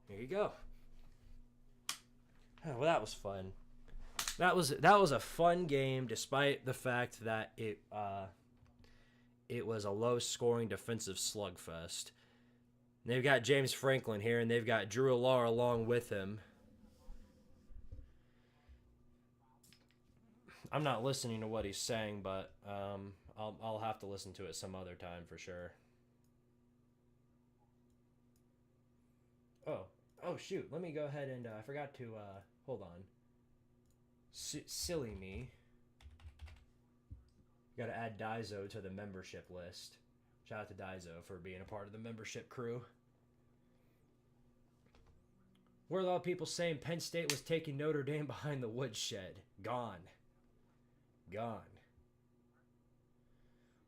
there you go. Oh, well, that was fun. That was a fun game, despite the fact that it was a low-scoring defensive slugfest. They've got James Franklin here, and they've got Drew Allar along with him. I'm not listening to what he's saying, but I'll have to listen to it some other time for sure. Oh shoot! Let me go ahead and I forgot to hold on. Silly me. Got to add Daizo to the membership list. Shout out to Daizo for being a part of the membership crew. Where are a lot of people saying Penn State was taking Notre Dame behind the woodshed? Gone.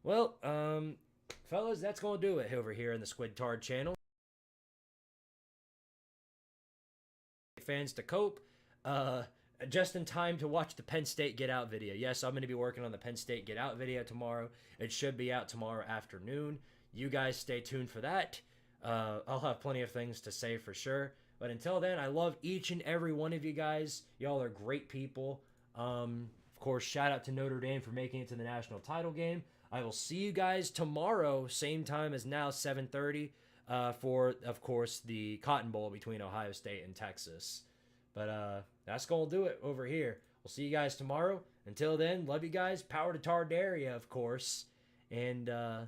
Well, fellas, that's going to do it over here in the Squidtard channel. Fans to cope. Just in time to watch the Penn State Get Out video. Yes, I'm going to be working on the Penn State Get Out video tomorrow. It should be out tomorrow afternoon. You guys stay tuned for that. I'll have plenty of things to say for sure. But until then, I love each and every one of you guys. Y'all are great people. Of course, shout out to Notre Dame for making it to the national title game. I will see you guys tomorrow, same time as now, 7:30, for, of course, the Cotton Bowl between Ohio State and Texas. But that's going to do it over here. We'll see you guys tomorrow. Until then, love you guys. Power to Tardaria, of course. And I'll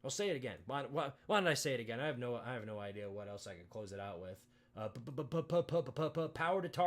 say it again. Why don't I say it again? I have no idea what else I could close it out with. Power to Tardaria.